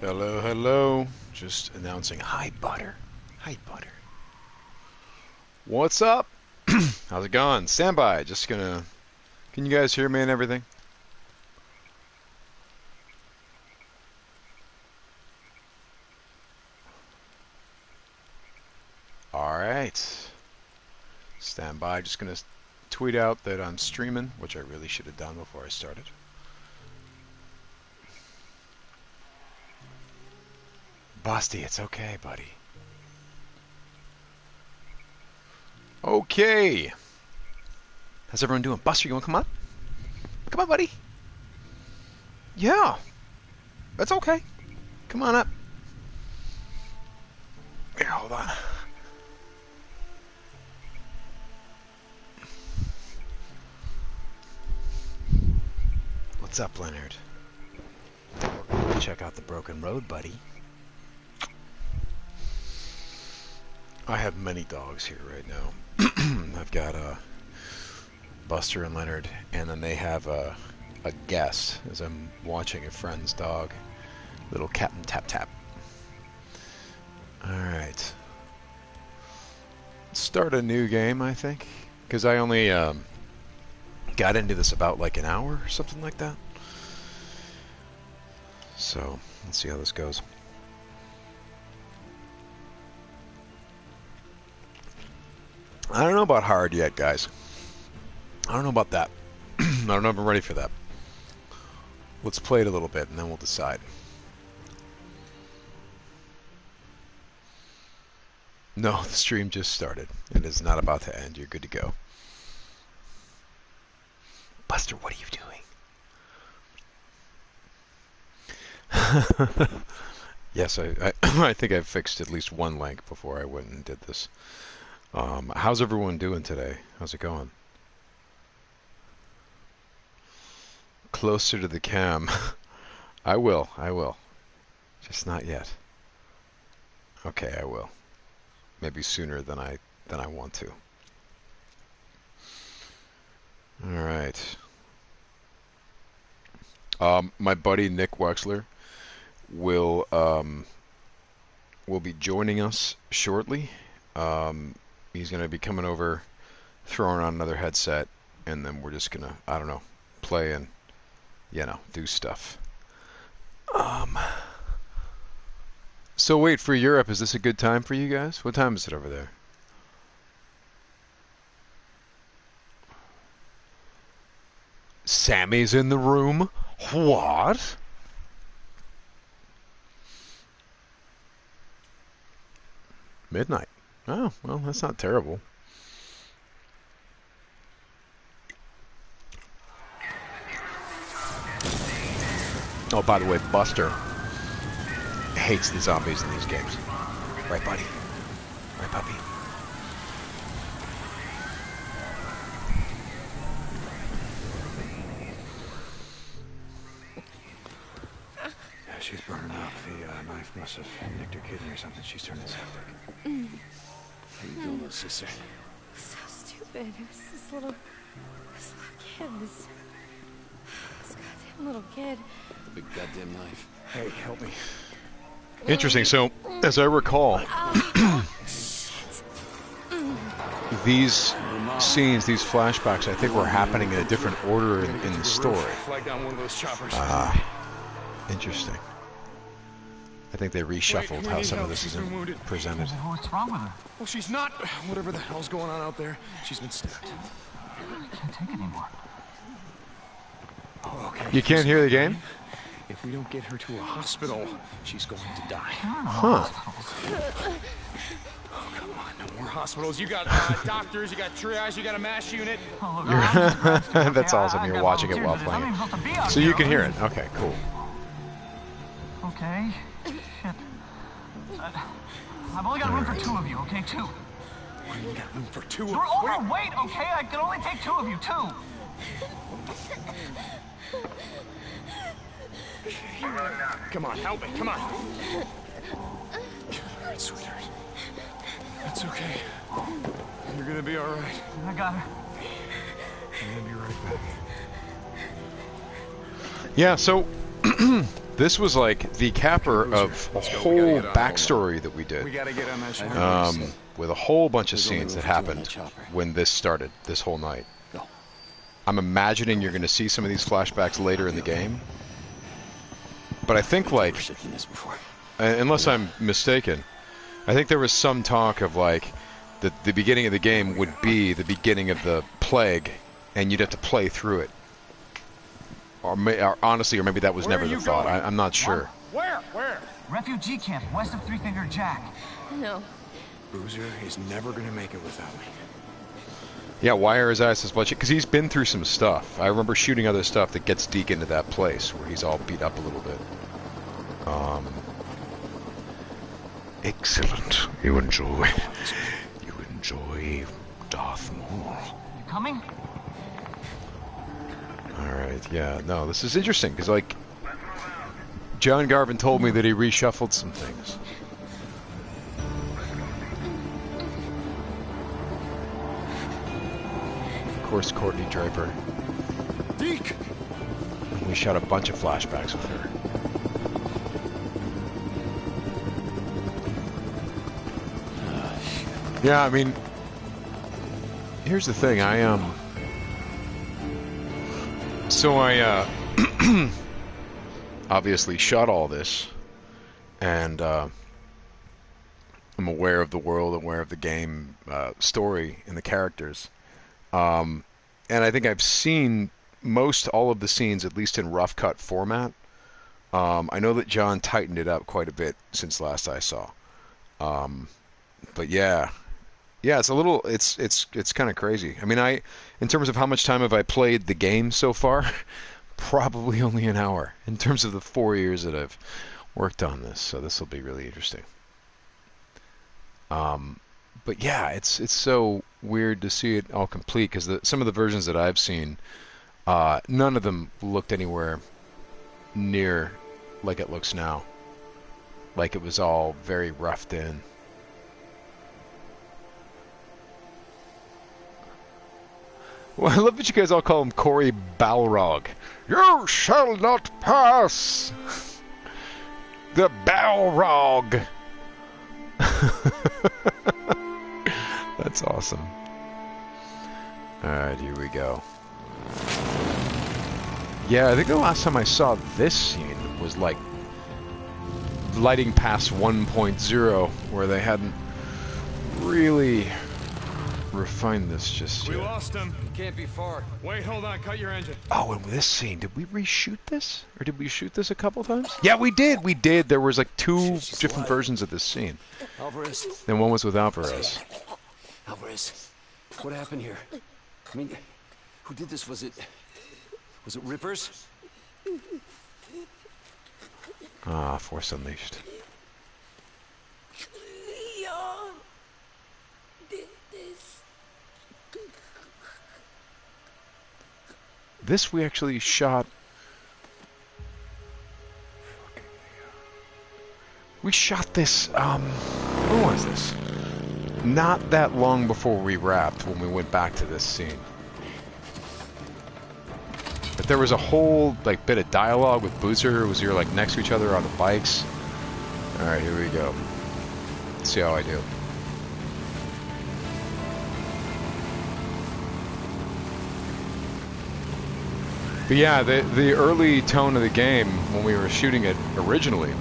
Hello, hello. Just announcing. Hi, Butter. Hi, Butter. What's up? How's it going? Stand by. Just gonna... Can you guys hear me and everything? Alright. Stand by. Just gonna tweet out that I'm streaming, which I really should have done before I started. Busty, it's okay, buddy. Okay. How's everyone doing? Buster, you wanna come on? Come on, buddy. Yeah. That's okay. Come on up. Here, hold on. What's up, Leonard? Check out the broken road, buddy. I have many dogs here right now. I've got Buster and Leonard, and then they have a guest as I'm watching a friend's dog, little Captain Tap Tap. Alright. Start a new game, I think, because I only got into this about like an hour or something like that. So, let's see how this goes. I don't know about hard yet, guys. I don't know about that. I don't know if I'm ready for that. Let's play it a little bit and then we'll decide. No, the stream just started. It is not about to end. You're good to go. Buster, what are you doing? Yes, I think I've fixed at least one link before I went and did this. How's everyone doing today? How's it going? Closer to the cam. I will. Just not yet. Okay, I will. Maybe sooner than I want to. All right. My buddy Nick Wexler will be joining us shortly. He's going to be coming over, throwing on another headset, and then we're just going to, I don't know, play and, you know, do stuff. So wait, for Europe, is this a good time for you guys? What time is it over there? Sammy's in the room? What? Midnight. Oh, well, that's not terrible. Oh, by the way, Buster hates the zombies in these games. Right, buddy? Right, puppy? Yeah, she's burning up. The knife must have nicked her kidney or something. She's turning septic. How you doing, little sister? So stupid. It was this little kid. This goddamn little kid. The big goddamn knife. Hey, help me. Interesting. So, as I recall, these scenes, these flashbacks, I think were happening in a different order in the story. Flag down one of those choppers. Interesting. I think they reshuffled how some of this is presented. What's wrong with her? Well, she's not. Whatever the hell's going on out there, she's been stabbed. I can't take anymore. Oh, okay. You can't hear the game? If we don't get her to a hospital, she's going to die. Huh. Oh, come on, no more hospitals. You got doctors, you got triage, you got a MASH unit. That's awesome. You're watching it while playing. So you can hear it. Okay, cool. Okay. Shit. I've only got room for two of you, okay? Two. You got room for two of You're overweight, okay? I can only take two of you, two. Come on, help me, come on. All right, sweetheart. That's okay. You're gonna be all right. I got her. I'm gonna be right back. Yeah, so this was like the capper of a whole backstory that we did. We gotta get on that ship. With a whole bunch of There's only scenes room that for two on happened that chopper. when this started, this whole night. Go. I'm imagining you're going to see some of these flashbacks later in the game. But I think, like, Never seen this before. unless I'm mistaken, I think there was some talk of, like, the beginning of the game would be the beginning of the plague, and you'd have to play through it. Or honestly, or maybe that was never the thought. I'm not sure. Where? Refugee camp west of Three Finger Jack. No. Boozer is never gonna make it without me. Yeah, why are his eyes so bloodshot? Because he's been through some stuff. I remember shooting other stuff that gets Deke into that place where he's all beat up a little bit. Excellent. You enjoy Darth Maul. You coming? Alright, yeah, no, this is interesting, because, like, John Garvin told me that he reshuffled some things. Of course, Courtney Draper. Deke! We shot a bunch of flashbacks with her. Yeah, I mean, here's the thing, so I obviously shot all this, and I'm aware of the world, aware of the game story and the characters, and I think I've seen most all of the scenes, at least in rough cut format. I know that John tightened it up quite a bit since last I saw, but yeah, it's a little, it's kind of crazy. I mean, in terms of how much time have I played the game so far, probably only an hour in terms of the 4 years that I've worked on this. So this will be really interesting. But yeah, it's so weird to see it all complete, because some of the versions that I've seen, none of them looked anywhere near like it looks now. Like it was all very roughed in. Well, I love that you guys all call him Corey Balrog. You shall not pass! The Balrog! That's awesome. Alright, here we go. Yeah, I think the last time I saw this scene was like lighting past 1.0, where they hadn't really refined this just yet. We lost him. Can't be far. Wait, hold on. Cut your engine. Oh, and this scene, did we reshoot this? Or did we shoot this a couple times? Yeah, we did. There was like two different versions of this scene. Alvarez. And one was with Alvarez. Alvarez. What happened here? I mean, who did this? Was it Rippers? Ah, Force Unleashed. Leon did this. This we actually shot. We shot this, when was this? Not that long before we wrapped, when we went back to this scene. But there was a whole, like, bit of dialogue with Boozer. It was you're, like, next to each other on the bikes. Alright, here we go. Let's see how I do. But yeah, the early tone of the game, when we were shooting it originally,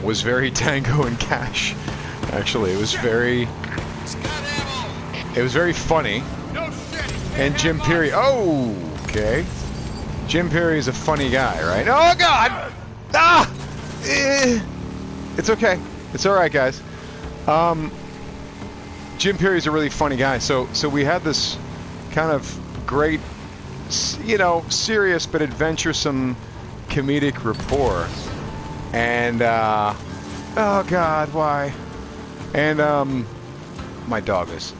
was very Tango and Cash. Actually, it was very funny. And Jim Perry, okay. Jim Perry is a funny guy, right? Oh God! Ah! It's okay. It's all right, guys. Jim Perry's a really funny guy. So we had this kind of great, you know, serious but adventuresome comedic rapport. And oh God, why? And my dog is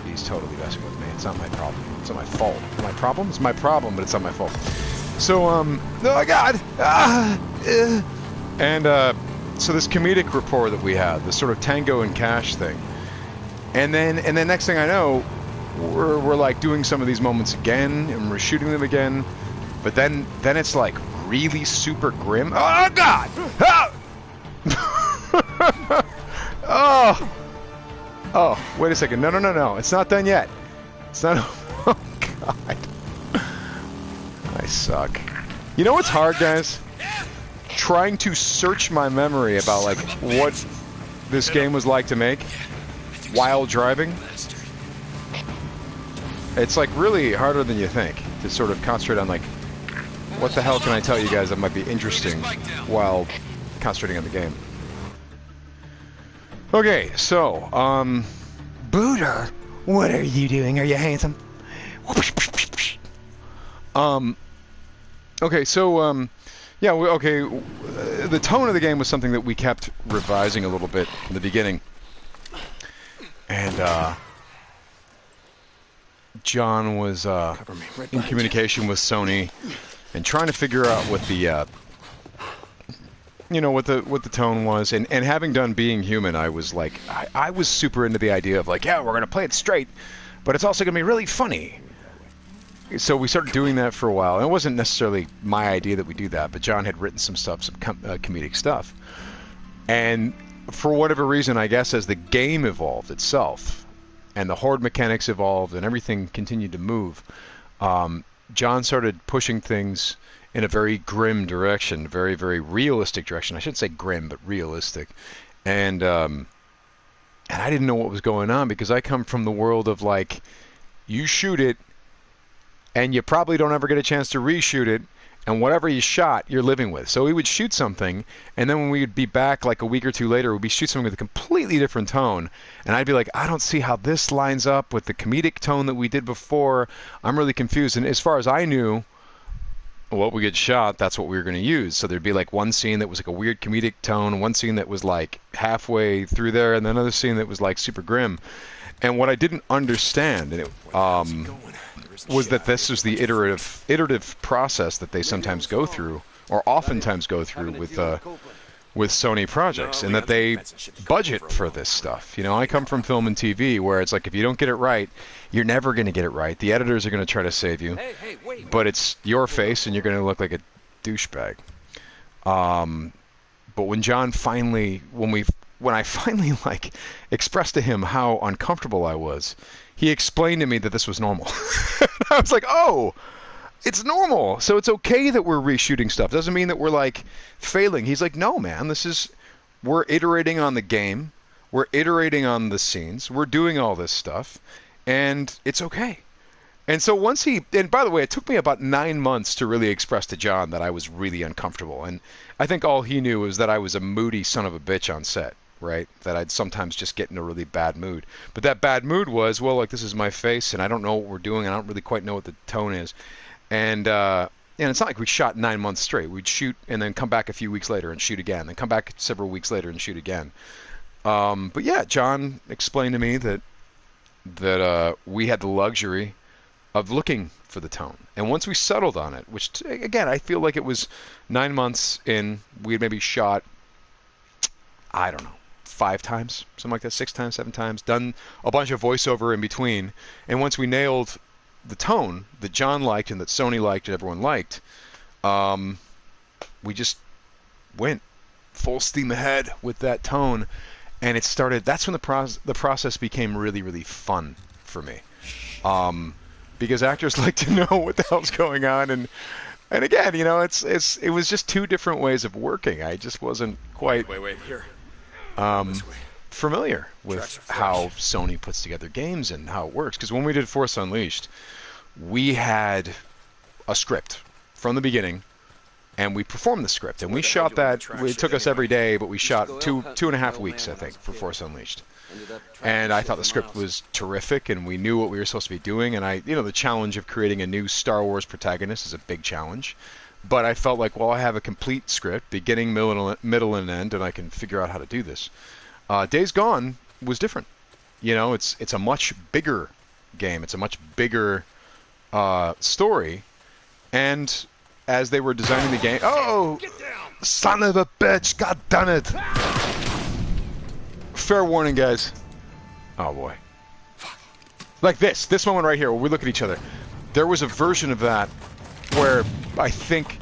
he's totally messing with me. It's not my problem. It's not my fault. My problem? It's my problem, but it's not my fault. So oh God, and so this comedic rapport that we had, this sort of Tango and Cash thing, and then next thing I know, we're like doing some of these moments again, and we're shooting them again, but then it's like really super grim. Oh God! Ah! Oh! Oh, wait a second. No. It's not done yet. It's not... Oh, God. I suck. You know what's hard, guys? Trying to search my memory about, like, what this game was like to make while driving. It's, like, really harder than you think to sort of concentrate on, like, what the hell can I tell you guys that might be interesting while concentrating on the game. Okay, so, Buddha, what are you doing? Are you handsome? Okay, so, yeah, okay, the tone of the game was something that we kept revising a little bit in the beginning. And, John was, in communication with Sony and trying to figure out what the, you know, what the tone was, and having done Being Human, I was like, I was super into the idea of like, yeah, we're gonna play it straight, but it's also gonna be really funny. So we started doing that for a while, and it wasn't necessarily my idea that we do that, but John had written some stuff, some comedic stuff, and for whatever reason, I guess as the game evolved itself, and the horde mechanics evolved, and everything continued to move, John started pushing things in a very grim direction, very, very realistic direction. I shouldn't say grim, but realistic. And I didn't know what was going on because I come from the world of like, you shoot it, and you probably don't ever get a chance to reshoot it, and whatever you shot, you're living with. So we would shoot something, and then when we would be back like a week or two later, we'd be shoot something with a completely different tone, and I'd be like, I don't see how this lines up with the comedic tone that we did before. I'm really confused. And as far as I knew, what we get shot, that's what we were going to use. So there'd be like one scene that was like a weird comedic tone, one scene that was like halfway through there, and then another scene that was like super grim. And what I didn't understand, and it, was that this was the iterative process that they sometimes go through, or oftentimes go through with Sony projects, and that they budget for this stuff. You know, I come from film and TV, where it's like if you don't get it right, you're never going to get it right. The editors are going to try to save you, but it's your face, and you're going to look like a douchebag. But when John finally, when I finally like expressed to him how uncomfortable I was, he explained to me that this was normal. I was like, oh, it's normal. So it's okay that we're reshooting stuff. Doesn't mean that we're like failing. He's like, no, man, we're iterating on the game. We're iterating on the scenes. We're doing all this stuff, and it's okay. And so and by the way, it took me about 9 months to really express to John that I was really uncomfortable. And I think all he knew was that I was a moody son of a bitch on set. Right, that I'd sometimes just get in a really bad mood. But that bad mood was, well, like, this is my face, and I don't know what we're doing, and I don't really quite know what the tone is. And it's not like we shot 9 months straight. We'd shoot and then come back a few weeks later and shoot again, then come back several weeks later and shoot again. But yeah, John explained to me that we had the luxury of looking for the tone. And once we settled on it, which, again, I feel like it was 9 months in, we had maybe shot, I don't know, 5 times, something like that, 6 times, 7 times, done a bunch of voiceover in between, and once we nailed the tone that John liked and that Sony liked and everyone liked, we just went full steam ahead with that tone, and it started. That's when the process became really, really fun for me, because actors like to know what the hell's going on, and again, you know, it was just 2 different ways of working. I just wasn't quite. Wait, here. Familiar with how Sony puts together games and how it works. Because when we did Force Unleashed, we had a script from the beginning, and we performed the script. And we shot that. It took us every day, but we shot 2.5 weeks, I think, for Force Unleashed. And I thought the script was terrific, and we knew what we were supposed to be doing. And the challenge of creating a new Star Wars protagonist is a big challenge. But I felt like, well, I have a complete script, beginning, middle, and end, and I can figure out how to do this. Days Gone was different. You know, it's a much bigger game. It's a much bigger story. And as they were designing the game, oh, son of a bitch, god damn it! Fair warning, guys. Oh boy. Like this moment right here, where we look at each other. There was a version of that where I think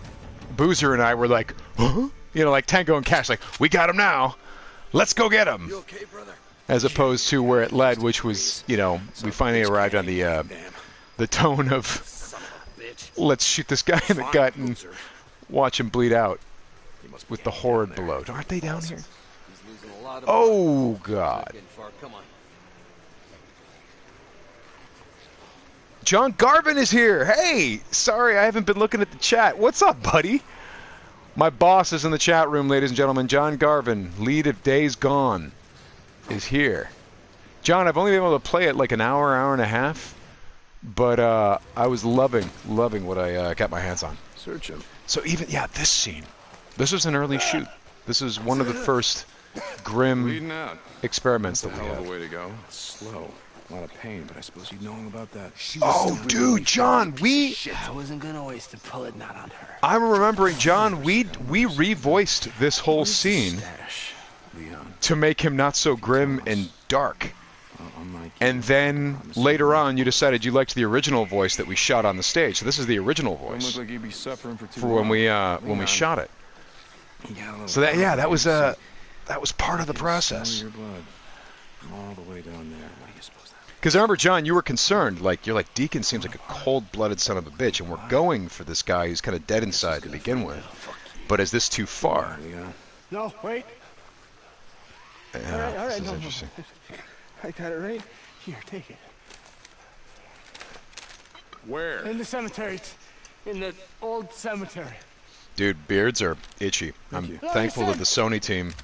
Boozer and I were like, huh? You know, like Tango and Cash, like, we got him now. Let's go get him. You okay, brother? As opposed to where it led, which was, you know, we finally arrived on the tone of, let's shoot this guy in the gut and watch him bleed out with the horde below. Aren't they down here? Oh, God. John Garvin is here. Hey, sorry, I haven't been looking at the chat. What's up, buddy? My boss is in the chat room, ladies and gentlemen. John Garvin, lead of Days Gone, is here. John, I've only been able to play it like an hour, hour and a half, but I was loving what I got my hands on. Search him. So even, yeah, this scene. This was an early shoot. This is one of the first grim experiments that we Hell of had. a way to go. It's slow. A lot of pain, but I suppose you'd know about that. Oh, dude, John, I wasn't gonna waste a bullet, not on her. I'm remembering, John, we revoiced this whole scene Leon. to make him not so grim and dark. And then later on, you decided you liked the original voice that we shot on the stage. So this is the original Don't voice look like you'd be suffering for too for long. when we shot it. So that was part of the process. Your blood all the way down there. What do you suppose that? Because I remember, John, you were concerned. Like, you're like, Deacon seems like a cold-blooded son of a bitch, and we're going for this guy who's kind of dead inside to begin with. But is this too far? No, wait. Yeah, all right, this is no. interesting. I got it right. Here, take it. Where? In the cemetery. It's in the old cemetery. Dude, beards are itchy. I'm thankful to the Sony team.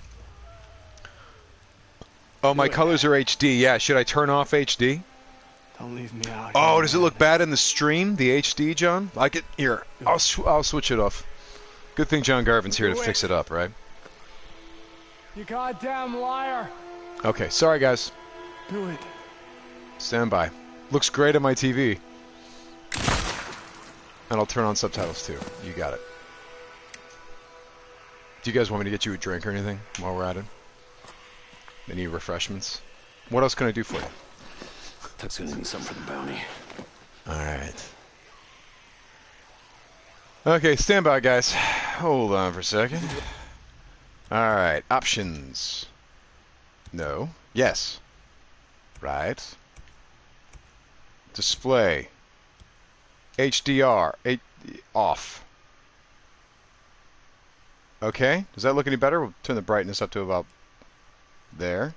Oh, my colors are HD. Yeah, should I turn off HD? Don't leave me out. Oh, does it look bad in the stream, the HD, John? Like it here. I'll switch it off. Good thing John Garvin's here to fix it up, right? You goddamn liar. Okay, sorry guys. Do it. Stand by. Looks great on my TV. And I'll turn on subtitles too. You got it. Do you guys want me to get you a drink or anything while we're at it? Any refreshments? What else can I do for you? Tuck's gonna need something for the bounty. Alright. Okay, stand by, guys. Hold on for a second. Alright, options. No. Yes. Right. Display. HDR. Off. Okay, does that look any better? We'll turn the brightness up to about there.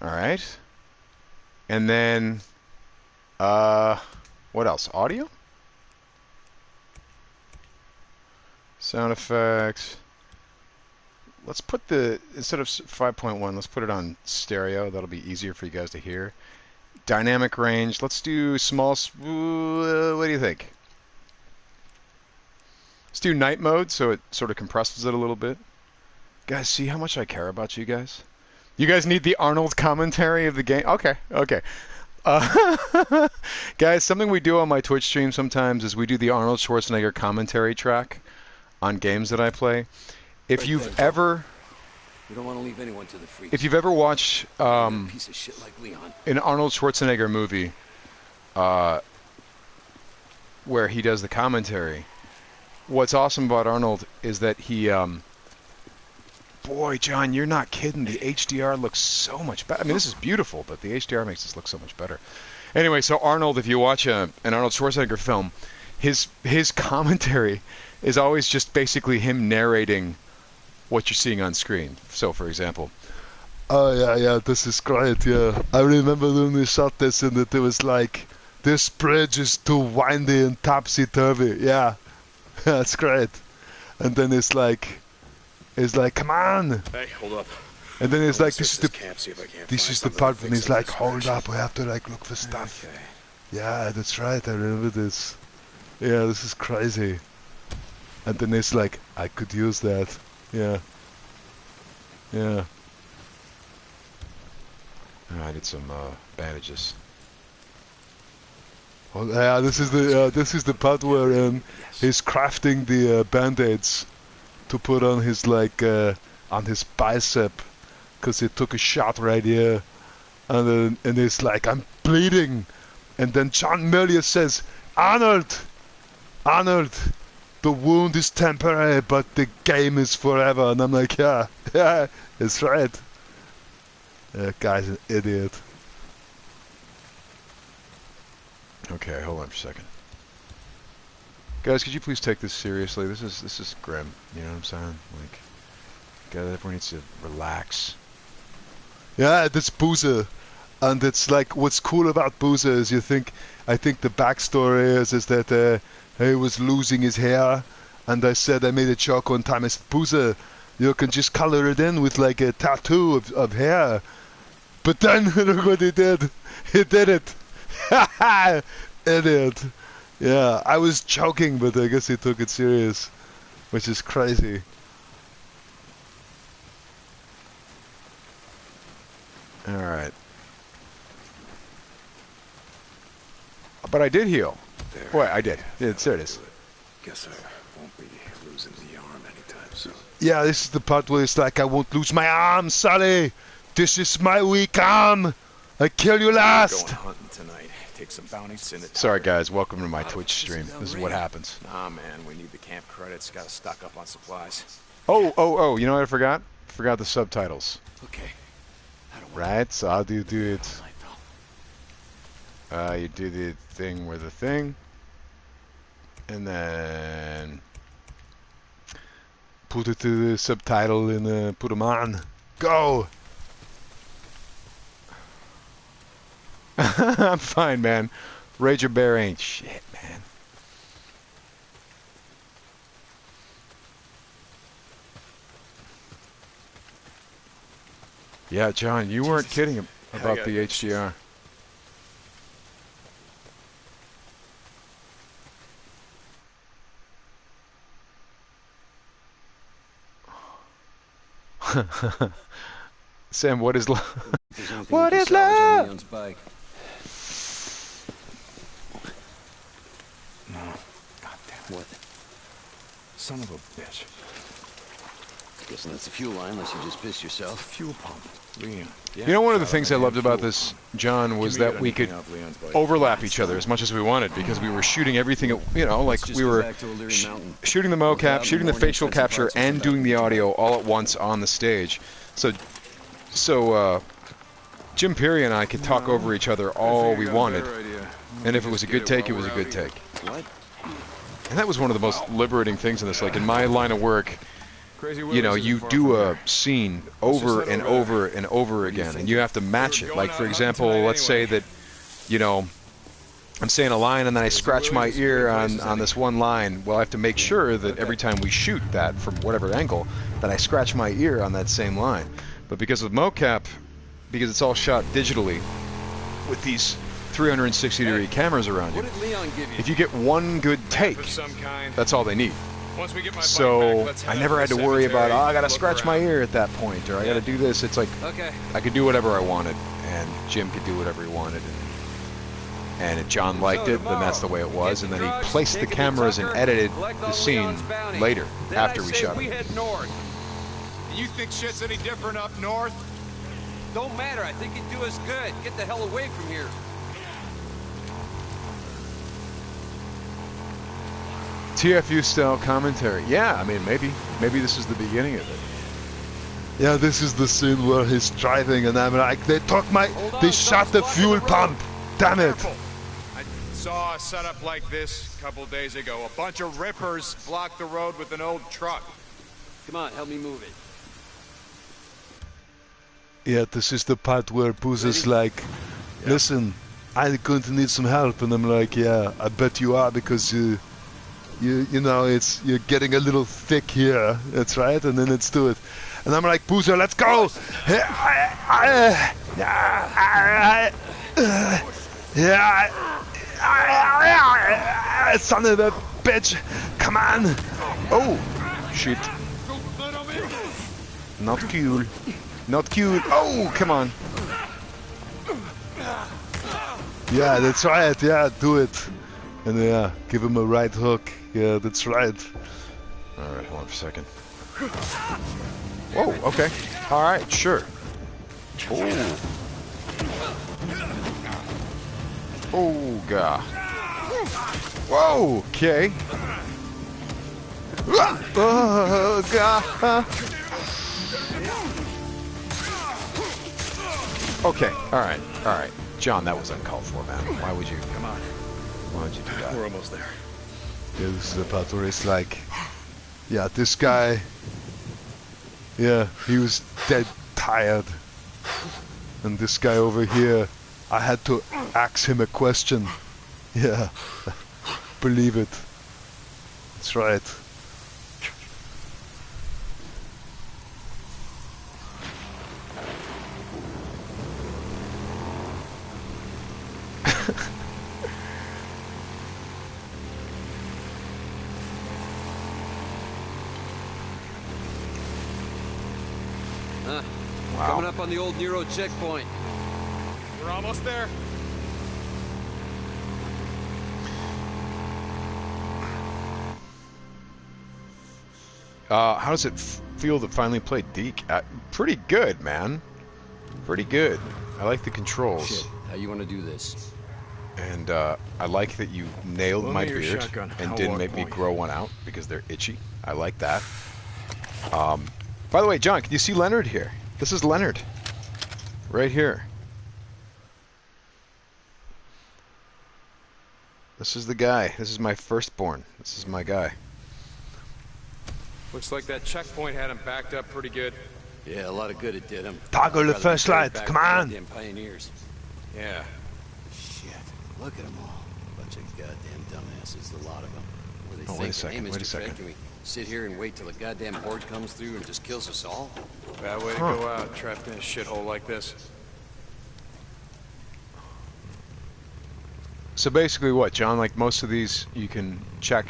Alright. And then, what else? Audio? Sound effects. Let's put instead of 5.1, let's put it on stereo. That'll be easier for you guys to hear. Dynamic range. Let's do small. What do you think? Let's do night mode so it sort of compresses it a little bit. Guys, see how much I care about you guys? You guys need the Arnold commentary of the game? Okay, okay. Guys, something we do on my Twitch stream sometimes is we do the Arnold Schwarzenegger commentary track on games that I play. If you've ever... We don't want to leave anyone to the freak. If you've ever watched piece of shit like Leon. an Arnold Schwarzenegger movie where he does the commentary, what's awesome about Arnold is that he... boy, John, you're not kidding. The HDR looks so much better. I mean, this is beautiful, but the HDR makes this look so much better. Anyway, so Arnold, if you watch an Arnold Schwarzenegger film, his commentary is always just basically him narrating what you're seeing on screen. So, for example, oh, yeah, this is great, yeah. I remember when we shot this and it was like, this bridge is too windy and topsy-turvy. Yeah, that's great. And then it's like, come on. Hey, hold up. And then it's like, this This is the part when he's like, hold up, we have to like look for stuff. Okay. Yeah, that's right, I remember this. Yeah, this is crazy. And then it's like, I could use that. Yeah. Yeah. Oh, I need some bandages. Oh, yeah, this is the part where he's crafting the band-aids to put on his on his bicep, because he took a shot right here, and it's like, I'm bleeding, and then John Milius says, Arnold, the wound is temporary, but the game is forever. And I'm like, yeah, it's right. That guy's an idiot. Okay, hold on for a second. Guys, could you please take this seriously? This is grim. You know what I'm saying? Like, God, everyone needs to relax. Yeah, that's Boozer. And it's like, what's cool about Boozer is I think the backstory is that he was losing his hair, and I made a joke one time. I said, Boozer, you can just color it in with like a tattoo of hair. But then, look what he did. He did it. Idiot. Yeah, I was joking, but I guess he took it serious, which is crazy. Alright. But I did heal. Boy, I did. Yeah, there it is. Guess I won't be losing the arm anytime soon. Yeah, this is the part where it's like, I won't lose my arm, Sully. This is my weak arm. I kill you last. Going hunting tonight. Take some bounties in it. Sorry guys, welcome to my Twitch stream. This is what happens. Nah, man, we need the camp credits. Gotta stock up on supplies. Oh, you know what I forgot? Forgot the subtitles. Okay. Right, so how do you do it? You do the thing with the thing, and then put it to the subtitle and put them on. Go! I'm fine, man. Rager Bear ain't shit, man. Yeah, John, you weren't kidding about the HDR. Sam, what is love? What is love? No. God damn it. What? Son of a bitch. Guessing that's the fuel line, unless you just pissed yourself. Fuel pump. Leon. You know, one of the things I loved about this, John, was that we could overlap each other as much as we wanted, because we were shooting everything, you know, like we were shooting the mocap, shooting the facial capture, and doing the audio all at once on the stage. So Jim Peary and I could talk over each other all we wanted, and if it was a good take, it was a good take. And that was one of the most liberating things in this. Like, in my line of work, you know, you do a scene over and over and over again, and you have to match it. Like, for example, let's say that, you know, I'm saying a line and then I scratch my ear on this one line. Well, I have to make sure that every time we shoot that from whatever angle, that I scratch my ear on that same line. But because of mocap, because it's all shot digitally with these 360-degree cameras around you, if you get one good take, that's all they need. So I never had to worry about, oh, I gotta scratch my ear at that point, or I gotta do this. It's like, I could do whatever I wanted, and Jim could do whatever he wanted. And if John liked it, then that's the way it was. And then he placed the cameras and edited the scene later, after we shot it. You think shit's any different up north? Don't matter. I think it'd do us good. Get the hell away from here. TFU style commentary. Yeah, I mean, maybe this is the beginning of it. Yeah, this is the scene where he's driving, and I'm like, they shot the fuel pump. Damn it! I saw a setup like this a couple days ago. A bunch of rippers blocked the road with an old truck. Come on, help me move it. Yeah, this is the part where Boozer's like, listen, I'm going to need some help, and I'm like, yeah, I bet you are, because you know, you're getting a little thick here. That's right, and then let's do it. And I'm like, Boozer, let's go! Son of a bitch! Come on! Oh, shit! Not cool. Not cool. Oh, come on! Yeah, that's right. Yeah, do it. And yeah, give him a right hook. Yeah, that's right. Alright, hold on for a second. Whoa, okay. Alright, sure. Oh. Oh, God. Whoa, okay. Oh, God. Okay, alright. John, that was uncalled for, man. Why would you... Come on. Why would you do that? We're almost there. Yeah, this is the part where it's like, yeah, this guy, yeah, he was dead tired. And this guy over here, I had to ask him a question. Yeah, believe it. That's right. Coming up on the old Nero checkpoint. We're almost there. How does it feel to finally play Deke? Pretty good, man. Pretty good. I like the controls. Shit, how you want to do this? And I like that you nailed Loan my me your beard shotgun. and I'll didn't walk make me point. grow one out because they're itchy. I like that. By the way, John, can you see Leonard here? This is Leonard. Right here. This is the guy. This is my firstborn. This is my guy. Looks like that checkpoint had him backed up pretty good. Yeah, a lot of good it did him. Toggle the first light, come on! Damn pioneers. Yeah. Shit, look at them all. Bunch of goddamn dumbasses, the lot of them. Were they Oh, thinking, wait a second, hey, wait a Mr. Fred, second. can we sit here and wait till the goddamn horde comes through and just kills us all? Bad way to go out, trapped in a shithole like this. So basically what, John? Like most of these you can check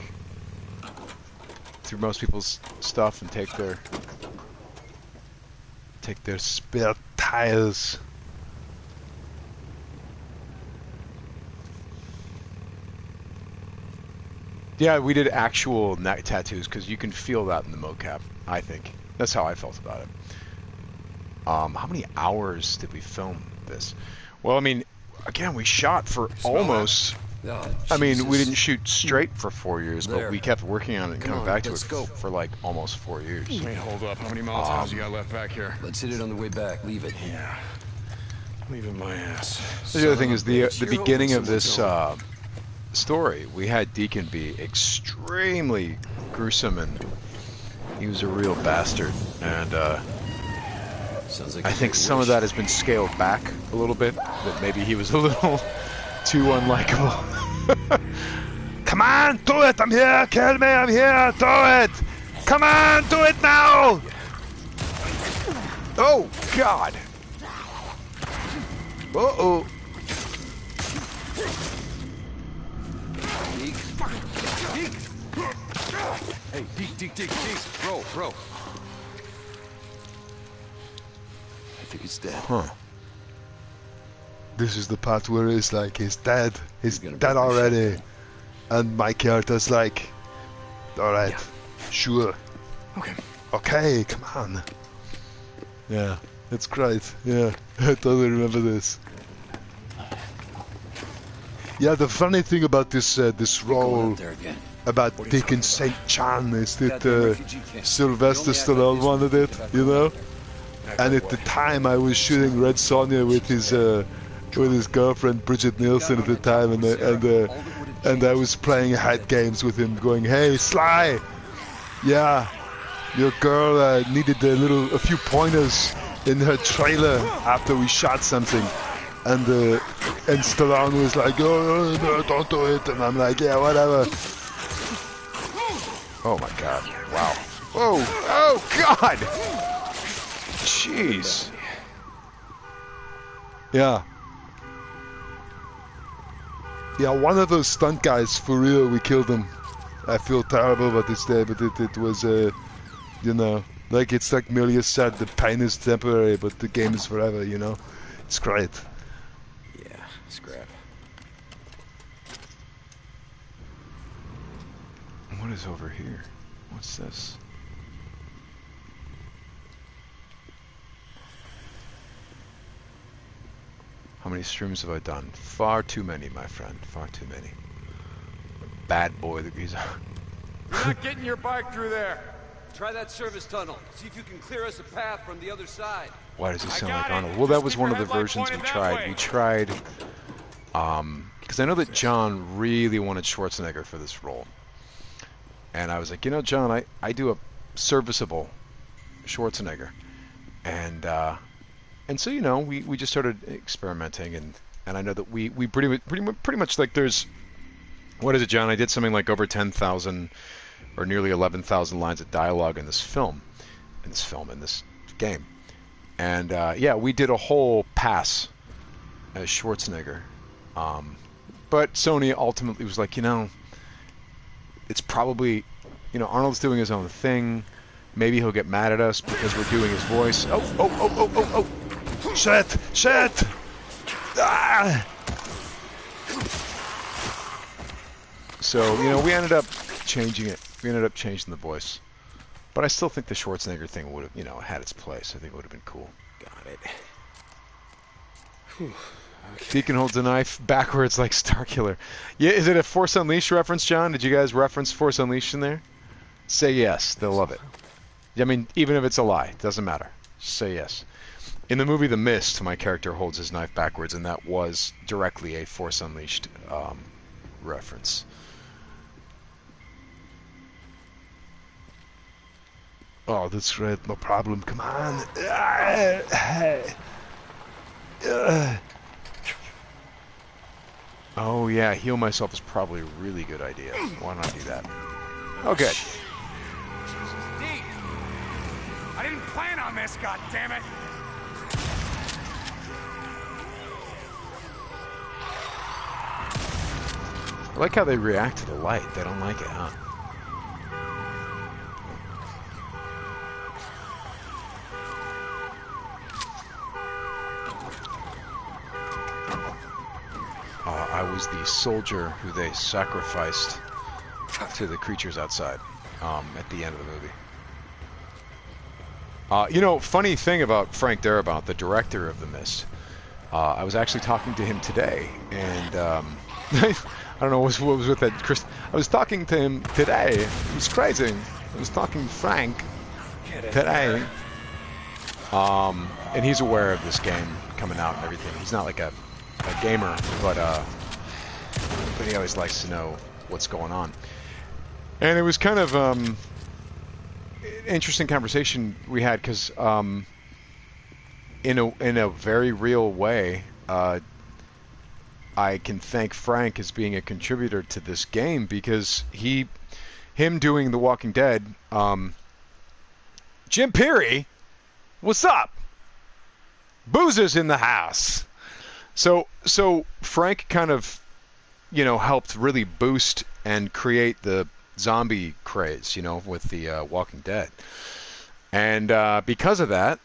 through most people's stuff and take their Spare tires. Yeah, we did actual neck tattoos because you can feel that in the mocap, I think. That's how I felt about it. How many hours did we film this? Well, I mean, again, we shot for almost... Oh, I mean, we Jesus. didn't shoot straight for 4 years, but There. we kept working on it and Come coming on, back to it let's go. for like almost 4 years. Hey, hold up. How many Molotovs you got left back here? Let's hit it on the way back. Leave it. Yeah. Leaving my ass. The other thing is the bitch. You're beginning of hoping this someone's story. We had Deacon be extremely gruesome, and he was a real bastard. And Sounds like I a think great some of wish. that has been scaled back a little bit. That maybe he was a little too unlikable. Come on, do it! I'm here! Kill me! I'm here! Do it! Come on, do it now! Oh God! Uh-oh. Deke. Deke. Hey, Deke. Bro. I think it's dead. Huh. This is the part where it's like he's dead. He's gonna dead break my already. And my character's like, alright, sure. Okay, come on. Yeah, it's great. Yeah, I totally remember this. Yeah, the funny thing about this this Going role out there again. about Dick and St. John is that Goddamn refugee camp. Sylvester You only act like Stallone this wanted when you it, think you about know? going out And at the time I was shooting Red Sonja with his girlfriend Bridget Nielsen at the time, and I was playing head games with him, going, "Hey Sly, yeah, your girl needed a few pointers in her trailer after we shot something," and Stallone was like, "Oh no, don't do it," and I'm like, "Yeah, whatever." Oh my God! Wow! Whoa! Oh God! Jeez! Yeah. Yeah, one of those stunt guys, for real, we killed him. I feel terrible about this day, but it was, you know, like it's like Melia said, the pain is temporary, but the game is forever, you know? It's great. Yeah, scrap. What is over here? What's this? How many streams have I done? Far too many, my friend. Far too many. Bad boy that he's You're not getting your bike through there. Try that service tunnel. See if you can clear us a path from the other side. Why does he sound like got it. Arnold? Well, that Just was keep one your of the headlight versions we pointed that tried. way. We tried, because I know that John really wanted Schwarzenegger for this role. And I was like, you know, John, I do a serviceable Schwarzenegger. And so, you know, we just started experimenting, and I know that we pretty much like there's, what is it, John? I did something like over 10,000 or nearly 11,000 lines of dialogue in this game. And yeah, we did a whole pass as Schwarzenegger. But Sony ultimately was like, you know, it's probably, you know, Arnold's doing his own thing. Maybe he'll get mad at us because we're doing his voice. Oh. Shit. Ah! So, you know, we ended up changing it. We ended up changing the voice. But I still think the Schwarzenegger thing would have, you know, had its place. I think it would have been cool. Got it. Okay. Deacon holds a knife backwards like Starkiller. Yeah, is it a Force Unleashed reference, John? Did you guys reference Force Unleashed in there? Say yes. They'll love it. I mean, even if it's a lie, it doesn't matter. Just say yes. In the movie The Mist, my character holds his knife backwards, and that was directly a Force Unleashed reference. Oh, that's right. No problem. Come on. Oh, yeah. Heal myself is probably a really good idea. Why don't I do that? Oh, good. Deke! I didn't plan on this, goddammit! I like how they react to the light. They don't like it, huh? I was the soldier who they sacrificed to the creatures outside at the end of the movie. You know, funny thing about Frank Darabont, the director of The Mist, I was actually talking to him today, and I don't know what was with that. Chris, I was talking to him today. It was crazy. I was talking to Frank today, and he's aware of this game coming out and everything. He's not like a gamer, but he always likes to know what's going on. And it was kind of an interesting conversation we had because in a very real way, I can thank Frank as being a contributor to this game because him doing The Walking Dead. Jim Peary, what's up? Boozer's in the house. So Frank kind of, you know, helped really boost and create the zombie craze, you know, with the Walking Dead. And because of that,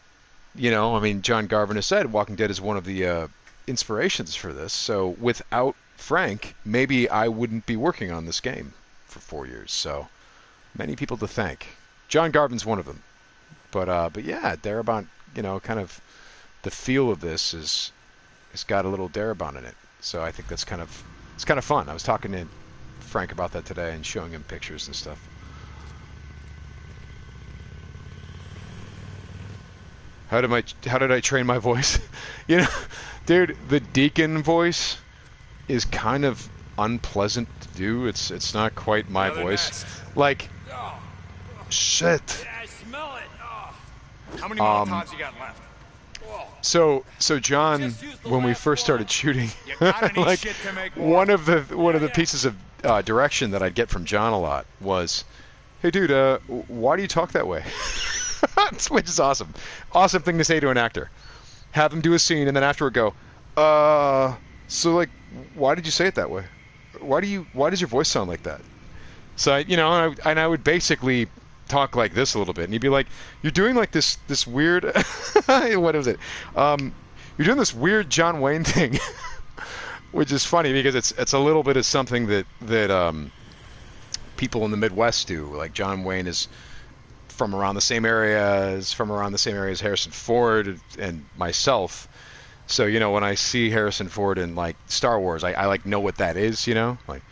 you know, I mean, John Garvin has said Walking Dead is one of the inspirations for this. So without Frank, maybe I wouldn't be working on this game for 4 years. So many people to thank. John Garvin's one of them. But yeah, Darabont, you know, kind of the feel of this is. It's got a little Darabont in it, so I think it's kind of fun. I was talking to Frank about that today and showing him pictures and stuff. How did I train my voice? You know, dude, the Deacon voice is kind of unpleasant to do. It's not quite my voice. Like, shit. Yeah, I smell it. Oh. How many Molotovs you got left? So John, when we first started shooting, like one of the pieces of direction that I'd get from John a lot was, "Hey, dude, why do you talk that way?" Which is awesome. Awesome thing to say to an actor. Have him do a scene and then afterward go, so like, why did you say it that way? Why does your voice sound like that? So I would basically talk like this a little bit, and he'd be like, "You're doing like this weird, what is it? You're doing this weird John Wayne thing," which is funny because it's a little bit of something that people in the Midwest do. Like John Wayne is from around the same area as Harrison Ford and myself. So when I see Harrison Ford in like Star Wars, I like know what that is, like.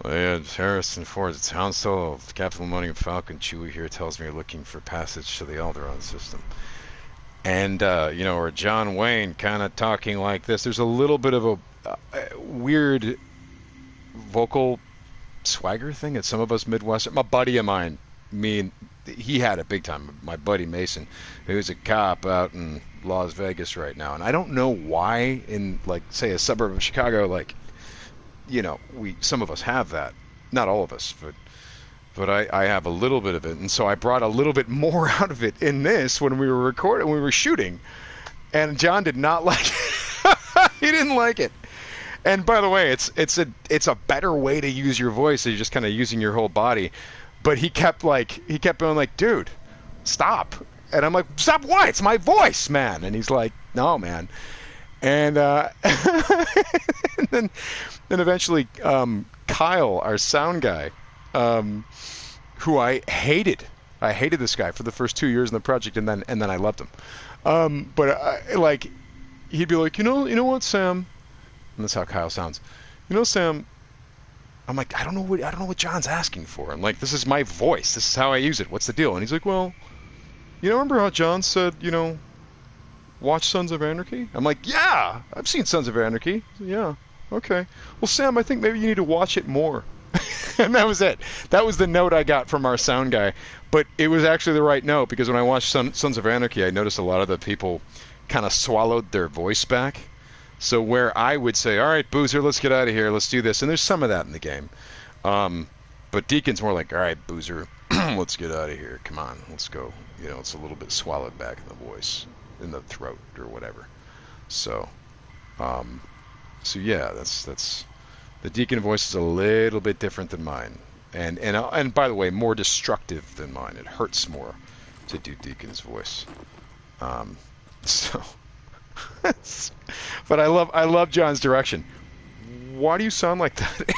Well, yeah, it's Harrison Ford. It's Han Solo, Captain Millennium Falcon. Chewie here tells me you're looking for passage to the Alderaan system. And, you know, or John Wayne kind of talking like this. There's a little bit of a weird vocal swagger thing at some of us Midwestern. My buddy of mine, he had it big time. My buddy Mason, who's a cop out in Las Vegas right now. And I don't know why in, like, say, a suburb of Chicago, like, you know, some of us have that. Not all of us, but I have a little bit of it. And so I brought a little bit more out of it in this when we were recording, when we were shooting. And John did not like it. He didn't like it. And by the way, it's a better way to use your voice. You're just kind of using your whole body. But he kept going like, dude, stop. And I'm like, stop what? It's my voice, man. And he's like, no, man. And and then eventually Kyle, our sound guy, who I hated this guy for the first 2 years in the project, and then I loved him. But like, he'd be like, you know what, Sam? And that's how Kyle sounds. You know, Sam. I'm like, I don't know what John's asking for. I'm like, this is my voice. This is how I use it. What's the deal? And he's like, well, remember how John said, watch Sons of Anarchy? I'm like, yeah, I've seen Sons of Anarchy. Yeah, okay. Well, Sam, I think maybe you need to watch it more. And that was it. That was the note I got from our sound guy. But it was actually the right note, because when I watched Sons of Anarchy, I noticed a lot of the people kind of swallowed their voice back. So where I would say, all right, Boozer, let's get out of here. Let's do this. And there's some of that in the game. But Deacon's more like, all right, Boozer, let's get out of here. Come on, let's go. It's a little bit swallowed back in the voice, in the throat or whatever. So yeah, that's the Deacon voice is a little bit different than mine. And by the way, more destructive than mine. It hurts more to do Deacon's voice. But I love John's direction. Why do you sound like that?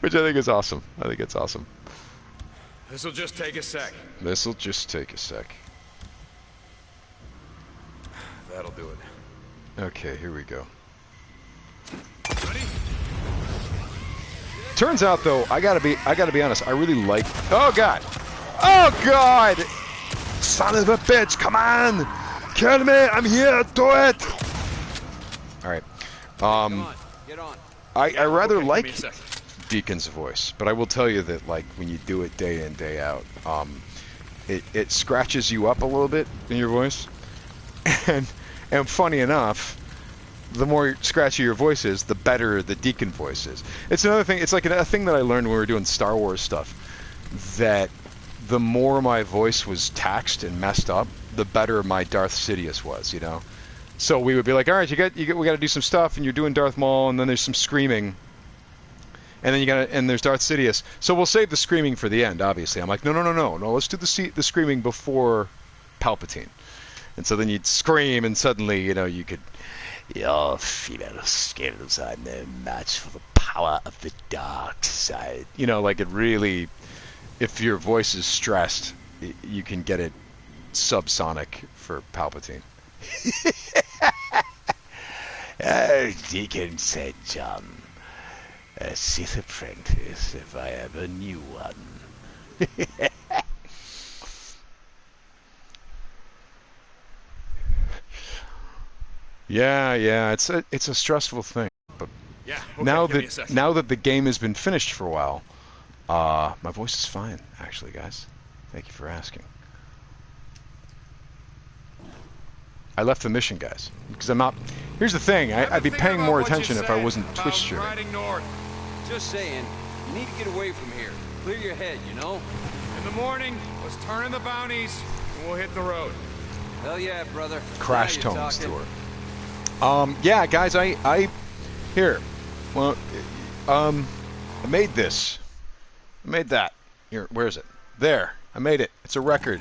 Which I think is awesome. I think it's awesome. This'll just take a sec. This'll just take a sec. That'll do it. Okay, here we go. Ready? Turns out, though, I gotta be honest. I really like. Oh God! Oh God! Son of a bitch! Come on! Kill me! I'm here! Do it! All right. Get on. I rather okay, like Deacon's voice, but I will tell you that, like, when you do it day in, day out, it scratches you up a little bit in your voice. And funny enough, the more scratchy your voice is, the better the Deacon voice is. It's another thing. It's like a thing that I learned when we were doing Star Wars stuff, that the more my voice was taxed and messed up, the better my Darth Sidious was, So we would be like, all right, we got to do some stuff, and you're doing Darth Maul, and then there's some screaming, and then and there's Darth Sidious. So we'll save the screaming for the end, obviously. I'm like, no, let's do the screaming before Palpatine. And so then you'd scream, and suddenly, you could, your female skills are no match for the power of the dark side. Like it really, if your voice is stressed, you can get it subsonic for Palpatine. Deacon said, John, a Sith apprentice if I ever knew one. Yeah, it's a stressful thing. But yeah, okay, now that the game has been finished for a while, my voice is fine, actually, guys. Thank you for asking. I left the mission, guys, because I'm not. Here's the thing: I'd be paying more attention if I wasn't Twitch streaming. Riding north. Just saying, you need to get away from here. Clear your head, In the morning, let's turn in the bounties, and we'll hit the road. Hell yeah, brother. Crash Now you're Tones talking. tour. Yeah, guys, here. Well, I made this. I made that. Here, where is it? There. I made it. It's a record.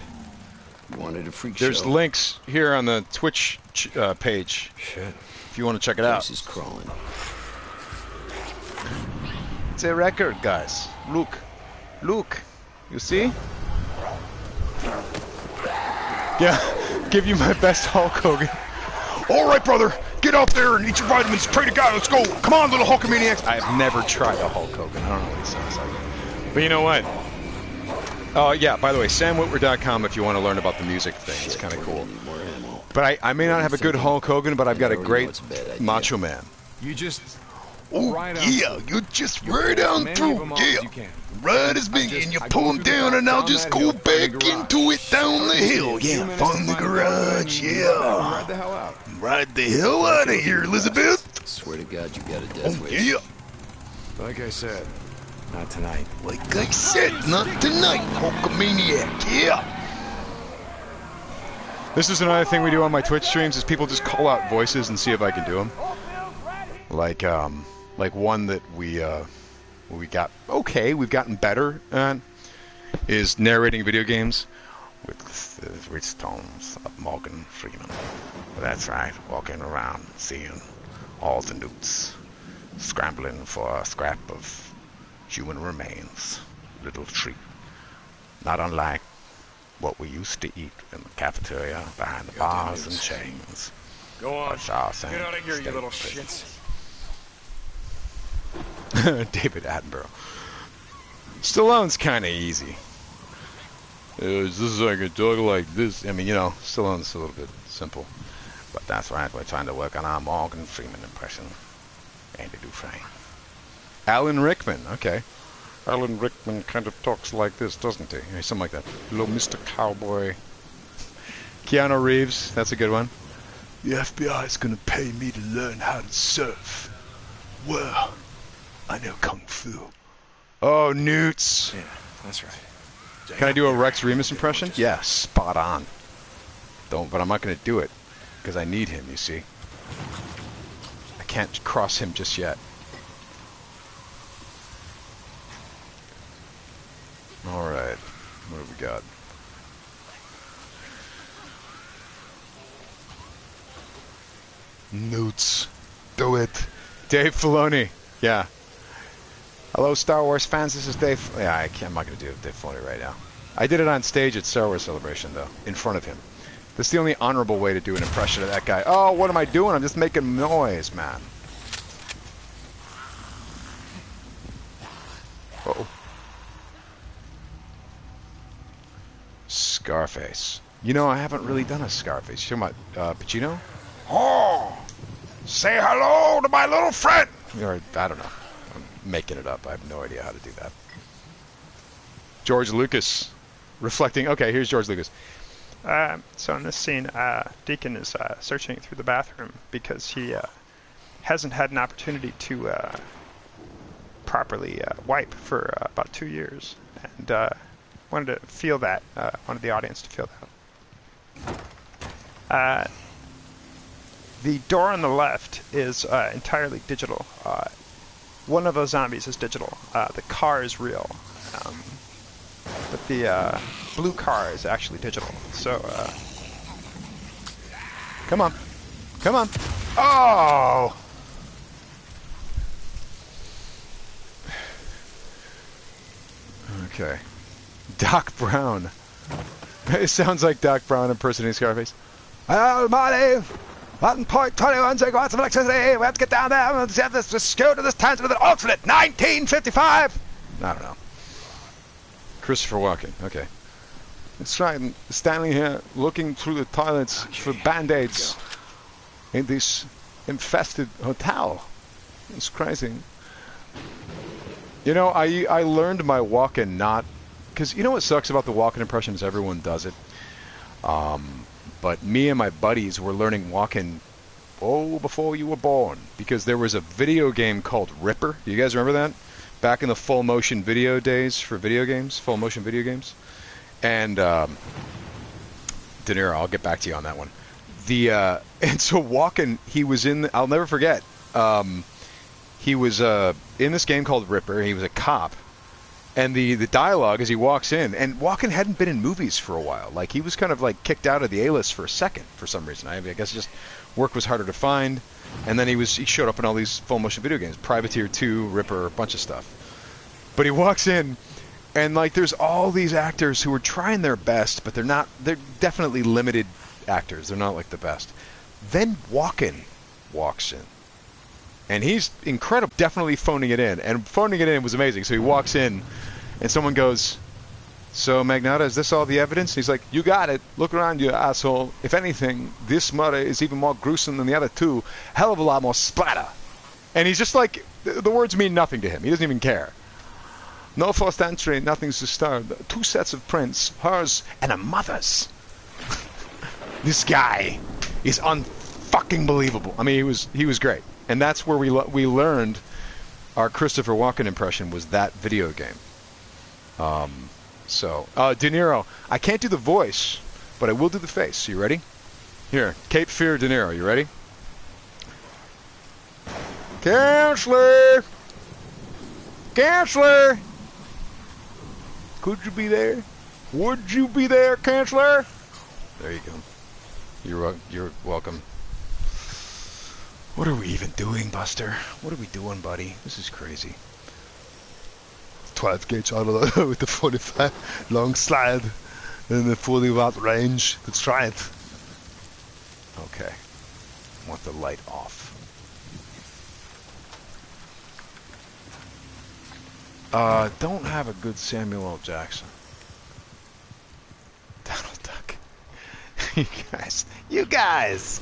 You wanted a freak There's show. links here on the Twitch page. Shit. If you want to check it out. This is crawling. It's a record, guys. Look. You see? Yeah. Give you my best Hulk Hogan. All right, brother. Get up there and eat your vitamins. Pray to God. Let's go. Come on, little Hulkamaniacs. I have never tried a Hulk Hogan. I don't know what he sounds like. But you know what? Oh, yeah, by the way, samwitwer.com if you want to learn about the music thing. It's kind of cool. But I may not have a good Hulk Hogan, but I've got a great Macho Man. You just... Oh, yeah, you just right on through, yeah. Right as big, and you pull him down, and I'll just go back into it down the hill. Yeah, find the garage, yeah. Ride the hell out. Ride the hell out of here, Elizabeth. Swear to God, you got a death wish. Yeah. Like I said, not tonight. Like I said, not tonight, Hulkamaniac, yeah. This is another thing we do on my Twitch streams, is people just call out voices and see if I can do them. Like one that we got okay, we've gotten better at, is narrating video games with the rich tones of Morgan Freeman. That's right, walking around seeing all the newts, scrambling for a scrap of human remains. Little treat, not unlike what we used to eat in the cafeteria behind the bars and chains. Go on. Get out of here, you little shits. David Attenborough. Stallone's kind of easy. This is like a dog like this. I mean, you know, Stallone's a little bit simple. But that's right, we're trying to work on our Morgan Freeman impression. Andy Dufresne. Alan Rickman, okay. Alan Rickman kind of talks like this, doesn't he? Something like that. Hello, Mr. Cowboy. Keanu Reeves, that's a good one. The FBI is gonna pay me to learn how to surf. Well, I know Kung Fu. Oh, Newts. Yeah, that's right. Can I do a Rex Remus impression? Yeah, spot on. But I'm not going to do it, because I need him, you see. I can't cross him just yet. Alright, what have we got? Newts. Do it. Dave Filoni. Yeah. Hello, Star Wars fans. This is Dave. Yeah, I'm not going to do Dave Filoni right now. I did it on stage at Star Wars Celebration, though, in front of him. That's the only honorable way to do an impression of that guy. Oh, what am I doing? I'm just making noise, man. Uh-oh. Scarface. You know, I haven't really done a Scarface. You talking about Pacino? Oh! Say hello to my little friend! Or, I don't know. I'm making it up. I have no idea how to do that. George Lucas. Reflecting. Okay, here's George Lucas. So in this scene, Deacon is searching through the bathroom because he hasn't had an opportunity to properly wipe for about 2 years. And wanted to feel that. Wanted the audience to feel that. The door on the left is entirely digital. One of those zombies is digital. The car is real. But the blue car is actually digital. So, come on. Come on. Oh! Okay. Doc Brown. It sounds like Doc Brown impersonating Scarface. Well, Marty, 1.21 gigawatts of electricity. We have to get down there. Let's have this. Just go to this time with an alternate. 1955. I don't know. Christopher Walken. Okay. That's right. I'm standing here looking through the toilets for band-aids in this infested hotel. It's crazy. You know, I learned my Walken not... Because you know what sucks about the Walken impression is everyone does it. But me and my buddies were learning Walken before you were born. Because there was a video game called Ripper. You guys remember that? Back in the full motion video days for video games. Full motion video games. And De Niro, I'll get back to you on that one. And so Walken, he was in... I'll never forget. He was in this game called Ripper. He was a cop. And the dialogue as he walks in, and Walken hadn't been in movies for a while. Like, he was kind of like kicked out of the A-list for a second for some reason. I guess just work was harder to find. And then he showed up in all these full motion video games. Privateer 2, Ripper, a bunch of stuff. But he walks in, and like there's all these actors who are trying their best, but they're definitely limited actors. They're not like the best. Then Walken walks in. And he's incredible, definitely phoning it in. And phoning it in was amazing. So he walks in, and someone goes, "So, Magnata, is this all the evidence?" And he's like, "You got it. Look around you, asshole. If anything, this murder is even more gruesome than the other two. Hell of a lot more splatter." And he's just like, the words mean nothing to him. He doesn't even care. "No forced entry, nothing's disturbed. 2 sets of prints, hers and a mother's." This guy is unfucking believable. I mean, he was great. And that's where we learned our Christopher Walken impression was that video game. De Niro, I can't do the voice, but I will do the face. You ready? Here, Cape Fear De Niro. You ready? Counselor! Counselor! Could you be there? Would you be there, Counselor? There you go. You're welcome. What are we even doing, Buster? What are we doing, buddy? This is crazy. 12 gauge auto with the 45 long slide and the 40 watt range. That's right. Okay. I want the light off. Don't have a good Samuel L. Jackson. Donald Duck. You guys!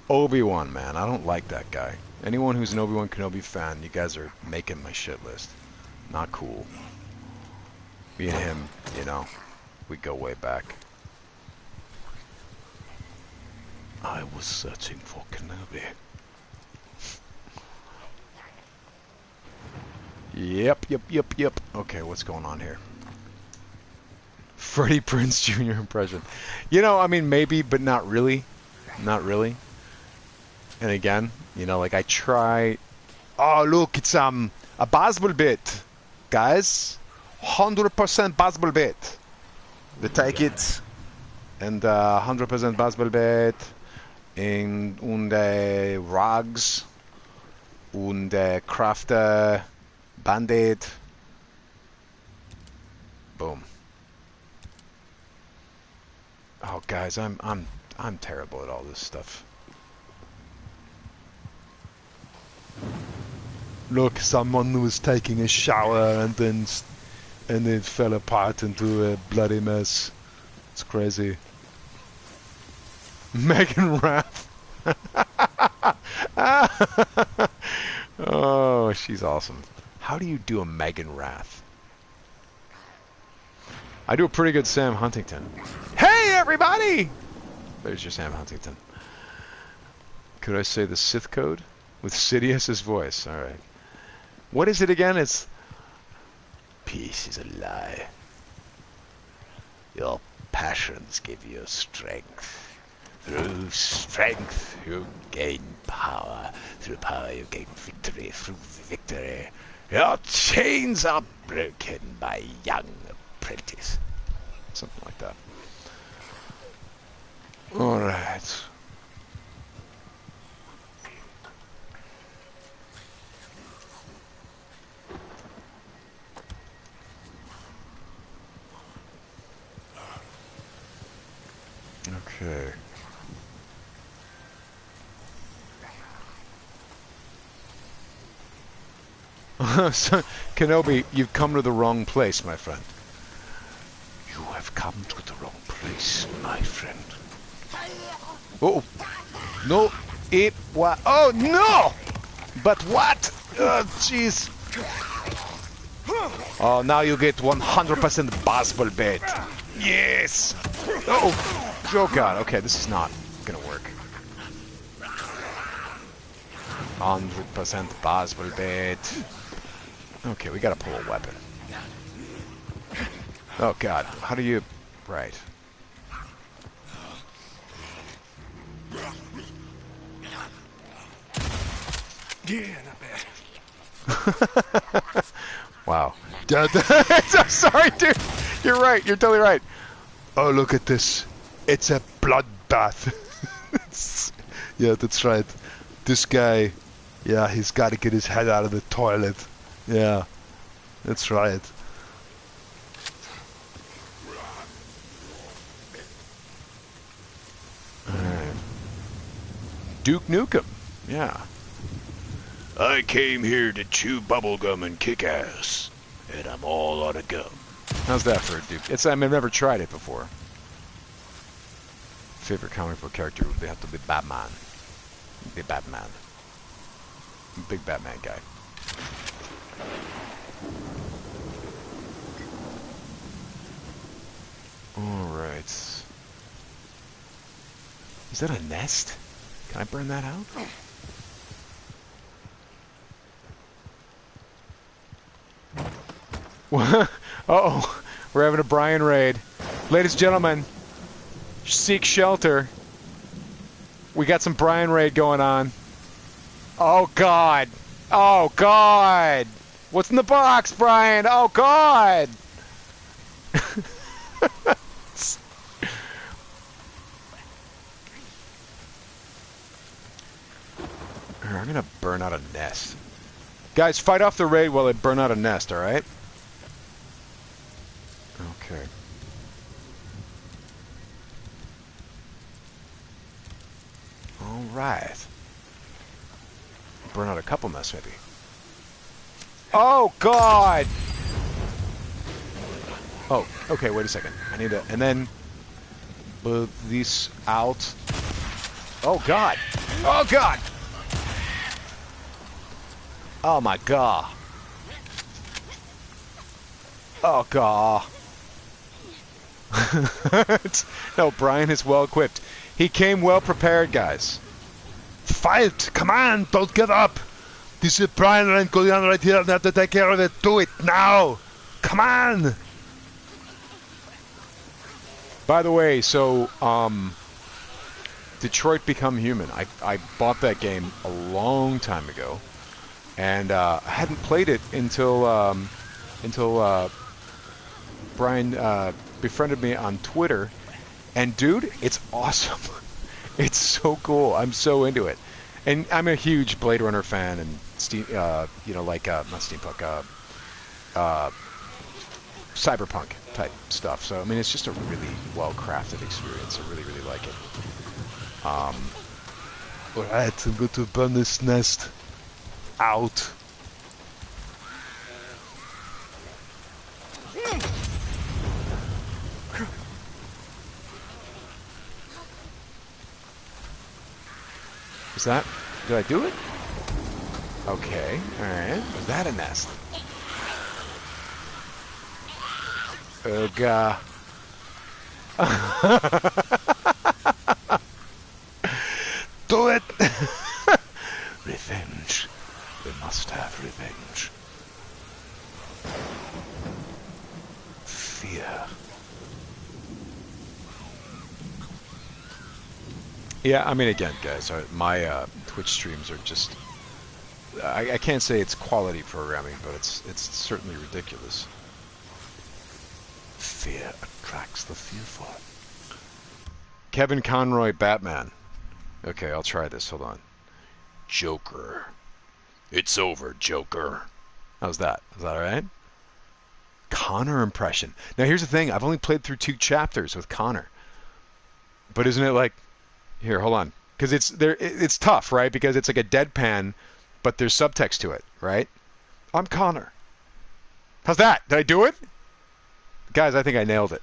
Obi-Wan, man. I don't like that guy. Anyone who's an Obi-Wan Kenobi fan, you guys are making my shit list. Not cool. Me and him, you know, we go way back. I was searching for Kenobi. Yep. Okay, what's going on here? Freddie Prinze Jr. impression. You know, I mean, maybe, but not really. Not really. And again, you know, like I try... Oh, look, it's a baseball bit. Guys, 100% baseball bit. They take it, and 100% baseball bit, und Rags, und Kraft Band-Aid. Boom. Oh, guys, I'm terrible at all this stuff. Look, someone was taking a shower and then it fell apart into a bloody mess. It's crazy. Megan Rath. Oh, she's awesome. How do you do a Megan Rath? I do a pretty good Sam Huntington. Hey, everybody! There's your Sam Huntington. Could I say the Sith code? With Sidious's voice. All right. What is it again? It's... Peace is a lie. Your passions give you strength. Through strength you gain power. Through power you gain victory. Through victory your chains are broken by young apprentice. Something like that. All right. Okay. So, Kenobi, you've come to the wrong place, my friend. You have come to the wrong place, my friend. Oh, no, it was. Oh no! But what? Oh, jeez. Oh, now you get 100% baseball bet. Yes. Oh God. Okay, this is not gonna work. 100% baseball bet. Okay, we gotta pull a weapon. Oh God, how do you... Right. Yeah, not bad. Wow. I'm sorry, dude. You're right. You're totally right. Oh, look at this. It's a bloodbath. Yeah, that's right. This guy, yeah, he's got to get his head out of the toilet. Yeah, that's right. Alright. Duke Nukem. Yeah. I came here to chew bubblegum and kick ass, and I'm all out of gum. How's that for a Duke? I've never tried it before. Favorite comic book character would have to be Batman. Be Batman. I'm a big Batman guy. Alright. Is that a nest? Can I burn that out? Uh-oh. We're having a Brian raid. Ladies and gentlemen, seek shelter. We got some Brian raid going on. Oh, God. Oh, God. What's in the box, Brian? Oh, God. I'm going to burn out a nest. Guys, fight off the raid while I burn out a nest, alright? Okay. Alright. Burn out a couple nests, maybe. Oh, God! Oh, okay, wait a second. I need to... And then... move these out. Oh, God! Oh, God! Oh, my God. Oh, God. No, Brian is well equipped. He came well prepared, guys. Fight! Come on! Don't give up! This is Brian and Golian right here and I have to take care of it. Do it now! Come on! By the way, so, Detroit Become Human. I bought that game a long time ago. And I hadn't played it until Brian befriended me on Twitter. And dude, it's awesome. It's so cool. I'm so into it. And I'm a huge Blade Runner fan and not steampunk, cyberpunk type stuff. So I mean, it's just a really well-crafted experience. I really, really like it. Alright, I'm going to burn this nest out. Is that... Did I do it? Okay, alright. Was that a nest? Oh, God. Do it! Revenge. We must have revenge. Fear. Yeah, I mean, again, guys, my Twitch streams are just... I can't say it's quality programming, but it's certainly ridiculous. Fear attracts the fearful. Kevin Conroy, Batman. Okay, I'll try this. Hold on. Joker. It's over, Joker. How's that? Is that alright? Connor impression. Now, here's the thing. I've only played through 2 chapters with Connor. But isn't it like... Here, hold on. Because it's tough, right? Because it's like a deadpan, but there's subtext to it, right? I'm Connor. How's that? Did I do it? Guys, I think I nailed it.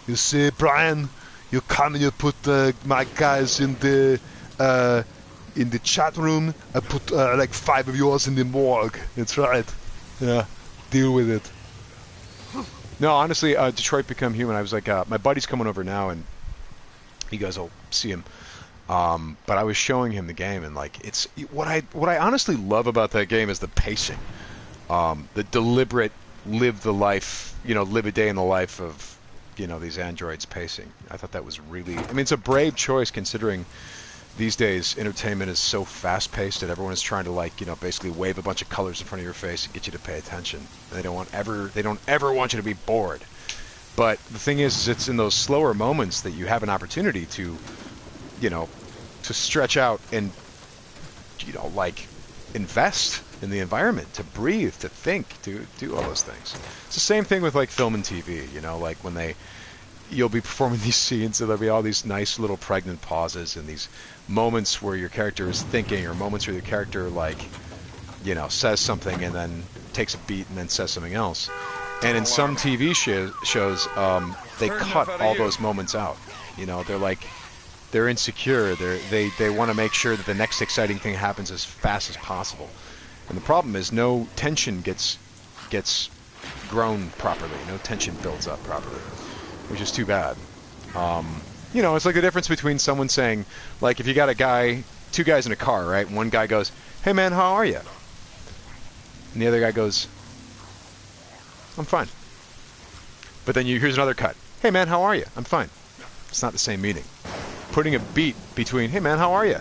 You see, Brian, you come and you put my guys in the chat room. I put like 5 of yours in the morgue. That's right. Yeah, deal with it. No, honestly, Detroit Become Human. I was like, my buddy's coming over now, and you guys will see him. But I was showing him the game, and like, it's what I honestly love about that game is the pacing, the deliberate live a day in the life of these androids pacing. I thought that was really. I mean, it's a brave choice considering these days entertainment is so fast-paced that everyone is trying to basically wave a bunch of colors in front of your face and get you to pay attention. And they don't ever want you to be bored. But the thing is it's in those slower moments that you have an opportunity to stretch out and invest in the environment, to breathe, to think, to do all those things. It's the same thing with like film and TV, like when they you'll be performing these scenes, and there'll be all these nice little pregnant pauses and these moments where your character is thinking, or moments where your character, like, you know, says something and then takes a beat and then says something else. And in some TV shows, they cut all those moments out. You know, they're insecure. They want to make sure that the next exciting thing happens as fast as possible. And the problem is no tension gets grown properly. No tension builds up properly, which is too bad. You know, it's like the difference between someone saying, like, if you got two guys in a car, right? One guy goes, "Hey man, how are you?" And the other guy goes, "I'm fine." But then here's another cut. "Hey man, how are you?" "I'm fine." It's not the same meaning. Putting a beat between, "Hey man, how are you?"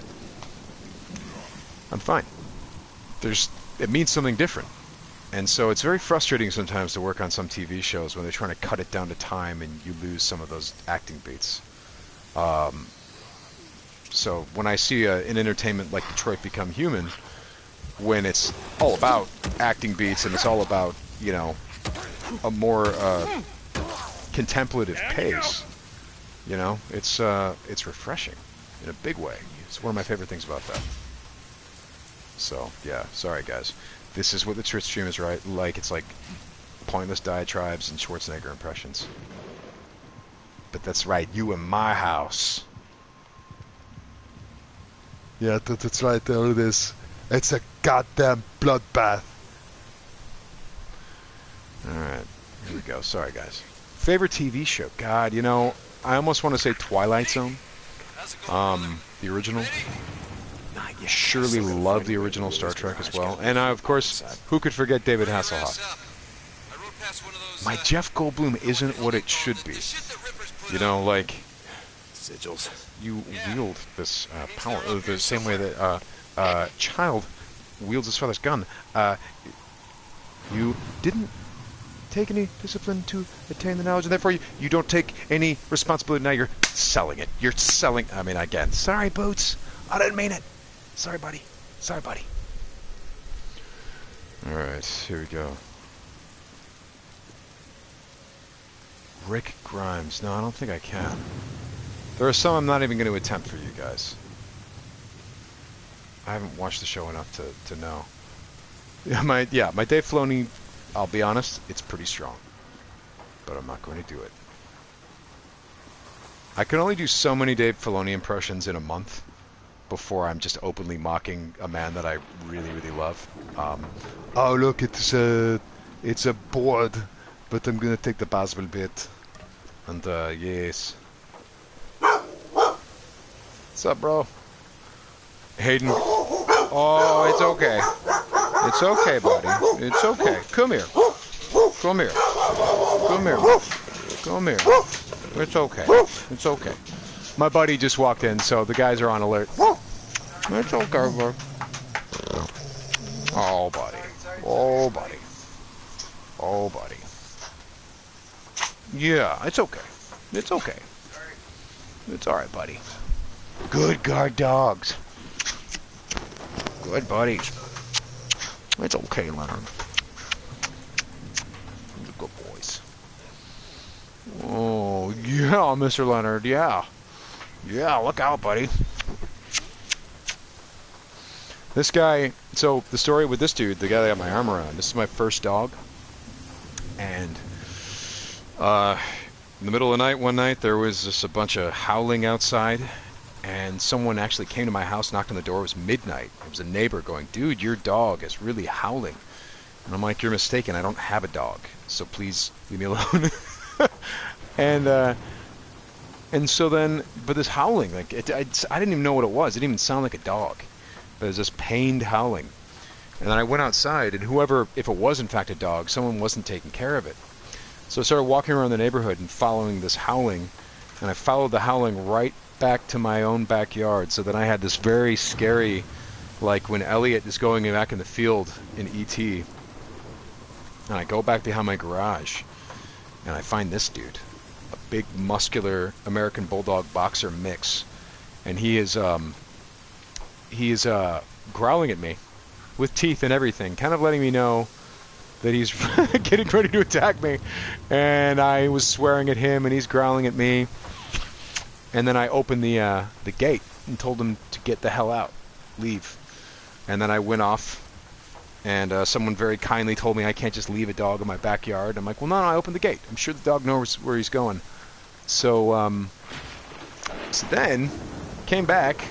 "I'm fine." It means something different. And so it's very frustrating sometimes to work on some TV shows when they're trying to cut it down to time and you lose some of those acting beats. So when I see an entertainment like Detroit Become Human, when it's all about acting beats and it's all about, you know, a more contemplative pace, you know, it's refreshing in a big way. It's one of my favorite things about that. So yeah, sorry guys. This is what the Twitch stream is like. It's like pointless diatribes and Schwarzenegger impressions. But that's right, you in my house. Yeah, that's right, there it is. It's a goddamn bloodbath. Alright, here we go. Sorry, guys. Favorite TV show? God, you know, I almost want to say Twilight Zone. The original. I surely love the original Star Trek as well. And of course, who could forget David Hasselhoff? My Jeff Goldblum isn't what it should be. You know, like, sigils. You wield this power the same way that a child wields his father's gun. You didn't take any discipline to attain the knowledge, and therefore you don't take any responsibility. Now you're selling it. You're selling. I mean, again, sorry, Boots. I didn't mean it. Sorry, buddy. Sorry, buddy. All right, here we go. Rick Grimes. No, I don't think I can. There are some I'm not even going to attempt for you guys. I haven't watched the show enough to know. My Dave Filoni, I'll be honest, it's pretty strong. But I'm not going to do it. I can only do so many Dave Filoni impressions in a month before I'm just openly mocking a man that I really, really love. Oh look, it's a board, but I'm gonna take the baseball bit. And yes. What's up, bro? Hayden. Oh, it's okay. It's okay, buddy. It's okay. Come here. Come here. Come here. Come here. It's okay. It's okay. My buddy just walked in, so the guys are on alert. It's okay, bro. Oh, buddy. Oh, buddy. Oh, buddy. Yeah, it's okay. It's okay. It's alright, buddy. Good guard dogs. Good buddies. It's okay, Leonard. You're good boys. Oh, yeah, Mr. Leonard, yeah. Yeah, look out, buddy. This guy, so the story with this dude, the guy that got my arm around, this is my first dog. And in the middle of the night, one night, there was just a bunch of howling outside. And someone actually came to my house, knocked on the door. It was midnight. It was a neighbor going, "Dude, your dog is really howling." And I'm like, "You're mistaken. I don't have a dog. So please leave me alone." And so then, but this howling, like, I didn't even know what it was. It didn't even sound like a dog. But it was this pained howling. And then I went outside, and whoever, if it was in fact a dog, someone wasn't taking care of it. So I started walking around the neighborhood and following this howling. And I followed the howling right back to my own backyard, so that I had this very scary, like when Elliot is going back in the field in E.T. And I go back behind my garage, and I find this dude, a big, muscular American Bulldog boxer mix, and he is growling at me with teeth and everything, kind of letting me know that he's getting ready to attack me, and I was swearing at him, and he's growling at me. And then I opened the gate and told him to get the hell out, leave. And then I went off, and someone very kindly told me I can't just leave a dog in my backyard. I'm like, well, no, I opened the gate. I'm sure the dog knows where he's going. So, so then came back,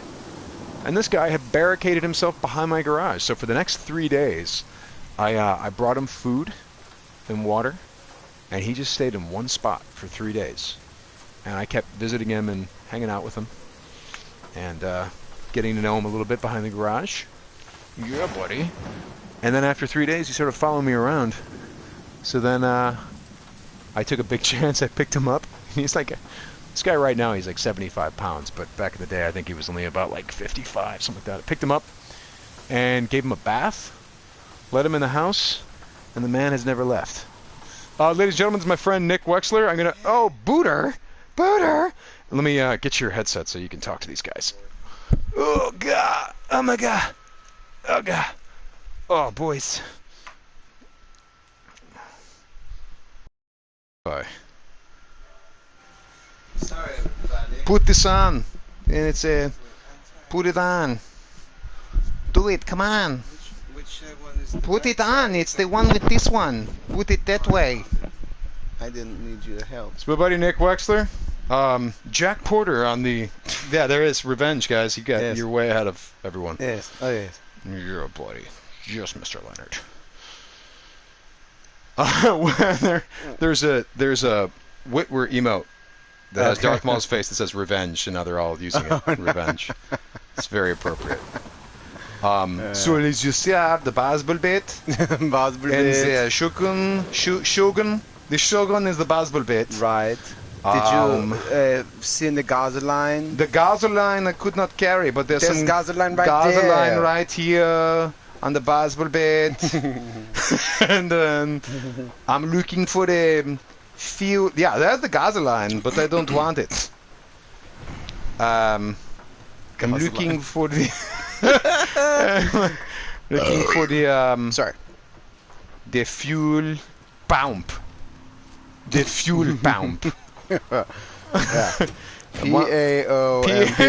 and this guy had barricaded himself behind my garage. So for the next 3 days, I brought him food and water, and he just stayed in one spot for 3 days. And I kept visiting him and hanging out with him, and getting to know him a little bit behind the garage. Yeah, buddy. And then after 3 days, he started following me around. So then I took a big chance. I picked him up. He's like, this guy right now, he's like 75 pounds, but back in the day, I think he was only about like 55, something like that. I picked him up and gave him a bath, let him in the house, and the man has never left. Ladies and gentlemen, this is my friend Nick Wexler. I'm going to... Oh, Booter! Booter! Let me get your headset so you can talk to these guys. Oh, God! Oh, my God! Oh, God! Oh, boys. Bye. Sorry, everybody. Put this on. And it's put it on. Do it, come on. Which one is the Put it on. It's the one with this one. Put it that way. I didn't need you to help. It's my buddy Nick Wexler. Jack Porter on the... Yeah, there is. Revenge, guys. You're way ahead of everyone. Yes. Oh, yes. You're a buddy. Just Mr. Leonard. There's a Witwer emote that has Darth Maul's face that says revenge, and now they're all using it. Revenge. It's very appropriate. So as you see, the Basbul bit. Basbul And bit. the Shogun. The Shogun is the Basbul bit. Right. Did you see in the gasoline? The gasoline I could not carry, but there's some gasoline right there. right here on the Basbul bed. And then I'm looking for the fuel. Yeah, there's the gasoline, but I don't want it. I'm looking for the... looking for the... Sorry. The fuel pump. The fuel pump. Yeah. P-A-O-M-P.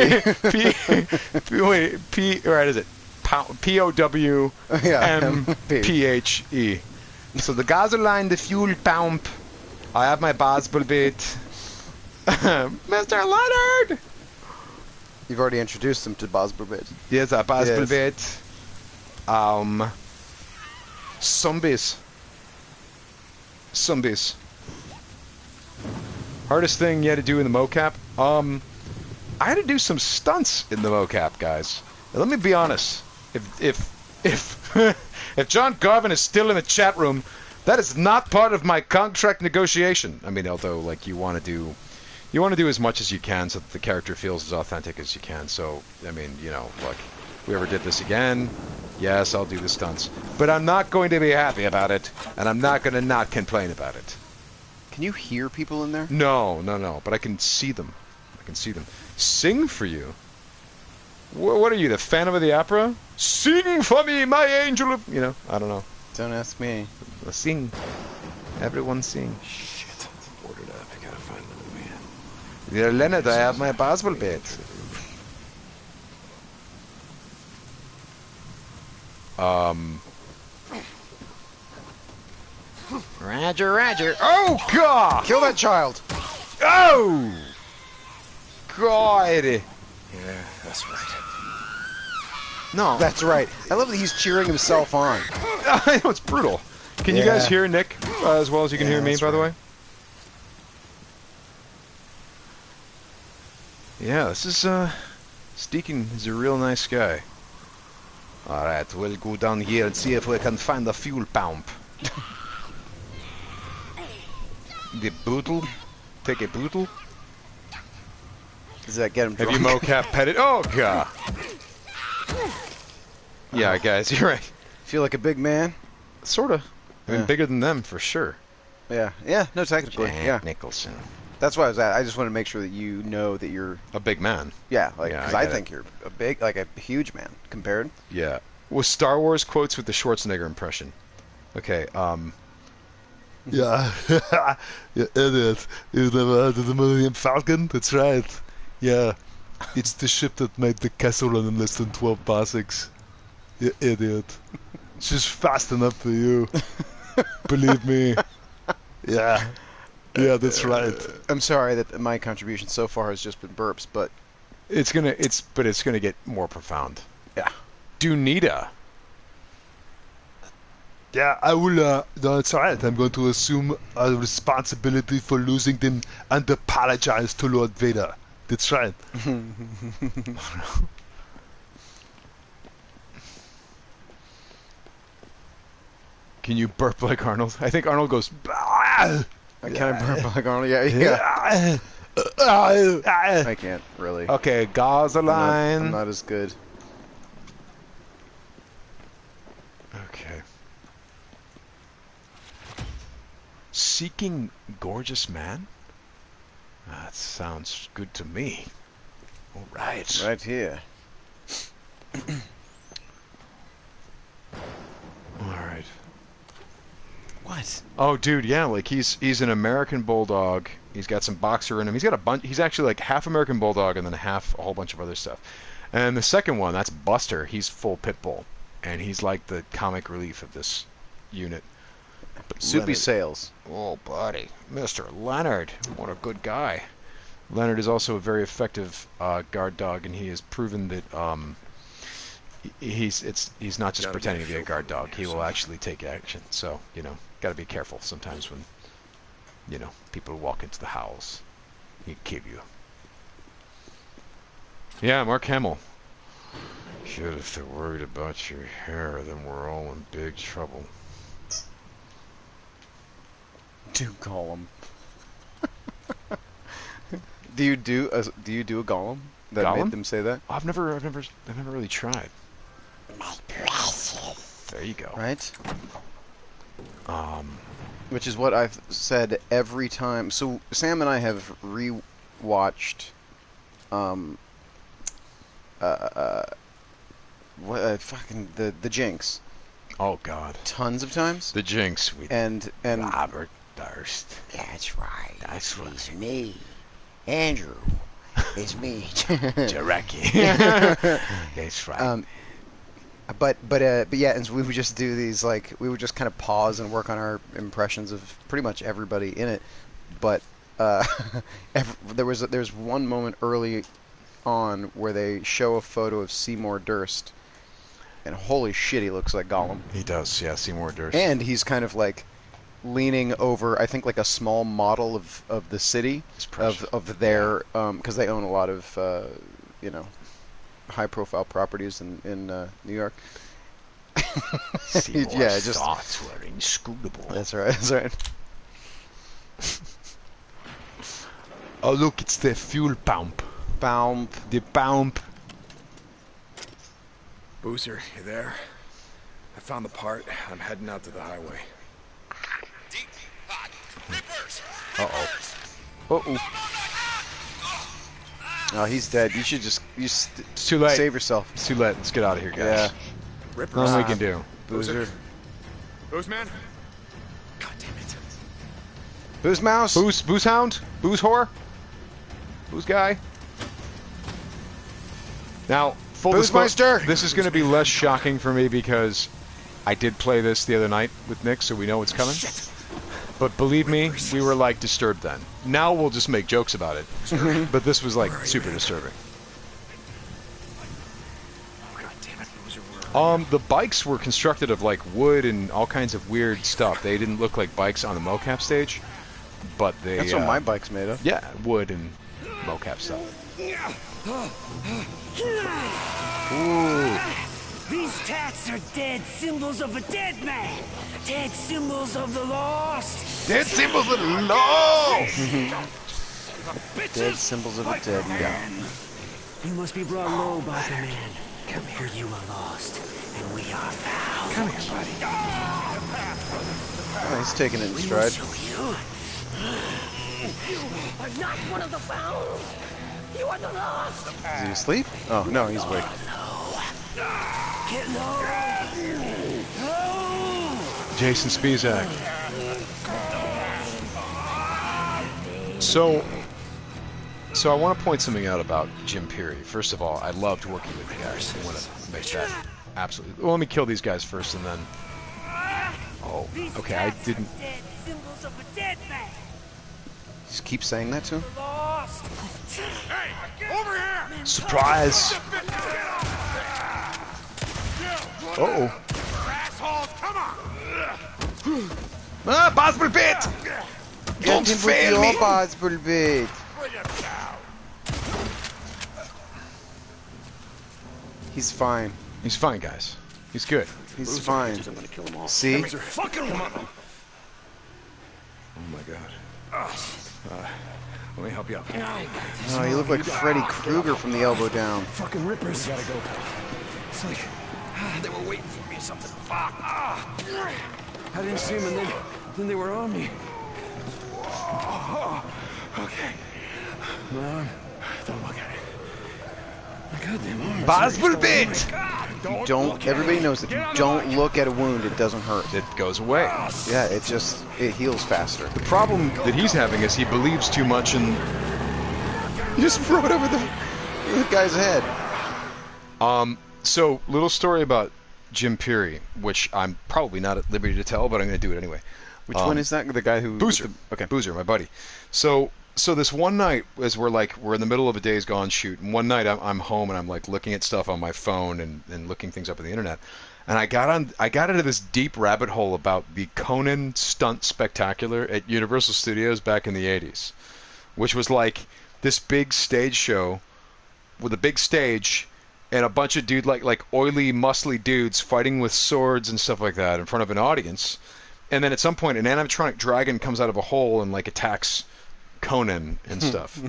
Wait, right, is it? P-O-W-M-P-H-E. So the gasoline, the fuel pump. I have my Basbul bit. Mr. Leonard! You've already introduced him to Basbul bit. Yes, a Basbul bit. Zombies. Hardest thing you had to do in the mocap? I had to do some stunts in the mocap, guys. Now, let me be honest. If John Garvin is still in the chat room, that is not part of my contract negotiation. I mean, although like you want to do as much as you can so that the character feels as authentic as you can. So I mean, you know, look, if we ever did this again, yes, I'll do the stunts, but I'm not going to be happy about it, and I'm not going to not complain about it. Can you hear people in there? No, but I can see them. Sing for you? What are you, the Phantom of the Opera? Sing for me, my angel of... You know, I don't know. Don't ask me. Sing. Everyone sing. Shit. It's boarded up. I gotta find another man. Dear Leonard, I have my Basbul bit. Roger. Oh, God! Kill that child! Oh! God! Yeah, that's right. No. That's right. I love that he's cheering himself on. I know, it's brutal. Can you guys hear Nick as well as you can hear me, by the way? Yeah, this is, Deacon is a real nice guy. Alright, we'll go down here and see if we can find the fuel pump. The boodle? Take a boodle? Does that get him drunk? Have you mocap petted? Oh, God! Yeah, guys, you're right. Feel like a big man? Sorta. I mean, bigger than them, for sure. Yeah, no, technically, Jack Nicholson. That's why I was at. I just want to make sure that you know that you're... A big man. Yeah, like, because I think it. you're a big, like a huge man, compared. Yeah. With Star Wars quotes with the Schwarzenegger impression. Okay, Yeah. You idiot. You've never heard of the Millennium Falcon? That's right. Yeah. It's the ship that made the castle run in less than 12 parsecs. You idiot. It's just fast enough for you. Believe me. Yeah. Yeah, that's right. I'm sorry that my contribution so far has just been burps, but it's gonna get more profound. yeah. Dunita. Yeah, I will, no, it's alright. I'm going to assume a responsibility for losing them and apologize to Lord Vader. That's right. Can you burp like Arnold? I think Arnold goes. I kind of burp like Arnold. Yeah. I can't really. Okay, Gasoline. I'm not as good. Okay. Seeking gorgeous man? That sounds good to me. All right. Right here. All right. What? Oh, dude, yeah, like he's an American bulldog. He's got some boxer in him. He's got a bunch. He's actually like half American bulldog and then half a whole bunch of other stuff. And the second one, that's Buster. He's full pit bull, and he's like the comic relief of this unit. But Soupy Sales. Oh, buddy, Mr. Leonard, what a good guy. Leonard is also a very effective guard dog, and he has proven that he's not just pretending to be a guard dog. He will actually take action. So, you know, got to be careful sometimes when, you know, people walk into the house. He kill you. Yeah, Mark Hamill. Shit, if they're worried about your hair, then we're all in big trouble. Do Gollum. Do you do a Gollum? That Gollum? made them say that? I've never really tried. There you go. Right? Which is what I've said every time. So Sam and I have re-watched fucking the Jinx. Oh God. Tons of times. The Jinx with and Robert Durst. That's right. That's right. It's me. Andrew. It's me. Jareki. That's right. But yeah, and so we would just do these, like, we would just kind of pause and work on our impressions of pretty much everybody in it. But there's one moment early on where they show a photo of Seymour Durst, and holy shit, he looks like Gollum. He does, yeah, Seymour Durst. And he's kind of like leaning over, I think, like a small model of the city of their because they own a lot of you know, high-profile properties in New York. Seymour yeah, just starts were inscrutable. That's right. That's right. Oh, look, it's the fuel pump. The pump. Boozer, you there? I found the part. I'm heading out to the highway. Uh-oh. Oh, he's dead. You should just it's too late. Save yourself. It's too late. Let's get out of here, guys. Yeah. Nothing we can do. Boozer. Who's man? God damn it. Booze mouse. Booze hound. Booze whore. Booze guy. Now, full disclosure, this is going to be less shocking for me because I did play this the other night with Nick, so we know what's coming. Shit. But believe me, we were like disturbed then. Now we'll just make jokes about it. But this was like super disturbing. Oh, God damn it, Boozer. The bikes were constructed of like wood and all kinds of weird stuff. They didn't look like bikes on the mocap stage, but they. That's what my bike's made of. Yeah, wood and mocap stuff. Ooh. These tats are dead symbols of a dead man. Dead symbols of the lost. Dead symbols of the lost. Dead symbols of a dead man. You must be brought low by the man. Come here. For you are lost, and we are found. Come here, buddy. Oh, he's taking it in stride. You are not one of the found. You are the lost. Is he asleep? Oh, no, he's awake. Get low. Did Jason Spizak. So I want to point something out about Jim Peary. First of all, I loved working with the guys. I want to make that absolutely... Well, let me kill these guys first and then... Oh, okay, I didn't... Symbols of a dead man. Just keep saying that to him. Hey, over here! Surprise! Uh-oh. Assholes, come on! Ah, possible bit! Don't fail me! Possible bit. He's fine. He's fine, guys. He's good. He's fine. See? Fucking one. Oh my god. Let me help you up. Oh, you look like Freddy Krueger from the elbow down. Fucking rippers. Gotta go. It's like they were waiting for me or something. Fuck. I didn't see them, and then they were on me. Okay. Mom, don't look at it. Goddamn arm. Possible bit! You don't. Everybody knows that you don't look at a wound, it doesn't hurt. It goes away. Yeah, it heals faster. The problem that he's having is he believes too much in... You just throw it over the guy's head. So, little story about Jim Peary, which I'm probably not at liberty to tell, but I'm going to do it anyway. Which one is that? The guy who... Boozer. Okay. Boozer, my buddy. So this one night, as we're in the middle of a Days Gone shoot, and one night I'm home and I'm like looking at stuff on my phone and looking things up on the internet, and I got into this deep rabbit hole about the Conan Stunt Spectacular at Universal Studios back in the 80s, which was like this big stage show with a big stage and a bunch of like oily, muscly dudes fighting with swords and stuff like that in front of an audience. And then at some point, an animatronic dragon comes out of a hole and like attacks Conan and stuff.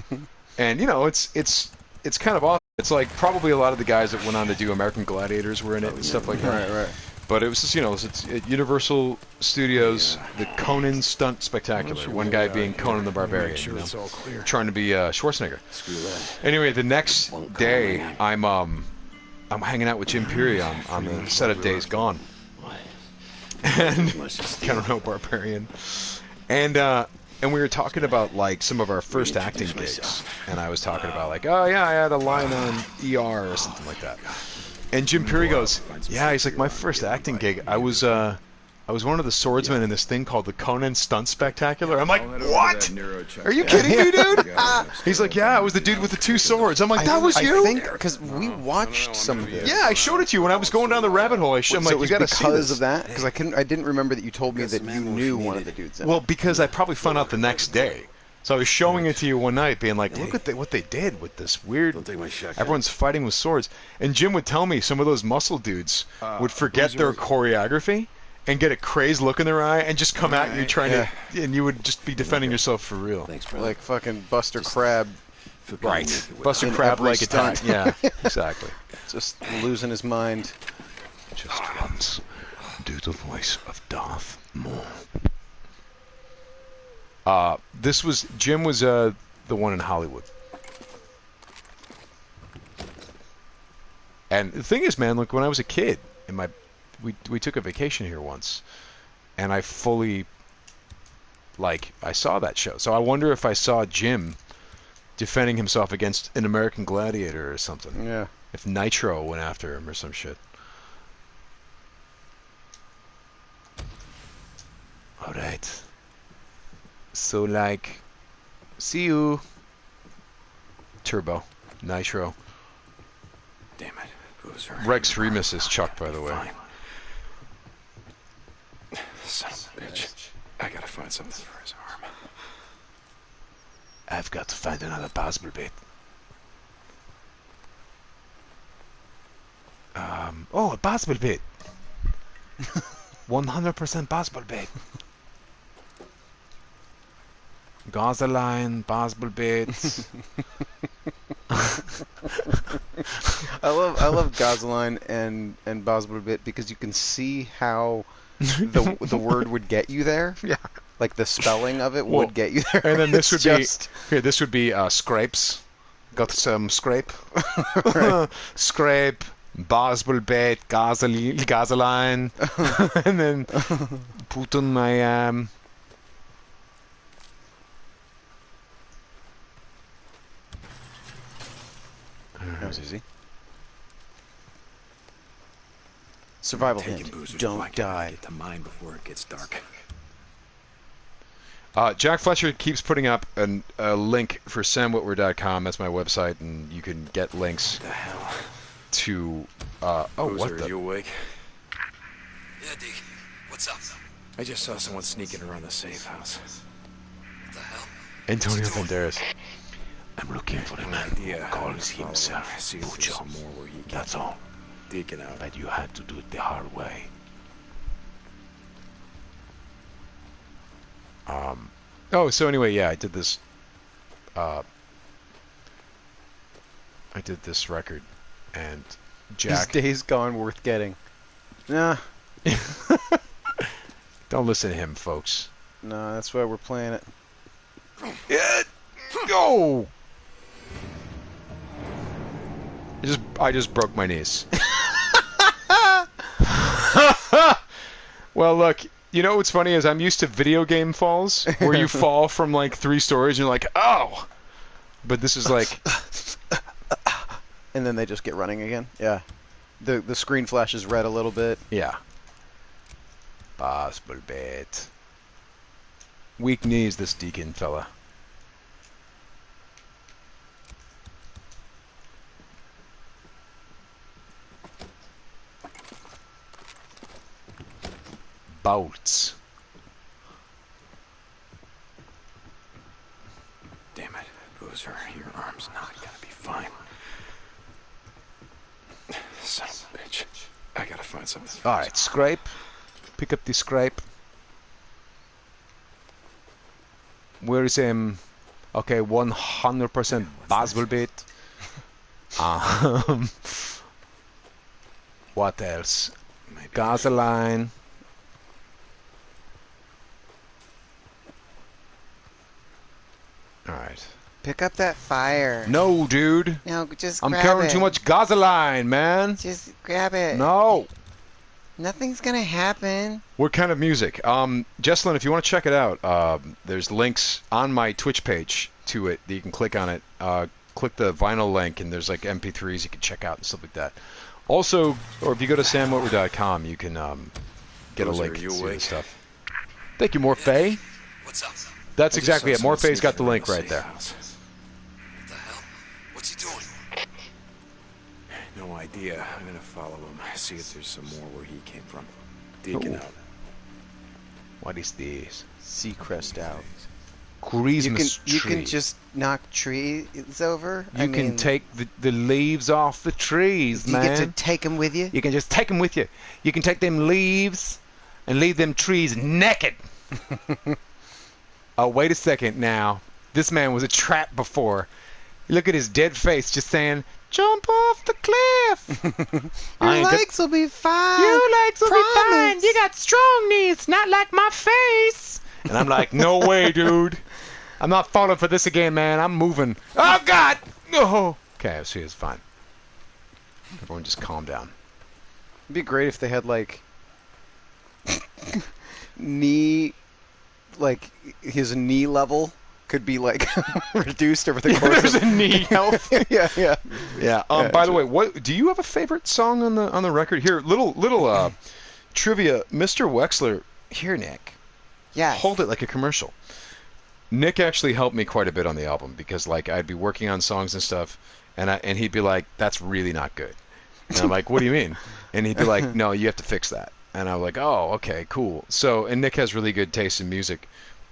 And it's kind of awesome. It's like probably a lot of the guys that went on to do American Gladiators were in it and stuff like that. Right. But it was just it's at Universal Studios, the Conan Stunt Spectacular. One guy being Conan the Barbarian, It's all clear. trying to be Schwarzenegger. Screw that. Anyway, the next day, I'm hanging out with Jim Peary on the set of Days Gone. And kind of no barbarian, and we were talking about like some of our first acting gigs, and I was talking about like, oh yeah, I had a line on ER or something like that, and Jim Peary goes, yeah, he's like, my first acting gig, I was one of the swordsmen in this thing called the Conan Stunt Spectacular. I'm like, what? Are you kidding me, dude? He's like, yeah, I was the dude with the two swords. I'm like, that was you? I think because we watched some of this. Yeah, I showed it to you when I was going down the rabbit hole. I'm like, you gotta see this. Because of that? Because I didn't remember that you told me that you knew one of the dudes. Well, because I probably found out the next day. So I was showing it to you one night, being like, look at what they did with this weird... Everyone's fighting with swords. And Jim would tell me some of those muscle dudes would forget their choreography and get a crazed look in their eye and just come at you trying to... And you would just be defending yourself for real. Thanks, brother. Like fucking Buster Crab. Right. Buster Crab-like attack. Yeah, exactly. Just losing his mind. Just once, do the voice of Darth Maul. Jim was the one in Hollywood. And the thing is, man, look, when I was a kid, we took a vacation here once, and I fully, I saw that show. So I wonder if I saw Jim defending himself against an American Gladiator or something. Yeah. If Nitro went after him or some shit. All right. So, see you. Turbo. Nitro. Damn it. Boozer. Rex Remus is Chuck, by the way. Fine. Son of a bitch. I gotta find something for his arm. I've got to find another possible bit. A possible bit. 100% possible bit. Gasoline, possible bits. I love Gasoline and Boswell Bit because you can see how the word would get you there. Yeah. Like the spelling of it would get you there. And then this would be scrapes. Got some scrape. Scrape, Boswell Bit, gasoline, and then put on my That was easy. Survival hint. Don't die. Get to mine before it gets dark. Jack Fletcher keeps putting up a link for samwhitwer.com. That's my website, and you can get links What the hell? to. Boozer, what the? are you awake? Yeah, Deke. What's up? I just saw someone sneaking around the safe house. What the hell? Antonio Banderas. I'm looking for a man who calls himself Pucho. That's all. Deacon out. But you had to do it the hard way. Oh, so anyway, yeah, I did this. I did this record, and Jack. His days gone worth getting. Nah. Don't listen to him, folks. No, that's why we're playing it. Go. I just broke my knees. Well, look. You know what's funny is I'm used to video game falls where you fall from like 3 stories and you're like, oh! But this is like... And then they just get running again? Yeah. The screen flashes red a little bit. Yeah. Possible bit. Weak knees, this Deacon fella. Bolts. Damn it, Boozer, your arm's not gonna be fine. Son of a bitch. I gotta find something. Alright, scrape. Pick up the scrape. Where is him? Okay, 100% baseball bit. What else? Gasoline. Alright. Pick up that fire. No, dude. No, just I'm grab carrying it. too much gasoline, man. Just grab it. No. Nothing's gonna happen. What kind of music? Jesslyn, if you want to check it out, there's links on my Twitch page to it that you can click on it. Click the vinyl link, and there's like MP3s you can check out and stuff like that. Also, or if you go to samwhitwer.com, you can get a link to the stuff. Thank you, Morphe. What's up? That's exactly it. Morphe's got the link right there. What the hell? What's he doing? No idea. I'm gonna follow him. See if there's some more where he came from. Deacon out. What is this? Seacrest out. Christmas You tree. can just knock trees over. You can take the leaves off the trees, man. You get to take them with you. You can just take them with you. You can take them leaves and leave them trees naked. Oh, wait a second now. This man was a trap before. Look at his dead face just saying, jump off the cliff. Your legs will be fine. Your legs will be fine. Promise. You got strong knees, not like my face. And I'm like, no way, dude. I'm not falling for this again, man. I'm moving. Oh, God. Oh. Okay, see, it's fine. Everyone just calm down. It'd be great if they had, like, knee, like, his knee level could be, like, reduced over the course There's of a knee health. yeah. Yeah. By the way, what do you have a favorite song on the record? Here, little trivia. Mr. Wexler, here, Nick. Yeah. Hold it like a commercial. Nick actually helped me quite a bit on the album because, like, I'd be working on songs and stuff, and he'd be like, "That's really not good." And I'm like, "What do you mean?" And he'd be like, "No, you have to fix that." And I'm like, "Oh, okay, cool." So, and Nick has really good taste in music,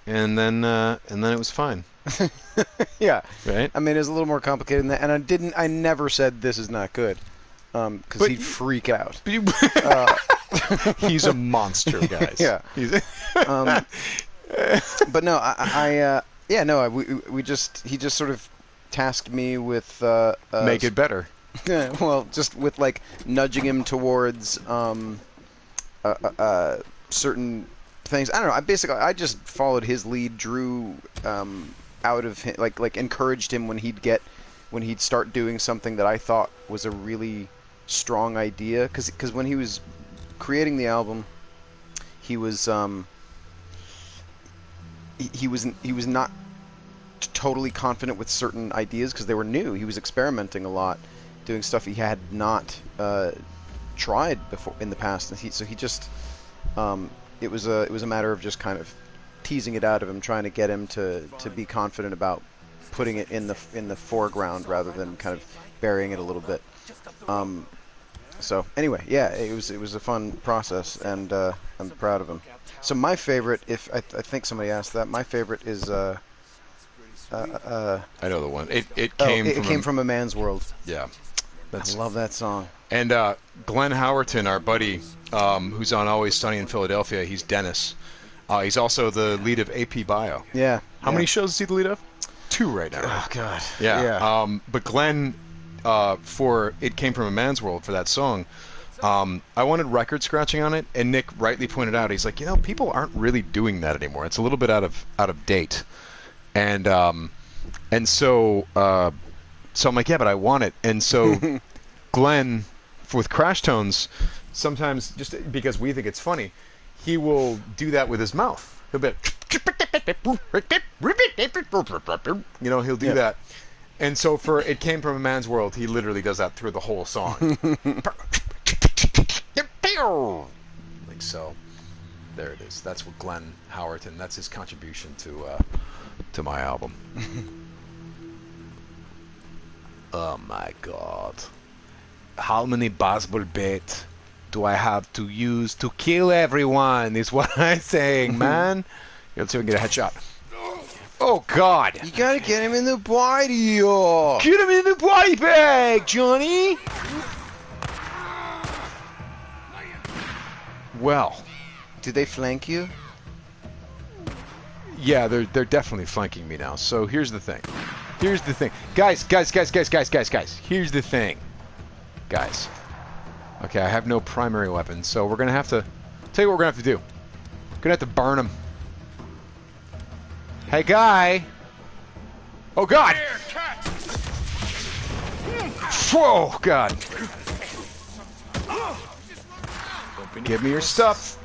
and then it was fine. Yeah. Right. I mean, it was a little more complicated than that, and I never said this is not good, because he'd freak out. He's a monster, guys. Yeah. But no, he just sort of tasked me with make it better. Well, just with like nudging him towards certain things. I don't know. I just followed his lead, drew out of him, like encouraged him when he'd start doing something that I thought was a really strong idea. Because when he was creating the album, he was he was not totally confident with certain ideas because they were new. He was experimenting a lot, doing stuff he had not tried before in the past. And so he just it was a matter of just kind of teasing it out of him, trying to get him to be confident about putting it in the foreground rather than kind of burying it a little bit. So anyway, yeah, it was a fun process, and I'm proud of him. So my favorite, I think somebody asked that, my favorite is I know the one. It came from a man's world. Yeah, I love that song. And Glenn Howerton, our buddy, who's on Always Sunny in Philadelphia, he's Dennis. He's also the lead of AP Bio. Yeah. How many shows is he the lead of? 2 right now. Oh God. Yeah. But Glenn, for It Came From a Man's World, for that song, I wanted record scratching on it, and Nick rightly pointed out, he's like, people aren't really doing that anymore. It's a little bit out of date. And so I'm like, yeah, but I want it. And so Glenn, with Crash Tones, sometimes just because we think it's funny, he will do that with his mouth. He'll be he'll do that. And so for It Came From a Man's World, he literally does that through the whole song. Like so. There it is. That's what Glenn Howerton, that's his contribution to my album. Oh my God. How many baseball bats do I have to use to kill everyone is what I'm saying, man. Let's see if we can get a headshot. Oh God. You gotta get him in the body, yo. Get him in the body bag, Johnny. Well. Did they flank you? Yeah, they're definitely flanking me now. So here's the thing. Guys. Here's the thing. Guys. Okay, I have no primary weapon, so we're gonna have to tell you what we're gonna have to do. We're gonna have to burn him. Hey, guy. Oh God. Whoa, God. Give me your stuff.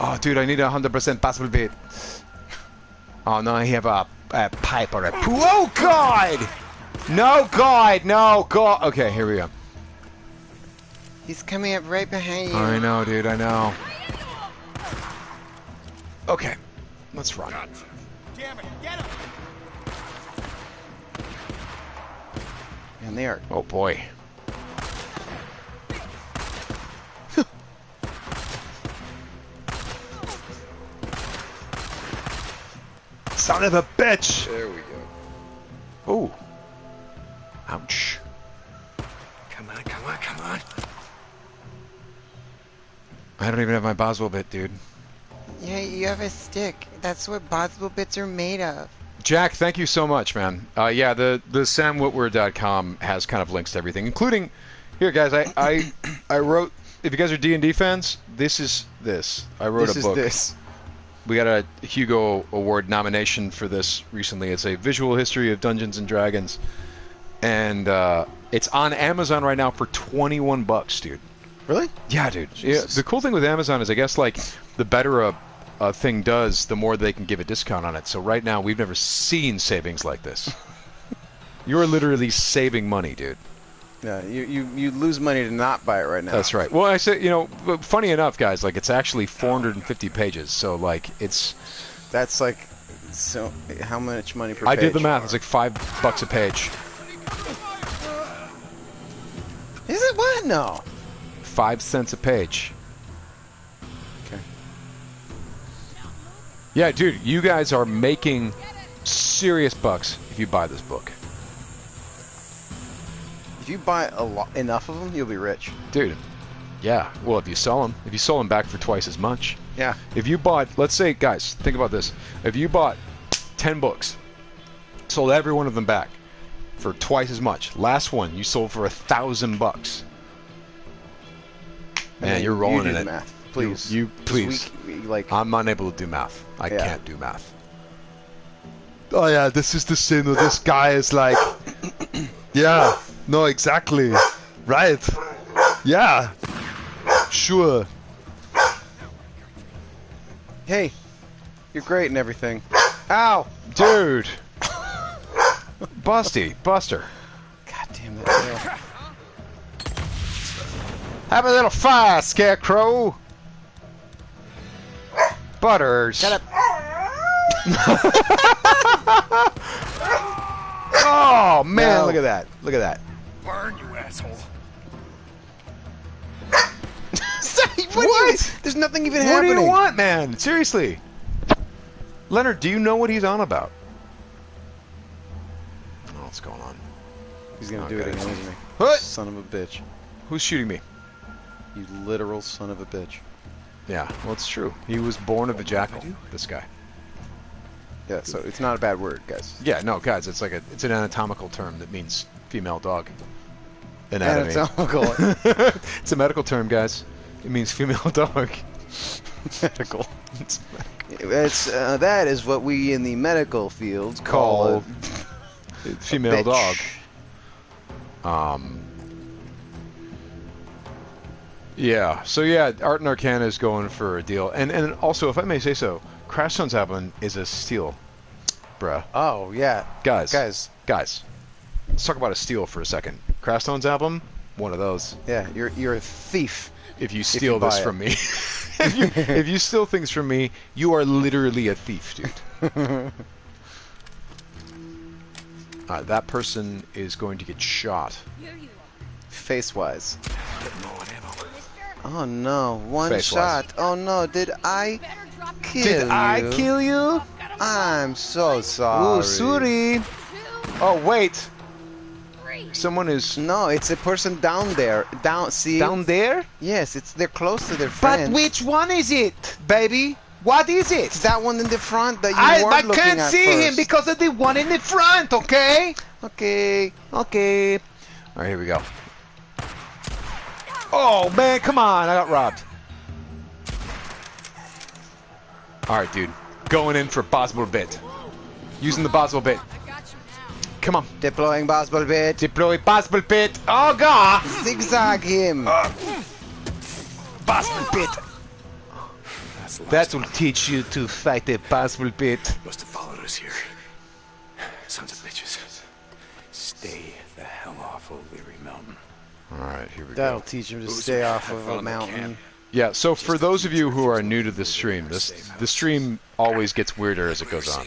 Oh, dude, I need 100% possible bait. Oh, no, I have a pipe or a poo. Oh, God! No, God! No, God! Okay, here we go. He's coming up right behind you. I know, dude, I know. Okay, let's run. Damn it, get him! And they are... Oh, boy. Son of a bitch! There we go. Oh. Ouch. Come on. I don't even have my Boswell bit, dude. Yeah, you have a stick. That's what Boswell bits are made of. Jack, thank you so much, man. Yeah, the samwhitwer.com has kind of links to everything, including... Here, guys, I wrote... If you guys are D&D fans, this is this. I wrote a book. This. We got a Hugo Award nomination for this recently. It's a visual history of Dungeons and Dragons, and it's on Amazon right now for $21, dude. Really? Yeah, dude. Yeah, the cool thing with Amazon is, I guess, like, the better a thing does, the more they can give a discount on it. So right now, we've never seen savings like this. You're literally saving money, dude. Yeah, you lose money to not buy it right now. That's right. Well, I say, funny enough, guys, like, it's actually 450 pages, so, like, it's... That's, like, so, how much money per page? I did the math. It's like $5 a page. Is it what? No. 5 cents a page. Okay. Yeah, dude, you guys are making serious bucks if you buy this book. If you buy enough of them, you'll be rich. Dude, yeah. Well, if you sell them. If you sell them back for twice as much. Yeah. If you bought, let's say, guys, think about this. If you bought 10 books, sold every one of them back for twice as much. Last one, you sold for $1,000. Man, you're rolling in it. Math, please. You please. I'm unable to do math. I can't do math. Oh yeah, this is the sin. This guy is like, yeah, no, exactly, right, yeah, sure. Hey, you're great and everything. Ow! Dude! Buster. God damn it. Yeah. Have a little fire, Scarecrow! Butters! Shut up! Oh, man, No. look at that. Look at that. Burn, you asshole. What? There's nothing even happening. What do you want, man? Seriously. Leonard, do you know what he's on about? Oh, what's going on? He's gonna do it again, isn't he? What? Son of a bitch. Who's shooting me? You literal son of a bitch. Yeah, well, it's true. He was born of a jackal, this guy. Yeah, so it's not a bad word, guys. Yeah, no, guys, it's like it's an anatomical term that means female dog. Anatomy. Anatomical. It's a medical term, guys. It means female dog. Medical. It's that is what we in the medical field call a female dog. Yeah. So yeah, Art and Arcana is going for a deal, and also, if I may say so, Crash Stone's album is a steal, bruh. Oh yeah, guys. Let's talk about a steal for a second. Crash Stone's album, one of those. Yeah, you're a thief if you steal this from me. if you steal things from me, you are literally a thief, dude. That person is going to get shot. Face-wise. Oh no, one shot. Oh no, did I kill you? I'm so sorry. Ooh, sorry. Oh, wait. Someone is... No, it's a person down there. See? Down there? Yes, they're close to their friend. But which one is it, baby? What is it? It's that one in the front that you weren't looking at I can't see him because of the one in the front, okay? Okay. Okay. Alright, here we go. Oh, man, come on. I got robbed. Alright, dude. Going in for possible bit. Using the possible bit. Come on. Deploying possible bit. Deploy possible bit. Oh, God. Zigzag him. Possible bit. That will teach you to fight a possible bit. Must have followed us here. Sons of bitches. Stay the hell off O'Leary Mountain. Alright, here we That'll go. teach him to stay off of a mountain. Yeah, so for those of you who are new to the stream, the stream always gets weirder as it goes on.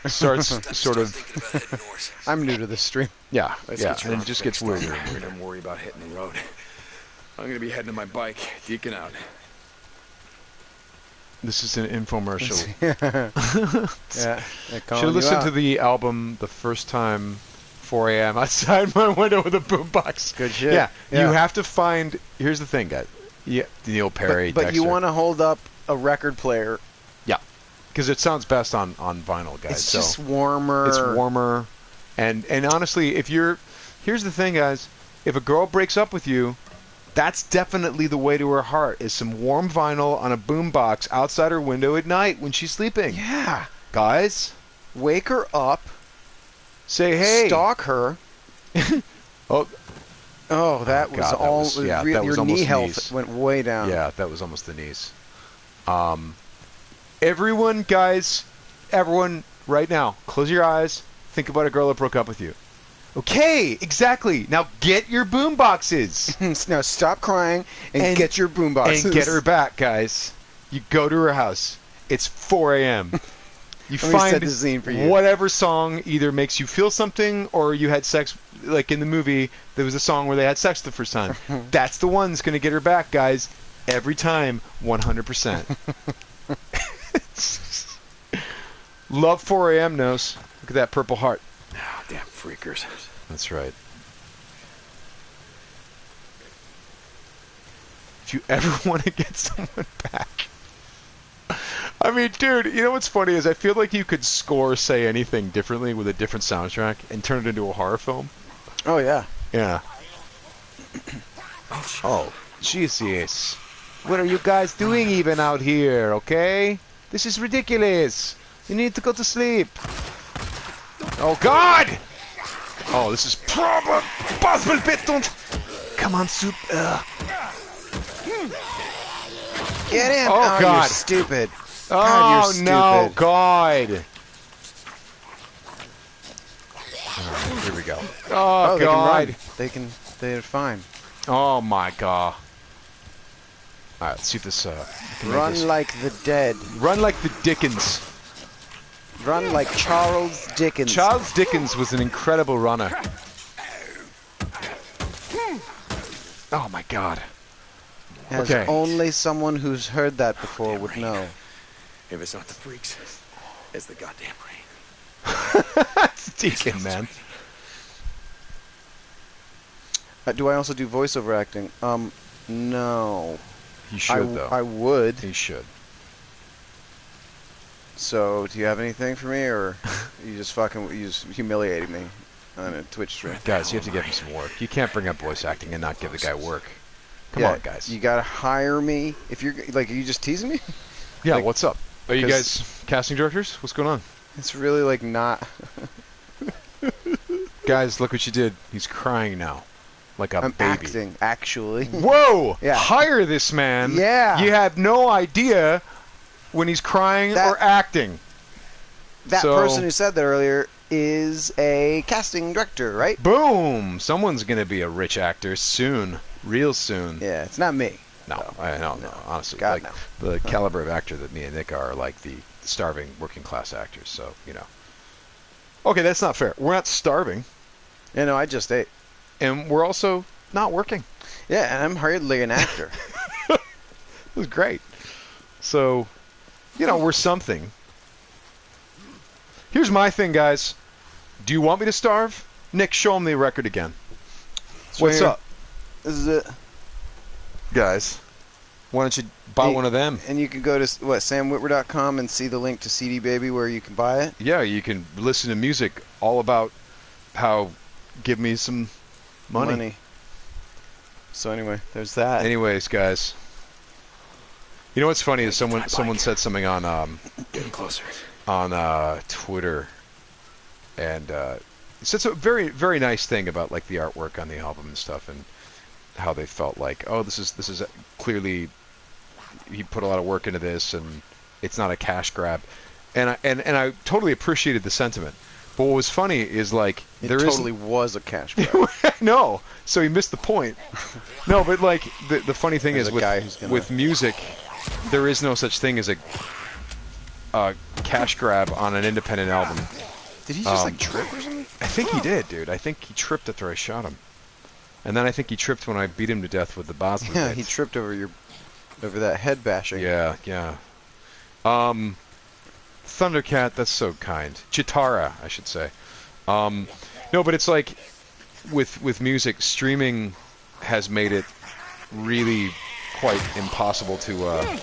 Starts sort of... I'm new to this stream. Yeah, and it just gets weirder and weirder. Don't worry about hitting the road. I'm gonna be heading to my bike, deacon out. This is an infomercial. Yeah. Should have listened to the album the first time, 4 a.m. outside my window with a boombox. Good shit. Yeah, you have to find... Here's the thing, guys. Yeah, Neil Perry, But you want to hold up a record player. Yeah, because it sounds best on vinyl, guys. It's just warmer. It's warmer. And honestly, if you're... Here's the thing, guys. If a girl breaks up with you, that's definitely the way to her heart, is some warm vinyl on a boombox outside her window at night when she's sleeping. Yeah. Guys. Wake her up. Say, hey. Stalk her. Oh, that was God, all... that was your almost knee the health knees. went way down. Yeah, that was almost the knees. Everyone, guys, everyone, right now, close your eyes. Think about a girl that broke up with you. Okay, exactly. Now get your boom boxes. Now stop crying and get your boom boxes. And get her back, guys. You go to her house. It's 4 a.m. You find the scene for you. Whatever song either makes you feel something or you had sex, like in the movie, there was a song where they had sex the first time. That's the one that's going to get her back, guys. Every time, 100%. Love 4 a.m. knows. Look at that purple heart. Oh, damn freakers. That's right. If you ever want to get someone back. I mean, dude, you know what's funny is I feel like you could score Say Anything differently with a different soundtrack and turn it into a horror film. Oh, yeah. Yeah. Oh, Jesus. What are you guys doing even out here, okay? This is ridiculous. You need to go to sleep. Oh, God! Oh, this is possible bit. Don't... Come on, Soup. Get him. Oh, God. You're stupid. God, you're no, stupid. God. All right, here we go. Oh, they God. can run. They're fine. Oh, my God. All right, let's see if this... Run like the dead. Run like the Dickens. Run like Charles Dickens. Charles Dickens was an incredible runner. Oh, my God. As Okay. only someone who's heard that before would know. If it's not the freaks, it's the goddamn rain. That's Deacon, man. Do I also do voiceover acting? No. You should, though. I would. You should. So, do you have anything for me, or you just humiliated me on a Twitch stream? Guys, you have to give him some work. You can't bring up voice acting and not give the guy work. Come on, guys. You gotta hire me. If you're like, are you just teasing me? Yeah, like, what's up? Are you guys casting directors? What's going on? It's really like not. Guys, look what you did. He's crying now. Like a I'm baby. acting, actually. Whoa! Yeah. Hire this man. Yeah. You have no idea when he's crying or acting. That person who said that earlier is a casting director, right? Boom! Someone's going to be a rich actor soon. Real soon. Yeah, it's not me. No, I don't know. Honestly, God, like the caliber of actor that me and Nick are like the starving working class actors. So, you know. Okay, that's not fair. We're not starving. Yeah, no, I just ate. And we're also not working. Yeah, and I'm hardly an actor. It was great. So, you know, we're something. Here's my thing, guys. Do you want me to starve? Nick, show him the record again. What's up? This is it. Guys, why don't you buy one of them? And you can go to, samwitwer.com and see the link to CD Baby where you can buy it? Yeah, you can listen to music all about how give me some money. So anyway, there's that. Anyways, guys. You know what's funny is someone said something on getting closer on Twitter, and it's a very, very nice thing about like the artwork on the album and stuff, and how they felt like, oh, this is clearly he put a lot of work into this, and it's not a cash grab, and I totally appreciated the sentiment. But what was funny is like it totally was a cash grab. No, so he missed the point. No, but like the funny thing is with music, there is no such thing as a cash grab on an independent album. Did he just like trip or something? I think he did, dude. I think he tripped after I shot him. And then I think he tripped when I beat him to death with the Bosman. Yeah, he tripped over that head bashing. Yeah, yeah. Thundercat, that's so kind. Chitara, I should say. No, but it's like with music, streaming has made it really quite impossible to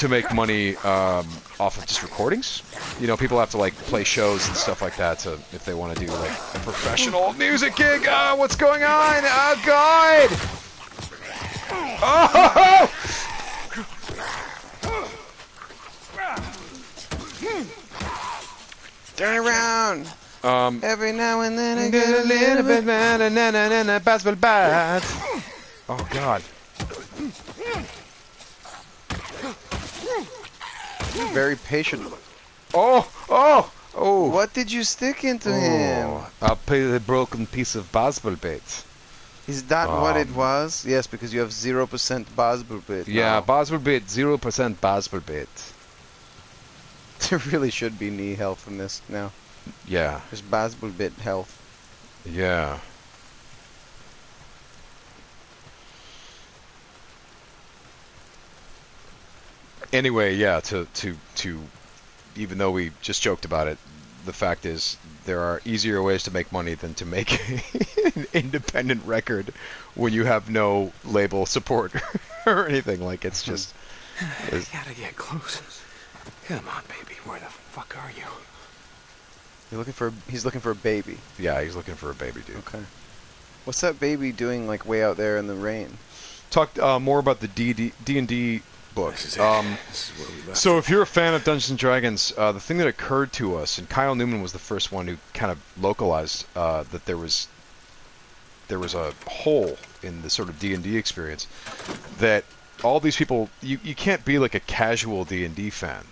make money off of just recordings. You know, people have to like play shows and stuff like that if they want to do like a professional music gig. What's going on? Oh God! Oh! Turn around. Every now and then I get a little bit bad. Oh God. You're very patient. Oh! What did you stick into him? I'll pay the broken piece of baseball bait. Is that what it was? Yes, because you have 0% baseball bait. Yeah, baseball bait, 0% baseball bait. There really should be knee health in this now. Yeah. There's baseball bit health. Yeah. Anyway, yeah, to even though we just joked about it, the fact is there are easier ways to make money than to make an independent record when you have no label support or anything. Like, it's just... You gotta get close. Come on, baby. Where the fuck are you? He's looking for a baby. Yeah, he's looking for a baby, dude. Okay. What's that baby doing, like, way out there in the rain? Talk more about the D&D book. This is where we left. So if you're a fan of Dungeons & Dragons, the thing that occurred to us, and Kyle Newman was the first one who kind of localized that there was a hole in the sort of D&D experience that all these people, you can't be like a casual D&D fan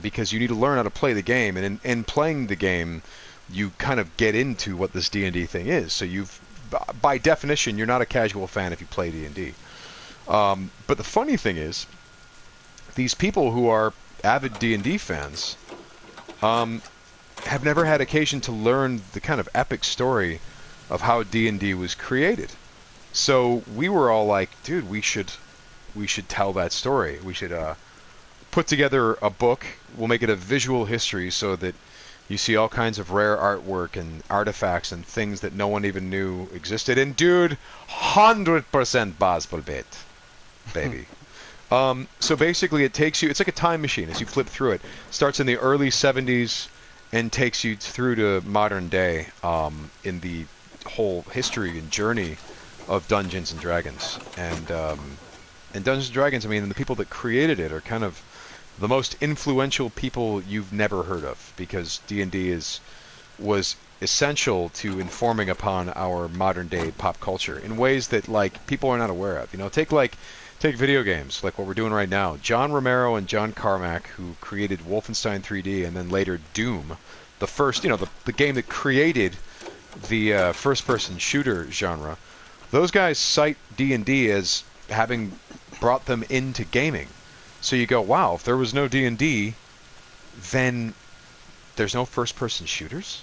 because you need to learn how to play the game, and in playing the game, you kind of get into what this D&D thing is. So by definition, you're not a casual fan if you play D&D. But the funny thing is, these people who are avid D&D fans have never had occasion to learn the kind of epic story of how D&D was created. So we were all like, dude, we should tell that story. We should put together a book. We'll make it a visual history so that you see all kinds of rare artwork and artifacts and things that no one even knew existed. And dude, 100% Basbelbet, baby. So basically it takes you, it's like a time machine as you flip through it. Starts in the early 70s and takes you through to modern day in the whole history and journey of Dungeons and Dragons. And Dungeons and Dragons, I mean, the people that created it are kind of the most influential people you've never heard of, because D&D was essential to informing upon our modern day pop culture in ways that like people are not aware of. You know, take video games like what we're doing right now. John Romero and John Carmack, who created Wolfenstein 3D and then later Doom, the first, you know, the game that created the first-person shooter genre. Those guys cite D&D as having brought them into gaming. So you go, wow, if there was no D&D, then there's no first-person shooters?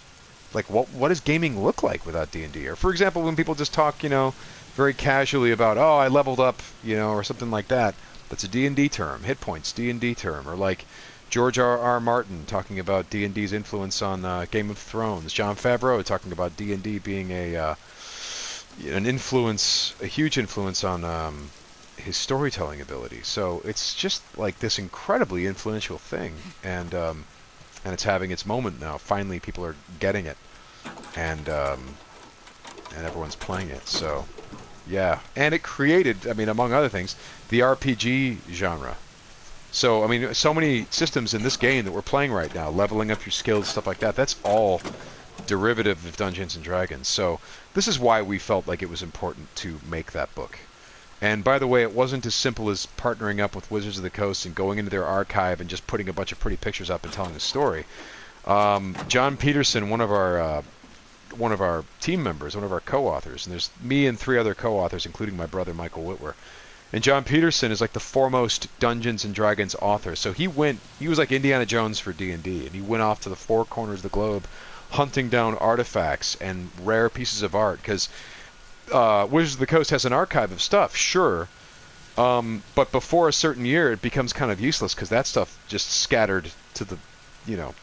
Like, what does gaming look like without D&D? Or, for example, when people just talk, you know, very casually about, oh, I leveled up, you know, or something like that, that's a D&D term. Hit points, D&D term. Or like George R.R. Martin talking about D&D's influence on Game of Thrones. Jon Favreau talking about D&D being a huge influence on his storytelling ability. So it's just like this incredibly influential thing, and it's having its moment now. Finally, people are getting it, and everyone's playing it. So yeah, and it created, I mean, among other things, the RPG genre. So I mean, so many systems in this game that we're playing right now, leveling up your skills, stuff like that. That's all derivative of Dungeons and Dragons. So this is why we felt like it was important to make that book. And by the way, it wasn't as simple as partnering up with Wizards of the Coast and going into their archive and just putting a bunch of pretty pictures up and telling a story. John Peterson, one of our team members, one of our co-authors, and there's me and 3 other co-authors, including my brother Michael Witwer. And John Peterson is like the foremost Dungeons and Dragons author. So he was like Indiana Jones for D&D, and he went off to the 4 corners of the globe hunting down artifacts and rare pieces of art, because Wizards of the Coast has an archive of stuff, sure, but before a certain year it becomes kind of useless because that stuff just scattered to the, you know,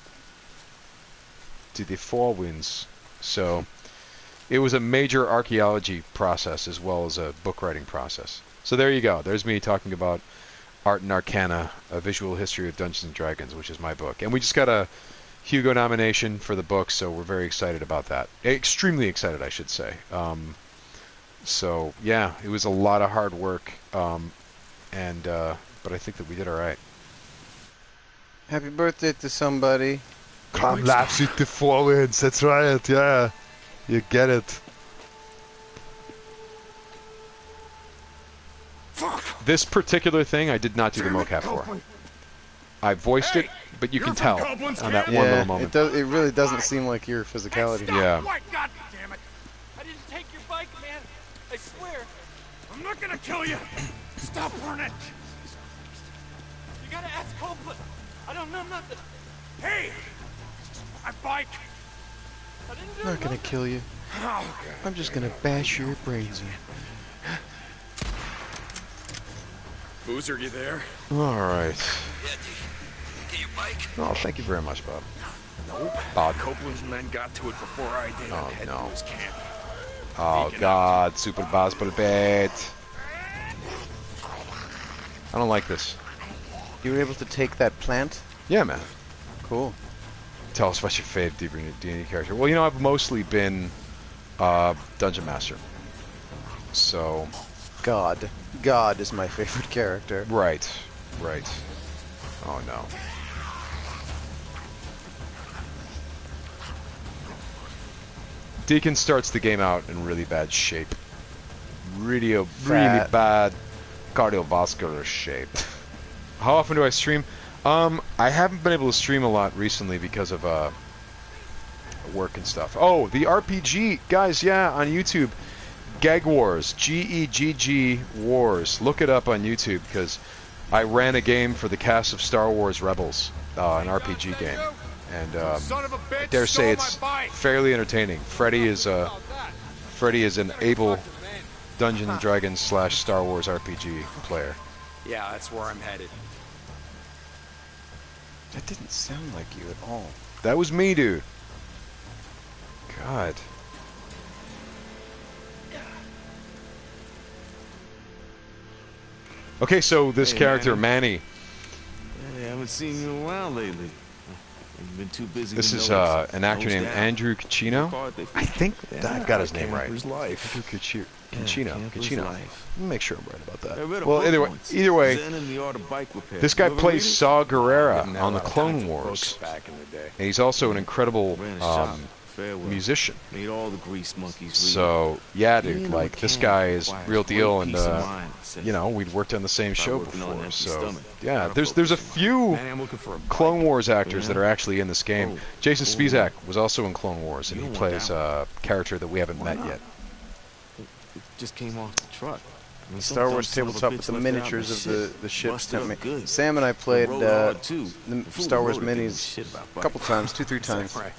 to the 4 winds. So it was a major archaeology process as well as a book writing process. So there you go. There's me talking about Art and Arcana, a visual history of Dungeons and Dragons, which is my book. And we just got a Hugo nomination for the book, so we're very excited about that. Extremely excited, I should say. So yeah, it was a lot of hard work, but I think that we did all right. Happy birthday to somebody. Come laughs with the 4 winds. That's right. Yeah, you get it. This particular thing, I did not do the mocap for. I voiced it, but you can tell on that one little moment. It really doesn't seem like your physicality. Yeah. God damn it! I didn't take your bike, man. I swear. I'm not gonna kill you. Stop running. You gotta ask Copeland. I don't know nothing. Hey, my bike. I didn't do I'm not gonna kill you. I'm just gonna bash your brains in. Boozer, you there? All right. Get your bike. Oh, thank you very much, Bob. Nope. Bob. Copeland's men got to it before I did. Oh, Head no. to his camp. Oh God, super Basbelbet. I don't like this. You were able to take that plant? Yeah, man. Cool. Tell us what's your favorite D&D character. Well, you know, I've mostly been Dungeon Master. So... God is my favorite character. Right. Oh, no. Deacon starts the game out in really bad shape. Really bad cardiovascular shape. How often do I stream? I haven't been able to stream a lot recently because of work and stuff. Oh, the RPG guys, yeah, on YouTube. Geg Wars, G-E-G-G Wars. Look it up on YouTube because I ran a game for the cast of Star Wars Rebels, an RPG game, and I dare say it's fairly entertaining. Freddy is an able Dungeons and Dragons / Star Wars RPG player. Yeah, that's where I'm headed. That didn't sound like you at all. That was me, dude. God. Okay, so this character, Manny. I haven't seen you in a while lately. You've been too busy. This is an actor named Andrew Caccino. I think I've got his name right. Andrew Caccino. Caccino. Let me make sure I'm right about that. Well, either way, this guy plays Saw Gerrera on the Clone Wars, and he's also an incredible musician. Made all the grease monkeys. So yeah, dude, like this guy is real deal, and you know, we'd worked on the same show before. So yeah, there's a few Clone Wars actors that are actually in this game. Jason Spizak was also in Clone Wars, and he plays a character that we haven't met yet. It just came off the truck. Star Wars tabletop with the miniatures of the ships. Sam and I played the Star Wars minis a couple times, 2-3 times, a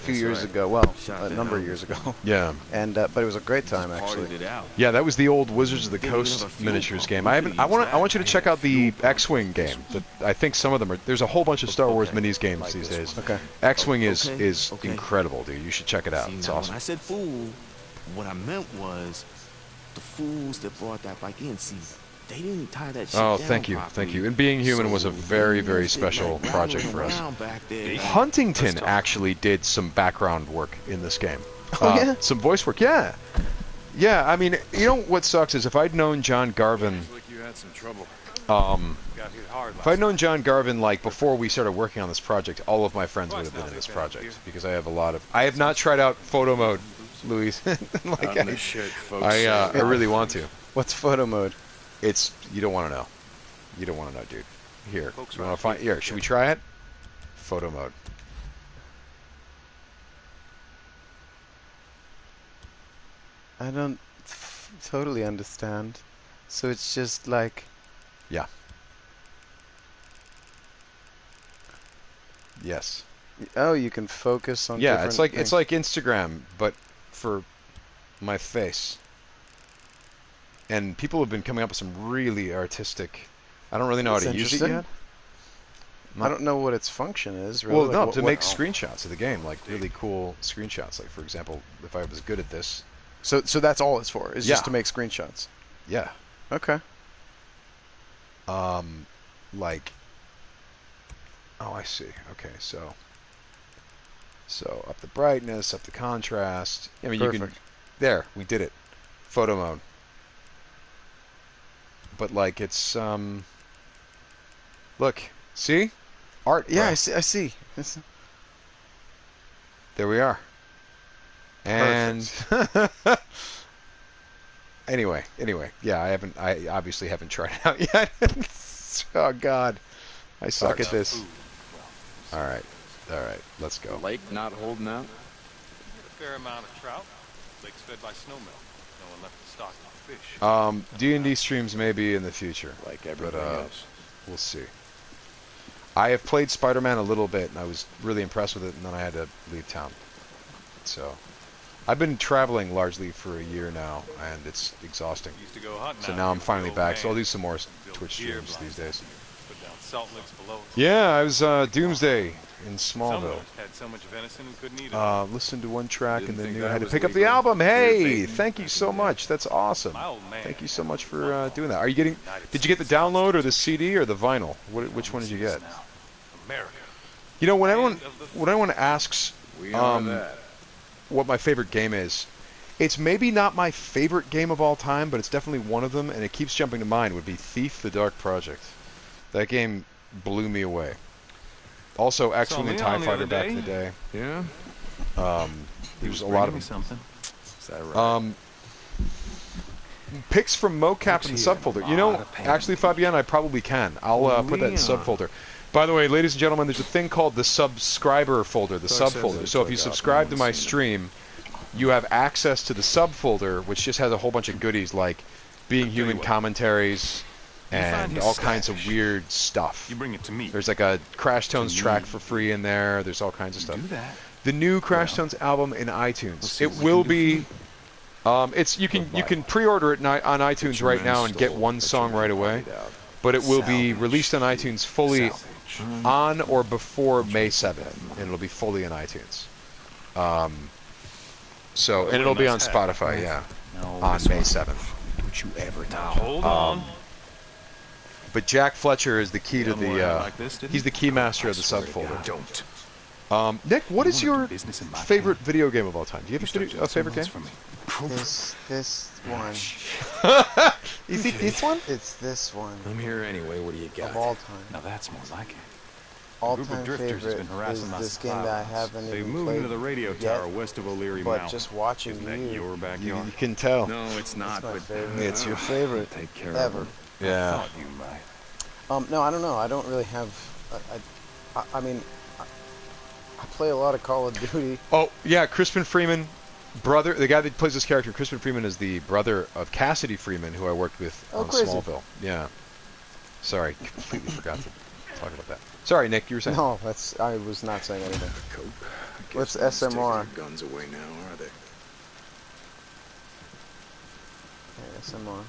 few years ago. Well, a number of years ago. Yeah. And but it was a great time actually. Yeah, that was the old Wizards of the Coast miniatures game. I want you to check out the X-Wing game. I think some of them are. There's a whole bunch of Star Wars minis games these days. Okay. X-Wing is incredible, dude. You should check it out. It's awesome. When I said fool, what I meant was the fools that brought that bike in. See, they didn't tie that shit down thank you, properly. thank you. And Being Human was a very, very special project for us. Huntington actually did some background work in this game. Yeah? Some voice work, yeah. Yeah, I mean, you know what sucks is if I'd known John Garvin, if I'd known John Garvin like before we started working on this project, all of my friends would have been in this project because I have not tried out photo mode, Luis. Like I really want to. What's photo mode? It's you don't want to know. You don't want to know, dude. Here, you want to find? Here, should we try it? Photo mode. I don't totally understand. So it's just like. Yeah. Yes. Oh, you can focus on. Yeah, different it's like Instagram, but for my face. And people have been coming up with some really artistic. I don't really know how to use it yet. I don't know what its function is. Really. Well, no, to make screenshots of the game, like really cool screenshots. Like for example, if I was good at this. So that's all it's for. Is just to make screenshots. Yeah. Okay. Like. Oh, I see. Okay, so up the brightness, up the contrast. I mean, Perfect. you can. There, we did it. Photo mode. But like it's look, see? Art. Yeah, bro. I see. There we are. And anyway, yeah, I obviously haven't tried it out yet. Oh God, I suck at this. All right, let's go. Lake not holding out? A fair amount of trout. Lake's fed by snowmelt. No one left to stock the fish. D&D streams maybe in the future, like everything else. We'll see. I have played Spider-Man a little bit, and I was really impressed with it, and then I had to leave town. So, I've been traveling largely for a year now, and it's exhausting. Used to go hunting So now I'm finally back, so I'll do some more Twitch streams these days. Put down salt licks below. Yeah, I was Doomsday in Smallville. Had so much venison we couldn't eat it. Listened to one track and then knew I had to pick up the album. Hey, thank you so much. That's awesome. Thank you so much for doing that. Are you getting? Did you get the download or the CD or the vinyl? Which one did you get? America. You know, when everyone asks what my favorite game is, it's maybe not my favorite game of all time, but it's definitely one of them, and it keeps jumping to mind. Would be Thief: The Dark Project. That game blew me away. Also, X-Wing and TIE Fighter back in the day. Yeah. There was a lot of them. Something. Is that right? picks from mocap in the subfolder. You know, actually, Fabian, I probably can. I'll put that in subfolder. By the way, ladies and gentlemen, there's a thing called the subscriber folder, the subfolder. So if you subscribe to my stream, you have access to the subfolder, which just has a whole bunch of goodies like Being Human commentaries and all kinds of weird stuff. You bring it to me. There's like a Crash Tones track for free in there. There's all kinds of stuff. The new Crash Tones album in iTunes. It will be. You can pre-order it on iTunes right now and get one song right away, but it will be released on iTunes fully on or before May 7th, and it'll be fully in iTunes. So and it'll be on Spotify, yeah, on May 7th. Don't you ever hold on. But Jack Fletcher is the key to the. He's the key master of the subfolder. Don't. Nick, what is your favorite video game of all time? Do you have a favorite game? This one. You think this one? It's this one. I'm here anyway. What do you got? Of all time. Now that's more like it. All-time favorite is this game that I haven't They even moved played into the radio tower west of O'Leary but Mountain. just watching Isn't that you. your backyard? You can tell. No, it's not. My But favorite. It's your favorite Take care ever. of Yeah. thought you might. No, I don't know. I don't really have. I mean, I play a lot of Call of Duty. Oh yeah, Crispin Freeman, brother. The guy that plays this character, Crispin Freeman, is the brother of Cassidy Freeman, who I worked with on crazy. Smallville. Yeah. Sorry, completely forgot to talk about that. Sorry, Nick, you were saying. No, I was not saying anything. What's SMR? Guns away now, are they? SMR.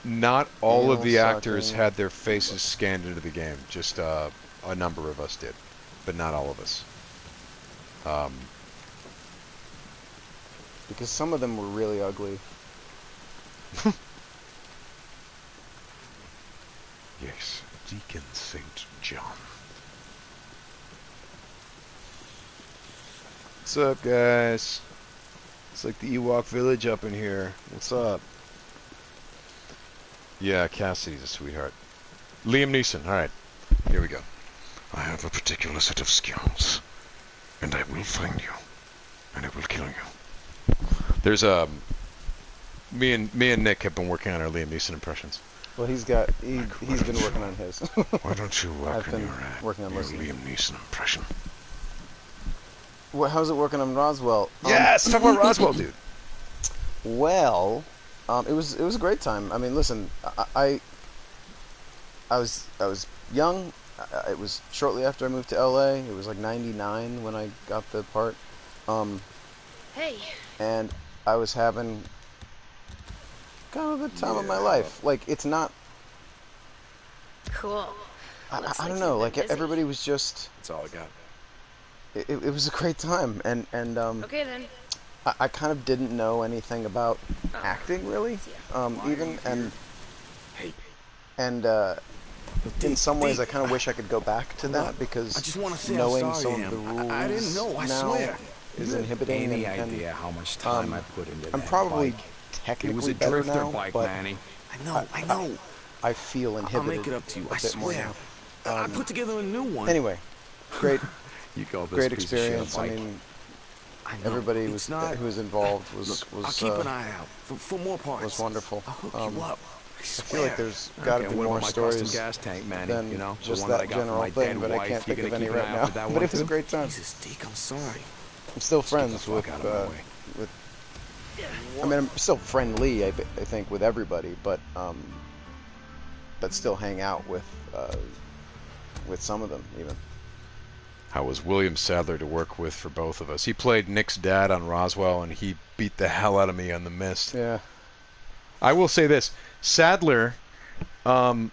Not all of the Anal actors sucking. had their faces scanned into the game. Just a number of us did, but not all of us. Because some of them were really ugly. Yes, Deacon St. John. What's up, guys? It's like the Ewok village up in here. What's up? Yeah, Cassidy's a sweetheart. Liam Neeson. All right, here we go. I have a particular set of skills, and I will find you, and I will kill you. There's me and Nick have been working on our Liam Neeson impressions. Well, he's been working on his. Why don't you work I've on been your working on your listening. Liam Neeson impression? How's it working on Roswell? Yes, talk about Roswell, dude. Well, it was a great time. I mean, listen, I was young. It was shortly after I moved to LA. It was like '99 when I got the part. Hey. And I was having kind of the time of my life. Like, it's not. Cool. I don't know. Like, everybody was just. That's all I got. It was a great time, and Okay then. I kind of didn't know anything about acting really, even and in some ways I kind of wish I could go back to that because I just want to say knowing I'm sorry, some of the rules I didn't know. I now swear. is inhibiting. Any and, idea how much time I put into I'm that probably bike? technically It was a better drifter now, bike, but Manny. I know. I feel inhibited. I'll make it up to you. a I bit more swear. now. I put together a new one. Anyway, great, You call this great piece of shit a experience. I bike? mean, I know. everybody It's not. who was involved was I'll keep an eye out for more parts. was wonderful. I'll hook you up. I feel like swear. there's got to Okay, be what more about my stories custom gas tank, Manny? than You know, the just one that I that got from general my thing, dead but I wife. can't You think of gonna any keep an right eye out now. for that But one it was a too? great time. Jesus, Deke, I'm sorry. I'm still Get the friends fuck with out of my way. I mean, I'm still friendly, I think, with everybody, but still hang out with some of them even. How was William Sadler to work with for both of us? He played Nick's dad on Roswell, and he beat the hell out of me on The Mist. Yeah. I will say this: Sadler, upon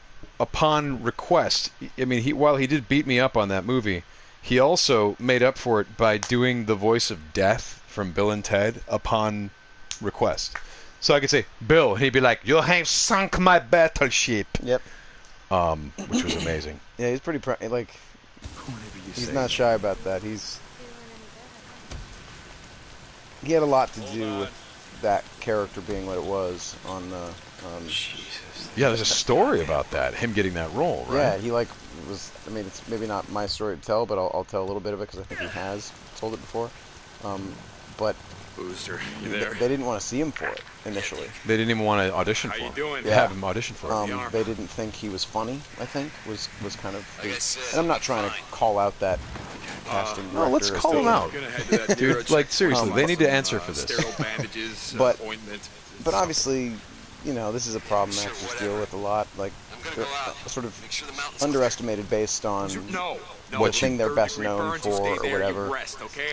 request, I mean, while he did beat me up on that movie, he also made up for it by doing the voice of Death from Bill and Ted upon request. So I could say, Bill, he'd be like, "You have sunk my battleship." Yep. Which was amazing. Yeah, he's pretty he's not shy about that. He had a lot to do with that character being what it was on Yeah, there's a story about that, him getting that role, right? Yeah, he was. I mean, it's maybe not my story to tell, but I'll tell a little bit of it because I think he has told it before. But Booster, you there? They didn't want to see him for it initially. They didn't even want to audition for How you him. doing? Yeah. Have him audition for him. They didn't think he was funny. I think was kind of. And I'm not trying to call out that casting director. No, let's call him out, dude. Like seriously, they need to answer for this. Sterile bandages, But ointment. obviously, you know, this is a problem actors deal with a lot. Like, they're sort of underestimated based on the thing they're best known for or whatever.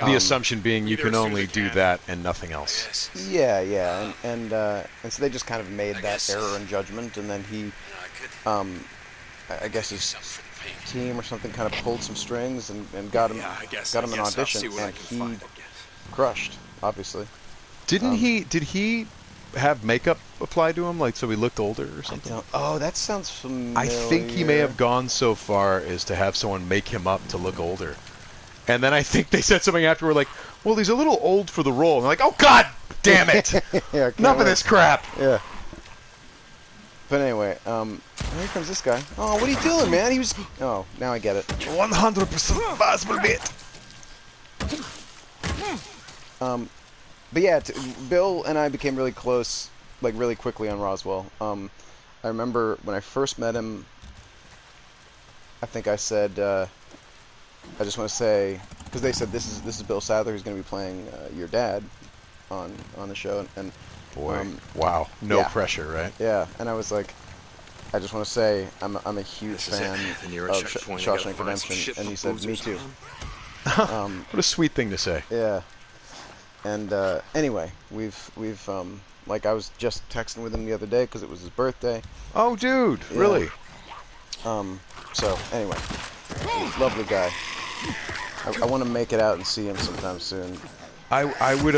The assumption being you can only do that and nothing else. Yeah, and so they just kind of made that error in judgment, and then he, I guess his team or something kind of pulled some strings and got him an audition, and he crushed, obviously. Did he have makeup applied to him, like so he looked older or something? Oh, that sounds familiar. I think he may have gone so far as to have someone make him up to look older. And then I think they said something afterward like, well, he's a little old for the role. And they're like, oh, God damn it! Yeah, enough of this crap! Yeah. But anyway, here comes this guy. Oh, what are you doing, man? He was... Oh, now I get it. 100% possible bit! But yeah, Bill and I became really close, like really quickly on Roswell. I remember when I first met him, I think I said, I just want to say, because they said this is Bill Sadler who's going to be playing your dad on the show, and boy, wow, no pressure, right? Yeah, and I was like, I just want to say I'm a huge fan of Shawshank Redemption, and he said, me too. What a sweet thing to say. Yeah. And anyway, we've like I was just texting with him the other day because it was his birthday. Oh, dude, really? So anyway, lovely guy. I want to make it out and see him sometime soon. I would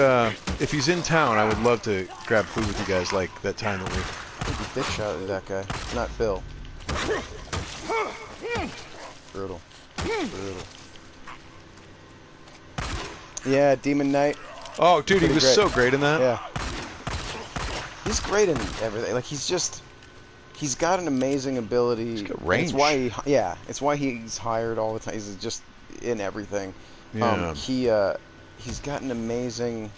if he's in town, I would love to grab food with you guys like that time that we. Big shot at that guy, not Bill. Brutal. Yeah, Demon Knight. Oh, dude, Pretty he was great. so great in that. Yeah. He's great in everything. Like, he's got an amazing ability. He's got range. It's why he's hired all the time. He's just in everything. Yeah. He's got an amazing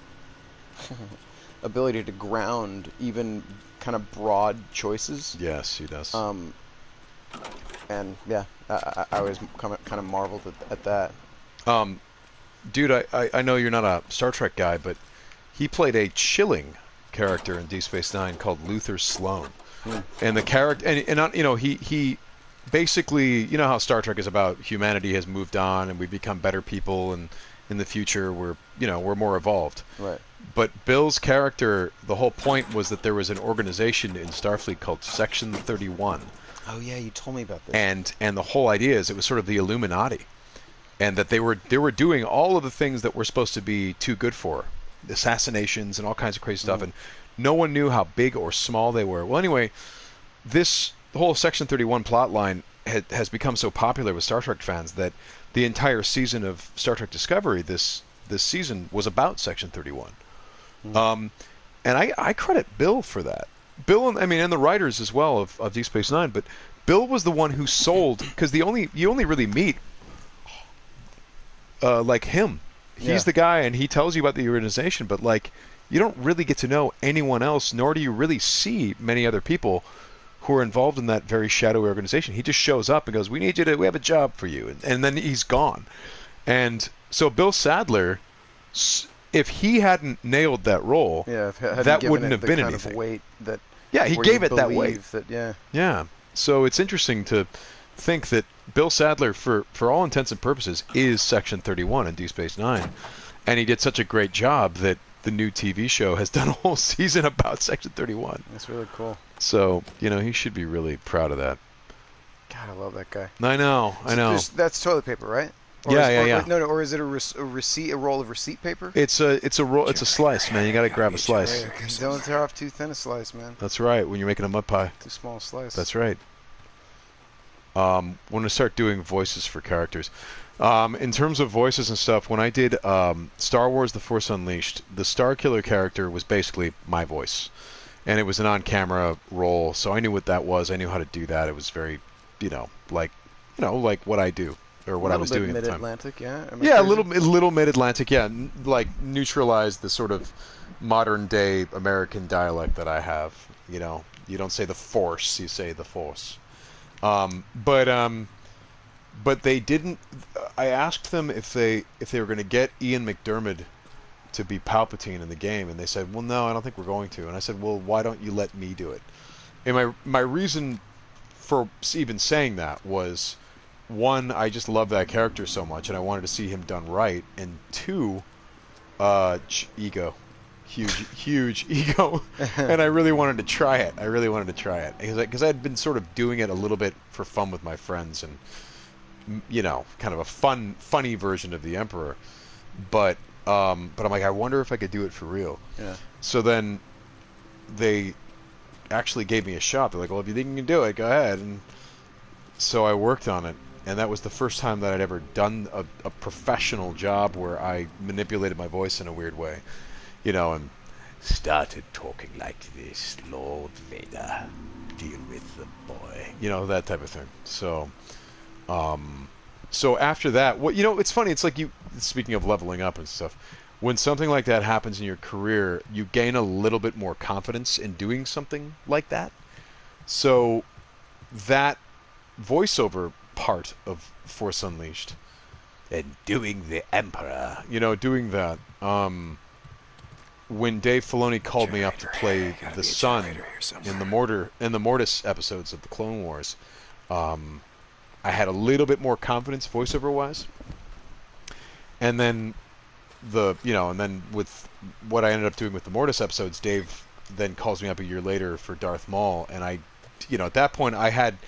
ability to ground even kind of broad choices. Yes, he does. And yeah, I always kind of marveled at that. Dude, I know you're not a Star Trek guy, but he played a chilling character in Deep Space Nine called Luther Sloan. And the character, and you know, he basically, you know how Star Trek is about humanity has moved on and we become better people, and in the future we're more evolved. Right. But Bill's character, the whole point was that there was an organization in Starfleet called Section 31. Oh yeah, you told me about this. And the whole idea is it was sort of the Illuminati. And that they were doing all of the things that we're supposed to be too good for, assassinations and all kinds of crazy stuff, and no one knew how big or small they were. Well, anyway, this whole Section 31 plot line has become so popular with Star Trek fans that the entire season of Star Trek Discovery this season was about Section 31. And I credit Bill for that. Bill, and the writers as well of Deep Space Nine, but Bill was the one who sold, because you only really meet like him. He's the guy, and he tells you about the organization, but like you don't really get to know anyone else, nor do you really see many other people who are involved in that very shadowy organization. He just shows up and goes, we have a job for you, and then he's gone. And so Bill Sadler, if he hadn't nailed that role, that wouldn't have been anything. Of weight that he gave it that weight. Yeah. So it's interesting to think that Bill Sadler, for all intents and purposes, is Section 31 in Deep Space Nine, and he did such a great job that the new TV show has done a whole season about Section 31. That's really cool. So he should be really proud of that. God, I love that guy. I know. That's toilet paper, right? Yeah. Or is it a receipt, a roll of receipt paper? It's a roll. It's a slice, man. You got to grab a slice. Don't tear off too thin a slice, man. That's right. When you're making a mud pie. Too small a slice. That's right. When I start doing voices for characters, in terms of voices and stuff, when I did Star Wars: The Force Unleashed, the Starkiller character was basically my voice, and it was an on-camera role, so I knew what that was. I knew how to do that. It was very, like what I do. or what I was doing at the time. Mid-Atlantic, yeah. Yeah, a little mid-Atlantic, yeah. Like neutralize the sort of modern day American dialect that I have. You know, you don't say the force, you say the force. But they didn't. I asked them if they were going to get Ian McDiarmid to be Palpatine in the game, and they said, "Well, no, I don't think we're going to." And I said, "Well, why don't you let me do it?" And my reason for even saying that was, one, I just love that character so much, and I wanted to see him done right, and two, ego. Huge ego, and I really wanted to try it. Because I had been sort of doing it a little bit for fun with my friends, and you know, kind of a funny version of the Emperor. But I'm like, I wonder if I could do it for real. Yeah. So then they actually gave me a shot. They're like, well, if you think you can do it, go ahead. And so I worked on it, and that was the first time that I'd ever done a professional job where I manipulated my voice in a weird way. You know, and started talking like this, Lord Vader, deal with the boy. You know, that type of thing. So, so after that, you know, it's funny. It's like speaking of leveling up and stuff, when something like that happens in your career, you gain a little bit more confidence in doing something like that. So that voiceover part of Force Unleashed and doing the Emperor, you know, doing that, when Dave Filoni called me up to play the son in the Mortis episodes of the Clone Wars, I had a little bit more confidence voiceover wise. And then with what I ended up doing with the Mortis episodes, Dave then calls me up a year later for Darth Maul, and I, you know, at that point I had,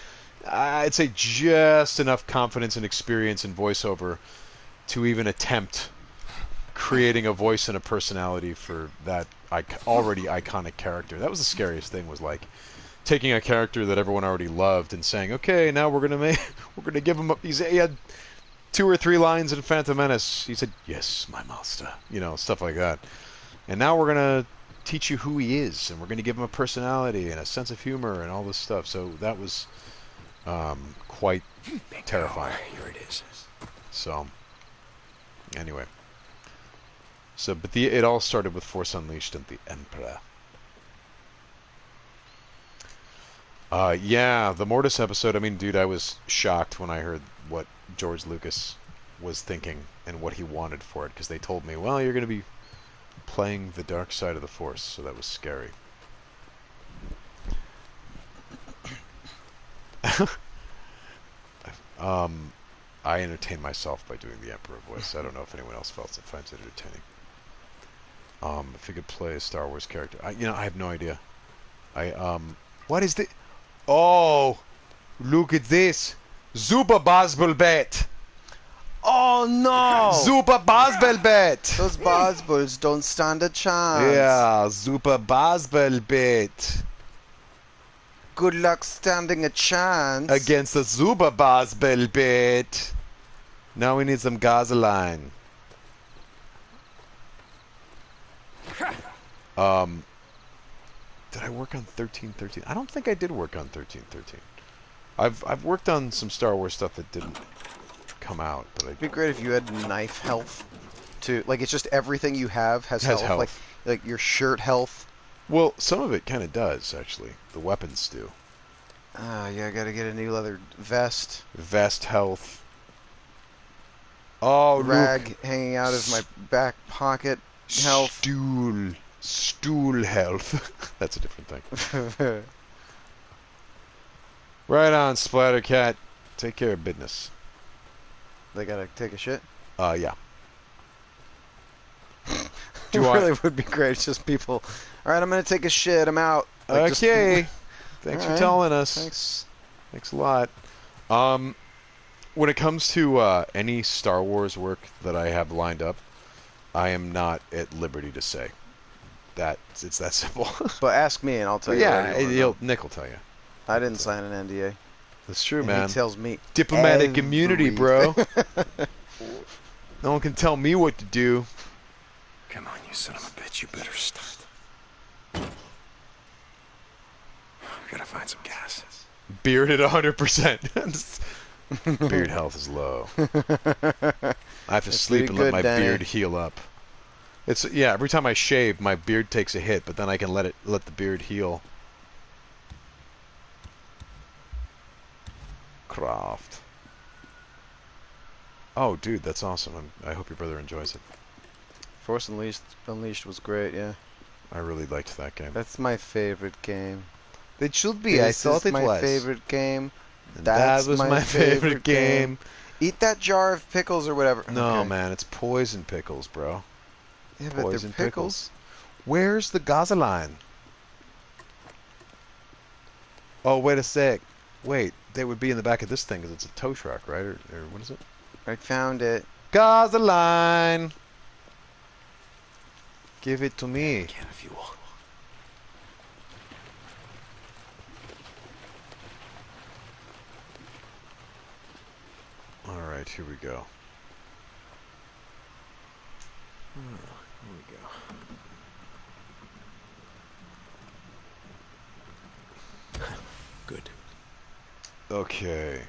I'd say, just enough confidence and experience in voiceover to even attempt creating a voice and a personality for that already iconic character. That was the scariest thing, was like taking a character that everyone already loved and saying, okay, now we're gonna give him he had 2 or 3 lines in Phantom Menace. He said, yes, my master, you know, stuff like that. And now we're gonna teach you who he is, and we're gonna give him a personality and a sense of humor and all this stuff. So that was quite terrifying. Here it is. So anyway. So, but it all started with Force Unleashed and the Emperor. Yeah, the Mortis episode, I mean, dude, I was shocked when I heard what George Lucas was thinking and what he wanted for it, because they told me, well, you're going to be playing the dark side of the Force, so that was scary. I entertain myself by doing the Emperor voice. I don't know if anyone else finds it entertaining. If you could play a Star Wars character, I have no idea. What is the? Oh, look at this, Super Bazbelbet. Oh no, Super Bazbelbet. Those Bazbels don't stand a chance. Yeah, Super Bazbelbet. Good luck standing a chance against the Super Bazbelbet. Now we need some gasoline. Did I work on 1313? I don't think I did work on 1313. I've worked on some Star Wars stuff that didn't come out, but it'd be great if you had knife health to, like, it's just everything you have has health. Like your shirt health. Well, some of it kind of does, actually. The weapons do. Yeah, I gotta get a new leather vest. Vest health. Oh, rag look. Hanging out of my back pocket health. Stool health. That's a different thing. Right on, Splattercat. Take care of business. They gotta take a shit? Yeah. It really would be great. It's just people. All right, I'm gonna take a shit. I'm out. Like, okay. Thanks for telling us. Thanks a lot. When it comes to any Star Wars work that I have lined up, I am not at liberty to say. It's that simple. But ask me and I'll tell you. Yeah, Nick will tell you. I didn't sign an NDA. That's true, and man. He tells me diplomatic immunity, bro. No one can tell me what to do. Come on, you son of a bitch! You better start. We gotta find some gas. Bearded 100%. Beard health is low. I have to That's sleep pretty and let good, my Danny. beard heal up. It's yeah. Every time I shave, my beard takes a hit, but then I can let the beard heal. Craft. Oh, dude, that's awesome. I hope your brother enjoys it. Force Unleashed was great, yeah. I really liked that game. That's my favorite game. It should be. This is my favorite game. That's that was my my favorite game. Eat that jar of pickles or whatever. No, Okay. man, it's poison pickles, bro. Yeah, but Poison they're pickles. Where's the gasoline? Oh, wait a sec. Wait, they would be in the back of this thing because it's a tow truck, right? Or what is it? I found it. Gasoline. Give it to me. Can of fuel. All right, here we go. Here we go. Good. Okay.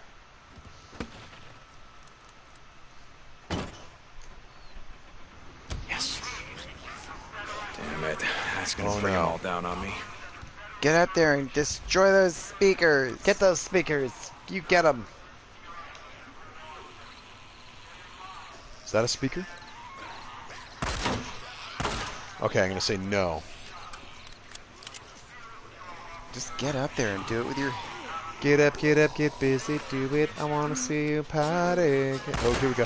Yes. Damn it. That's gonna Oh, bring no. them all down on me. Get out there and destroy those speakers. Get those speakers. You get them. Is that a speaker? Okay, I'm gonna say no. Just get up there and do it with your... Get up, get busy, do it. I wanna see you party. Oh, here we go.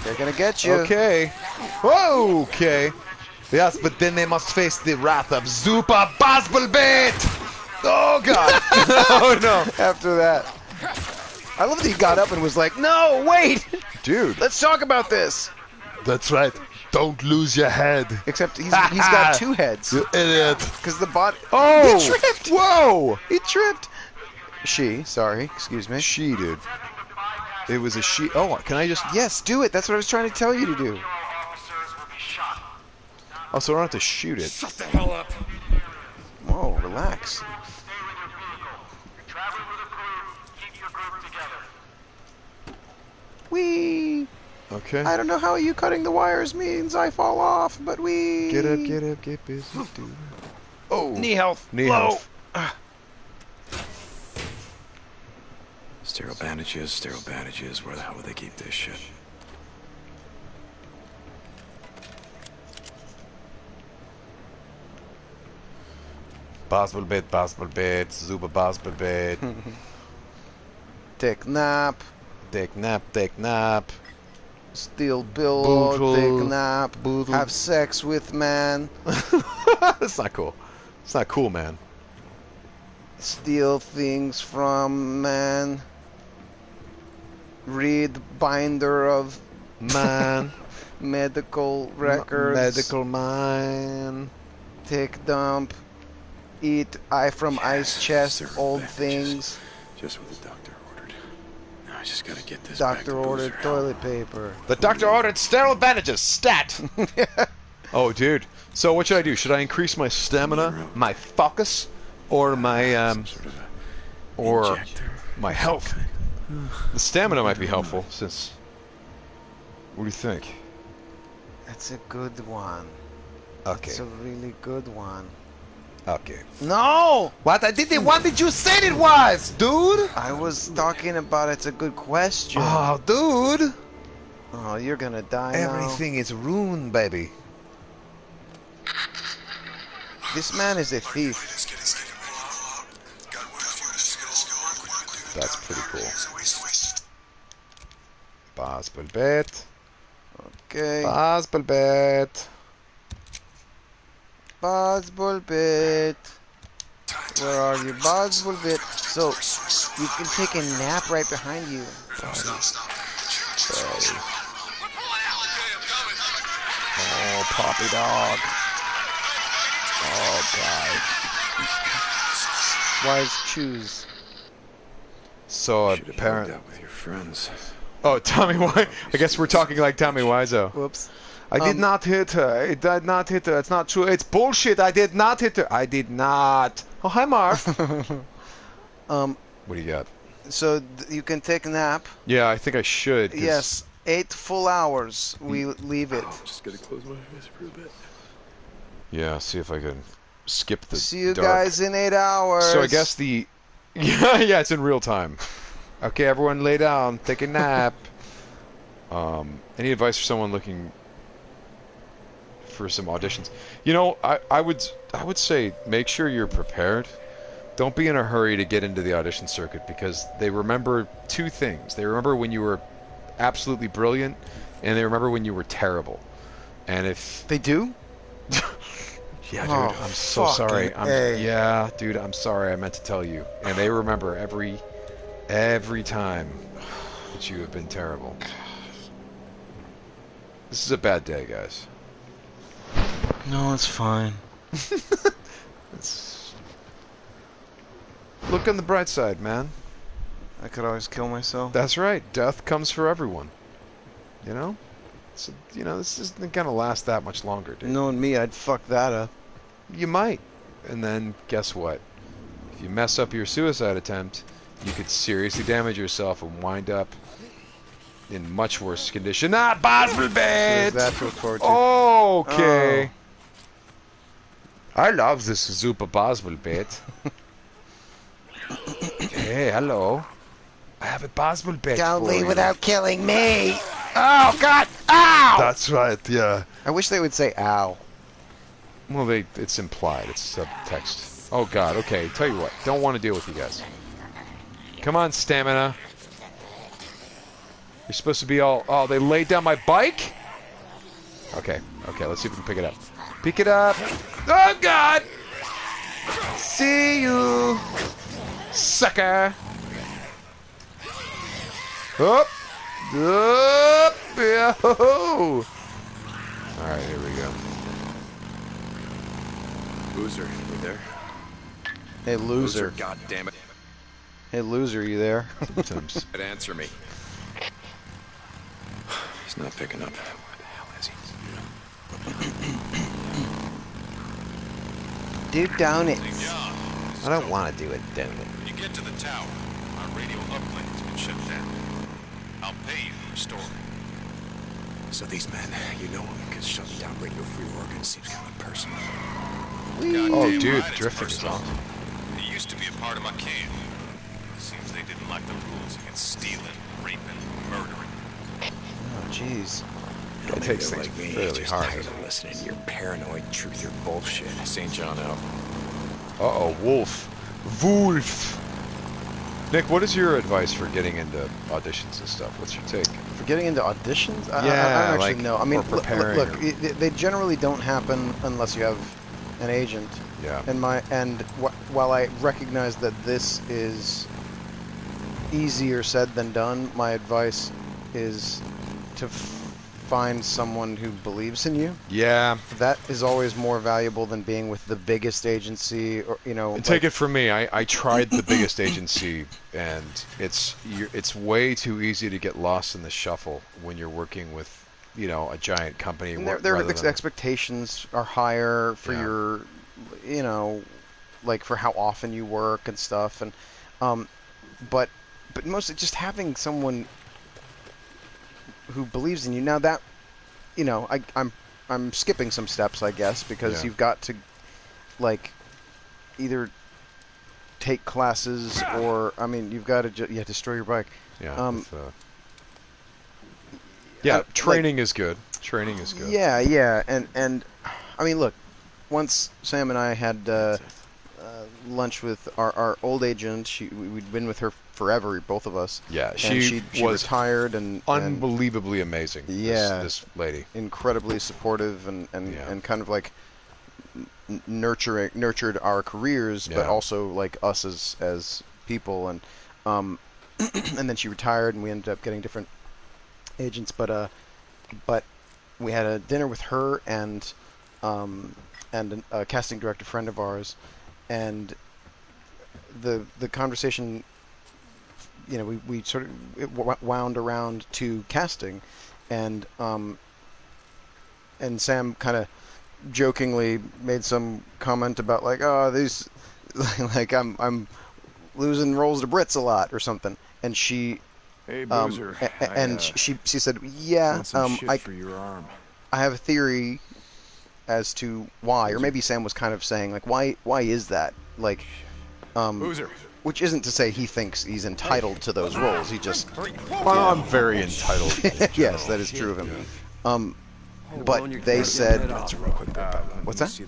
They're gonna get you. Okay. Whoa, okay. Yes, but then they must face the wrath of Super Basbelbait! Oh, God. Oh, no. After that. I love that he got up and was like, no, wait! Dude. Let's talk about this! That's right. Don't lose your head. Except he's got two heads. You idiot. Because the body... Oh! He tripped! Whoa! He tripped! Sorry, excuse me. She, dude. It was a she. Oh, can I just... Yes, do it. That's what I was trying to tell you to do. Oh, so I don't have to shoot it. Shut the hell up. Whoa, relax. Wee! Okay. I don't know how you cutting the wires means I fall off, but we... Get up, get busy, dude. Oh! Knee health. Knee Low. health. Sterile bandages. Where the hell would they keep this shit? Basbelbait, Super Basbelbait. Take nap. Take nap. Steal bill. Boodle. Take nap. Boodle. Have sex with man. That's not cool. It's not cool, man. Steal things from man. Read binder of Man. medical records. Medical man. Take dump. Eat from ice chest. sterile Old bandages. things. Just what the doctor ordered. Now I just gotta get this. Doctor ordered toilet paper. The doctor ordered sterile bandages. Stat. Oh, dude. So what should I do? Should I increase my stamina, my focus, or my or my health? The stamina might be helpful since. What do you think? That's a good one. Okay. It's a really good one. Okay. No! What? I didn't. What did you say it was, dude? I was talking about it's a good question. Oh, dude. Oh, you're gonna die Everything is ruined, baby. now. This man is a thief. That's pretty cool. Basbelbait. Okay. Basbelbait. Basbulbit. Where are you, Basbulbit? So, you can take a nap right behind you. Oh, Poppy Dog. Oh, God. Wise choose. So Should have apparent. out with your friends. Oh, Tommy Wiseau. I guess we're talking like Tommy Wiseau. Whoops. I did not hit her. I did not hit her. It's not true. It's bullshit. I did not hit her. I did not. Oh, hi, Marv. What do you got? So you can take a nap. Yeah, I think I should. 'cause- Yes, 8 full hours. We leave it. Just gonna close my eyes for a bit. Yeah, see if I can skip the See you dark. guys in 8 hours. So I guess the... yeah, it's in real time. Okay, everyone lay down. Take a nap. Any advice for someone looking for some auditions? You know, I would say make sure you're prepared. Don't be in a hurry to get into the audition circuit because they remember two things. They remember when you were absolutely brilliant, and they remember when you were terrible. And if they do, yeah, dude, I'm so sorry. Yeah, dude, I'm sorry. I meant to tell you. And they remember every time that you have been terrible. This is a bad day, guys. No, it's fine. Look on the bright side, man. I could always kill myself. That's right. Death comes for everyone. You know? So, you know, this isn't going to last that much longer, dude. Knowing me, I'd fuck that up. You might. And then, guess what? If you mess up your suicide attempt, you could seriously damage yourself and wind up in much worse condition. Ah, Basel-bait! That to look forward to. Okay. I love this super Basel-bait. Hey, hello. I have a Basel-bait Don't for leave you. without killing me. Oh, God. Ow! That's right, yeah. I wish they would say ow. Well, it's implied. It's subtext. Oh, God. Okay, tell you what. Don't want to deal with you guys. Come on, stamina. You're supposed to be all... Oh, they laid down my bike? Okay, let's see if we can pick it up. Pick it up. Oh, God! See you, sucker. Up. Yeah. Alright, here we go. Loser, you there? Hey, loser. God damn it. Hey, loser, you there? Sometimes. Answer me. He's not picking up. Where the hell is he? Do donuts. I don't want to do it, donut. When you get to the tower, our radio uplink has been shut down. I'll pay you to restore it. So these men, you know them, because shutting down Radio Free Oregon seems kind of personal. Oh, dude, drifting is awesome. It used to be a part of my camp. Seems they didn't like the rules against stealing, raping, murdering. Oh, jeez. It takes things like me, really just hard. tired of listening to your paranoid truth, your bullshit. St. John out. Uh-oh, Wolf. Nick, what is your advice for getting into auditions and stuff? What's your take? For getting into auditions? I don't actually like, know. I mean, or preparing look, they generally don't happen unless you have an agent. Yeah. And while I recognize that this is easier said than done, my advice is to find someone who believes in you. Yeah. That is always more valuable than being with the biggest agency, or And take it from me. I tried the biggest agency, and it's way too easy to get lost in the shuffle when you're working with, a giant company. And their expectations are higher for your, like for how often you work and stuff, and but mostly just having someone who believes in you. Now that, I'm skipping some steps, I guess, because you've got to, like, either take classes or, you've got to destroy your bike. Yeah. Training is good. Training is good. Yeah, and I mean, look, once Sam and I had lunch with our old agent. We'd been with her forever, both of us. Yeah, she was retired and unbelievably amazing. Yeah, this lady, incredibly supportive and kind of like nurtured our careers, but also like us as people. And and then she retired, and we ended up getting different agents. But we had a dinner with her and a casting director friend of ours, and the conversation, we sort of wound around to casting, and Sam kind of jokingly made some comment about like, oh, these, like I'm losing roles to Brits a lot or something. And she, Hey, Boozer. she said, yeah, shit for your arm. I have a theory as to why, or maybe Sam was kind of saying like, why is that? Like, Boozer. Which isn't to say he thinks he's entitled to those roles. He just, well, I'm very entitled. yes, that is true of him. But they said, what's that?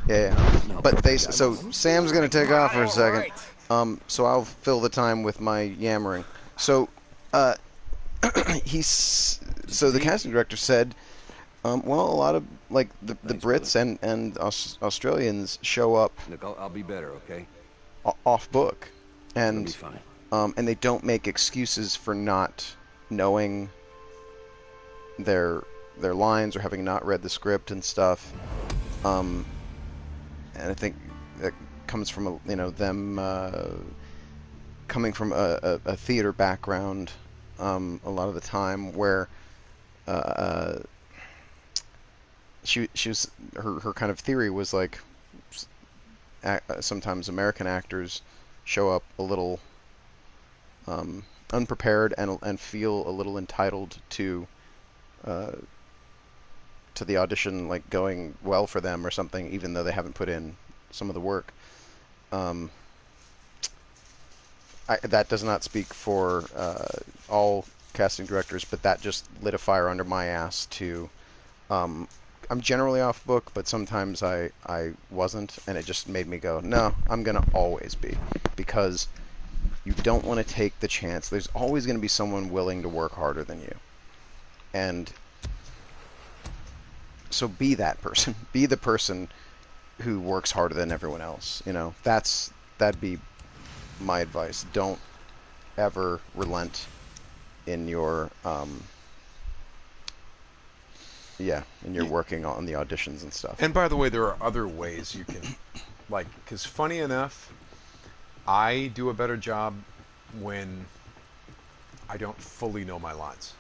Yeah. But they, so Sam's gonna take off for a second. So I'll fill the time with my yammering. So, so the casting director said, well, a lot of like the Brits and Australians show up. Look, I'll be better, okay? Off book, and It'll be and they don't make excuses for not knowing their lines or having not read the script and stuff. And I think that comes from them coming from a theater background a lot of the time, where she was her kind of theory was like sometimes American actors show up a little unprepared and feel a little entitled to the audition like going well for them or something, even though they haven't put in some of the work. That does not speak for all casting directors, but that just lit a fire under my ass to I'm generally off book, but sometimes I wasn't, and it just made me go, no, I'm going to always be, because you don't want to take the chance. There's always going to be someone willing to work harder than you. And so be that person. Be the person who works harder than everyone else. That'd be my advice. Don't ever relent in your working on the auditions and stuff. And by the way, there are other ways you can, like, because funny enough, I do a better job when I don't fully know my lines.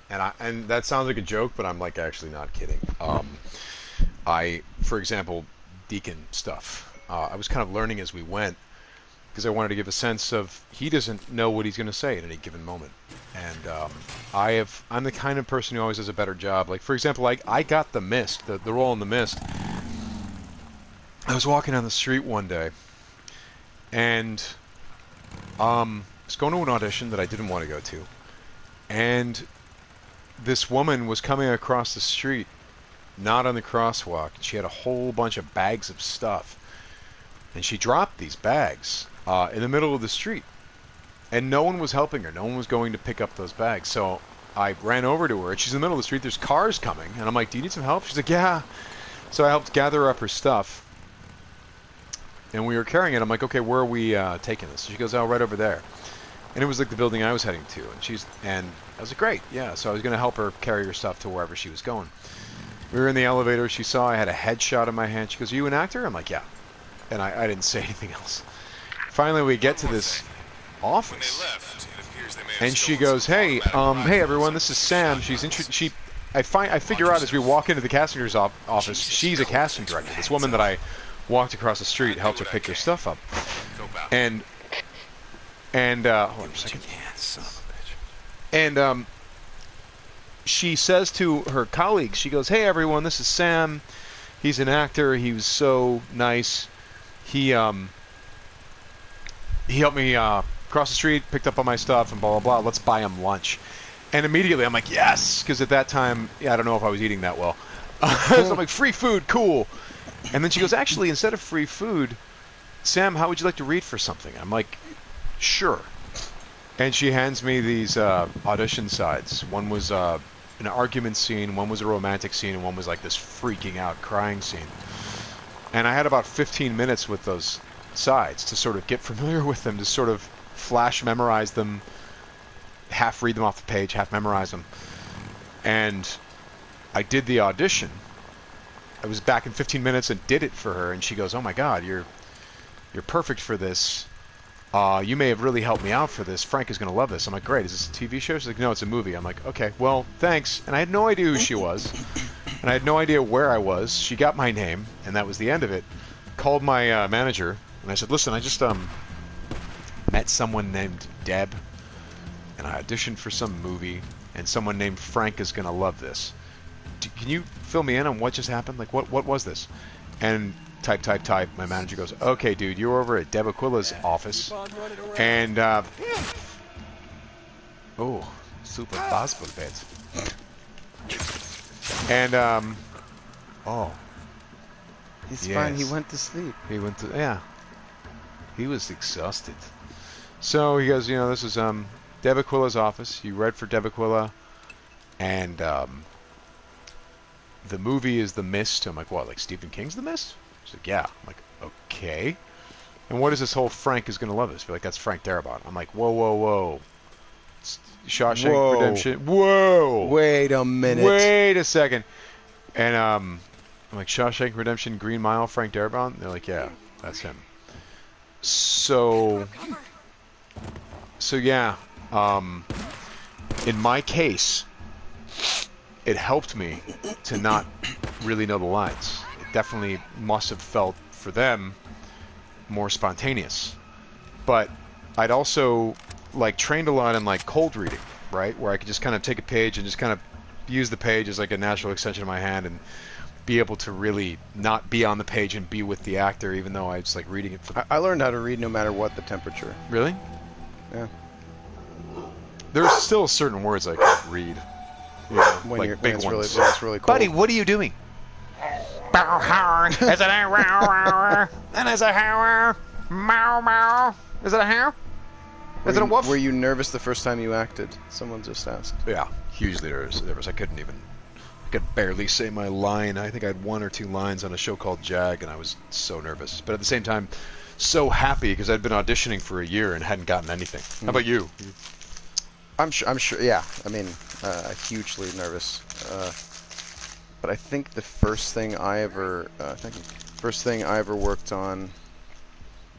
And that sounds like a joke, but I'm like actually not kidding. For example, Deacon stuff. I was kind of learning as we went, because I wanted to give a sense of he doesn't know what he's going to say at any given moment. And I'm the kind of person who always does a better job. Like, for example, I got The Mist, the role in The Mist. I was walking down the street one day, and I was going to an audition that I didn't want to go to. And this woman was coming across the street, not on the crosswalk. She had a whole bunch of bags of stuff. And she dropped these bags in the middle of the street. And no one was helping her. No one was going to pick up those bags. So I ran over to her, and she's in the middle of the street. There's cars coming. And I'm like, do you need some help? She's like, yeah. So I helped gather up her stuff. And we were carrying it. I'm like, okay, where are we taking this? She goes, oh, right over there. And it was like the building I was heading to. And I was like, great, yeah. So I was going to help her carry her stuff to wherever she was going. We were in the elevator. She saw I had a headshot in my hand. She goes, are you an actor? I'm like, yeah. And I didn't say anything else. Finally, we get to this office, and she goes, hey, hey everyone, this is Sam. I figure out as we walk into the casting director's office, she's a casting director. This woman that I walked across the street helped her pick her stuff up. And hold on a second. And she says to her colleagues, she goes, hey everyone, this is Sam. He's an actor. He was so nice. He helped me cross the street, picked up all my stuff, and blah, blah, blah. Let's buy him lunch. And immediately I'm like, yes, because at that time, I don't know if I was eating that well. So I'm like, free food, cool. And then she goes, actually, instead of free food, Sam, how would you like to read for something? I'm like, sure. And she hands me these audition sides. One was an argument scene, one was a romantic scene, and one was like this freaking out crying scene. And I had about 15 minutes with those sides to sort of get familiar with them, to sort of flash memorize them, half read them off the page, half memorize them. And I did the audition. I was back in 15 minutes and did it for her, and she goes, oh my god, you're perfect for this. You may have really helped me out for this. Frank is going to love this. I'm like, great, is this a TV show? She's like, no, it's a movie. I'm like, okay, well, thanks. And I had no idea who she was, and I had no idea where I was. She got my name, and that was the end of it. Called my manager, and I said, listen, I just met someone named Deb, and I auditioned for some movie, and someone named Frank is gonna love this. Can you fill me in on what just happened? Like, what was this? And type. My manager goes, okay, dude, you're over at Deb Aquila's office, and oh, super possible beds. And oh, he's yes. fine. He went to sleep. He went to He was exhausted. So he goes, this is Deb Aquila's office. You read for Deb Aquila, and the movie is The Mist. I'm like, what? Like Stephen King's The Mist? He's like, yeah. I'm like, okay. And what is this whole Frank is gonna love this? Be like, that's Frank Darabont. I'm like, whoa. It's Shawshank Redemption. Whoa. Wait a minute. Wait a second. And I'm like, Shawshank Redemption, Green Mile, Frank Darabont. They're like, yeah, that's him. So yeah. In my case, it helped me to not really know the lines. It definitely must have felt for them more spontaneous. But I'd also trained a lot in cold reading, right? Where I could just kind of take a page and just kind of use the page as like a natural extension of my hand and be able to really not be on the page and be with the actor, even though I was reading it. I learned how to read no matter what the temperature. Really? Yeah. There's still certain words I can't read. When big it's ones. really cold. Buddy, what are you doing? Is it a and is a how? Meow. Is it a how? Is it a wolf? Were you nervous the first time you acted? Someone just asked. Yeah, hugely nervous. I could barely say my line. I think I had 1 or 2 lines on a show called Jag, and I was so nervous. But at the same time, so happy because I'd been auditioning for a year and hadn't gotten anything. How about you? I'm sure. Yeah, I mean, hugely nervous. But I think the first thing I ever worked on,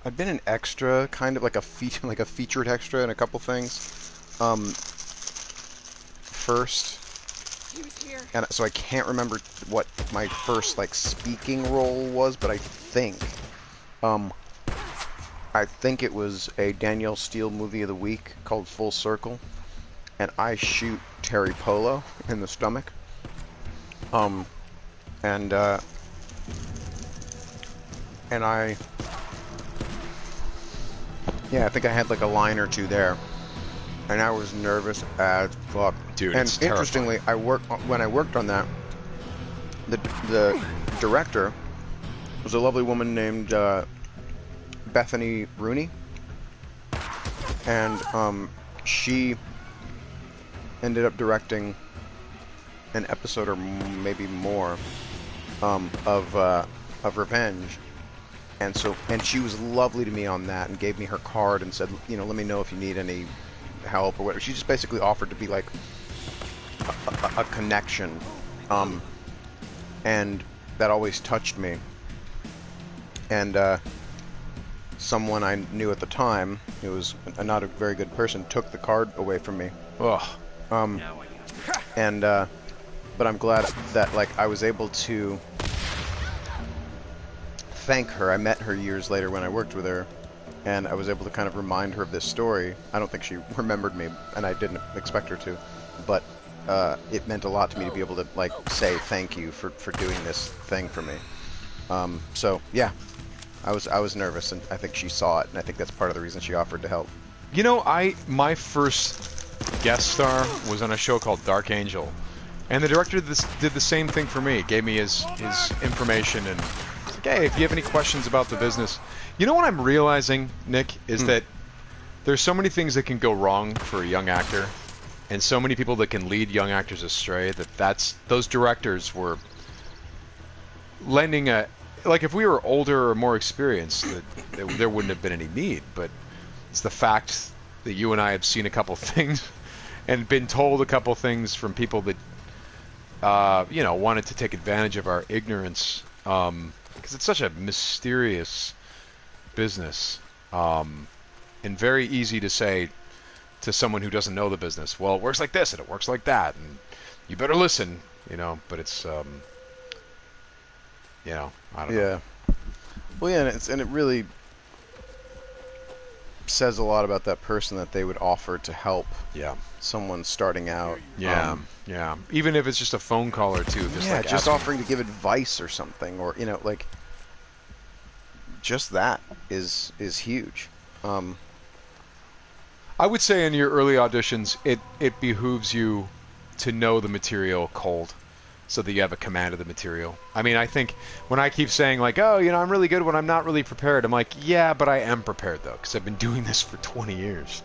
I'd been an extra, kind of like a featured extra in a couple things. First, and so I can't remember what my first speaking role was, but I think it was a Danielle Steele movie of the week called Full Circle, and I shoot Terry Polo in the stomach. And I think I had a line or two there, and I was nervous as fuck. Dude, and it's interestingly, when I worked on that, the director was a lovely woman named Bethany Rooney, and she ended up directing an episode or maybe more of Revenge, and she was lovely to me on that and gave me her card and said, let me know if you need any help or whatever. She just basically offered to be like a connection, and that always touched me. And someone I knew at the time, who was not a very good person, took the card away from me. Ugh. But I'm glad that I was able to thank her. I met her years later when I worked with her, and I was able to kind of remind her of this story. I don't think she remembered me, and I didn't expect her to, but it meant a lot to me to be able to say thank you for doing this thing for me. So yeah, I was nervous, and I think she saw it, and I think that's part of the reason she offered to help. My first guest star was on a show called Dark Angel. And the director did the same thing for me. Gave me his information and was like, hey, if you have any questions about the business. You know what I'm realizing, Nick, is that there's so many things that can go wrong for a young actor, and so many people that can lead young actors astray. Those directors were lending if we were older or more experienced, there wouldn't have been any need. But it's the fact that you and I have seen a couple things and been told a couple things from people that wanted to take advantage of our ignorance, because it's such a mysterious business, and very easy to say to someone who doesn't know the business, well, it works like this and it works like that, and you better listen, but it's, I don't know. Yeah. Well, yeah, and it really says a lot about that person that they would offer to help. Yeah. Someone starting out. Yeah, yeah. Even if it's just a phone call or two, just like just asking. offering to give advice or something, or like just that is huge. I would say in your early auditions, it behooves you to know the material cold, so that you have a command of the material. I mean, I think when I keep saying like, oh, I'm really good when I'm not really prepared, I'm like, yeah, but I am prepared though, because I've been doing this for 20 years.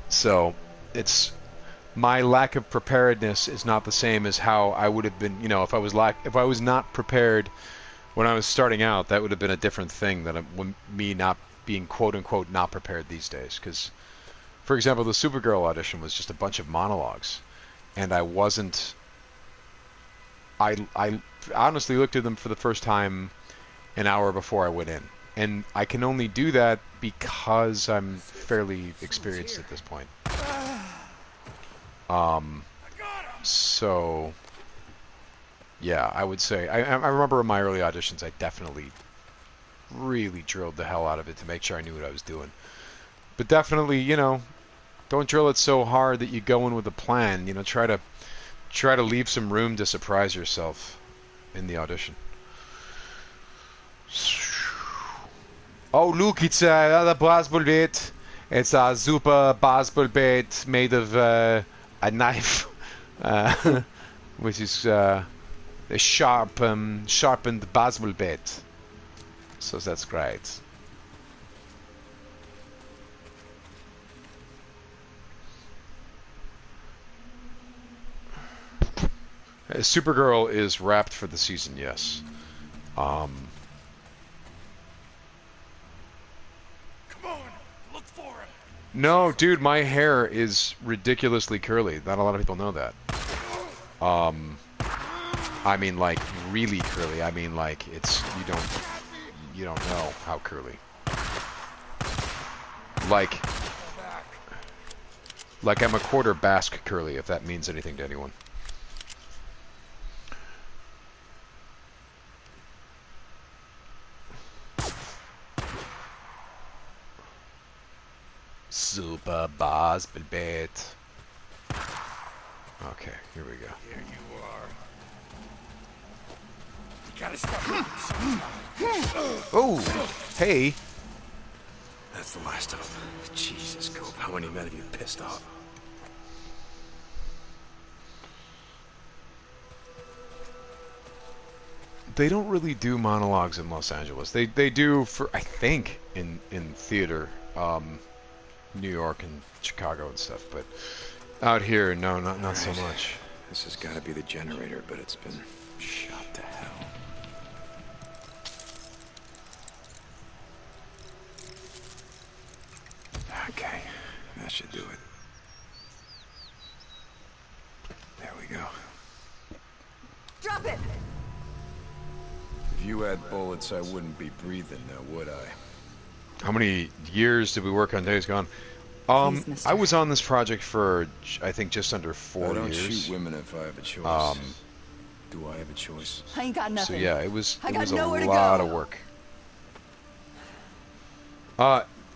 So it's my lack of preparedness is not the same as how I would have been, if I was not prepared when I was starting out. That would have been a different thing than me not being quote unquote not prepared these days. Because, for example, the Supergirl audition was just a bunch of monologues, and I wasn't. I honestly looked at them for the first time an hour before I went in, and I can only do that because I'm fairly experienced at this point. So yeah, I would say I remember in my early auditions I definitely really drilled the hell out of it to make sure I knew what I was doing. But definitely, don't drill it so hard that you go in with a plan. Try to leave some room to surprise yourself in the audition. Oh, look, it's another baseball bat. It's a super baseball bat made of a knife, which is a sharpened baseball bat. So that's great. Supergirl is wrapped for the season, yes. Come on, look for him. No, dude, my hair is ridiculously curly. Not a lot of people know that. I mean, like, really curly. I mean, like, it's you don't know how curly. Like I'm a quarter Basque curly, if that means anything to anyone. Super baseball bat. Okay, here we go. Here you are. You gotta stop. Oh, hey. That's the last of them. Jesus, Cope, how many men have you pissed off? They don't really do monologues in Los Angeles. They do for, I think, in theater, New York and Chicago and stuff, but out here, no, not so much. This has got to be the generator, but it's been shot to hell. Okay, that should do it. There we go. Drop it! If you had bullets, I wouldn't be breathing now, would I? How many years did we work on Days Gone? Please, I was on this project for, I think, just under 4 years. I don't shoot women if I have a choice. Do I have a choice? I ain't got nothing. So yeah, it was a nowhere to lot go. of work.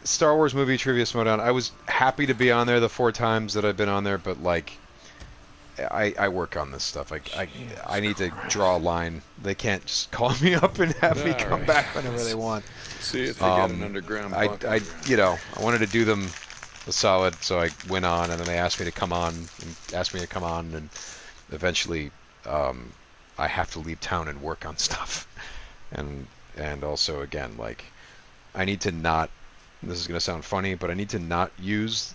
Star Wars movie trivia Smowdown. I was happy to be on there the 4 times that I've been on there, but like, I work on this stuff. I need to draw a line. They can't just call me up and have me come back whenever they want. See if they get an underground bunker. I wanted to do them a solid, so I went on, and then they asked me to come on, and eventually I have to leave town and work on stuff, and also again, like, I need to not. This is gonna sound funny, but I need to not use.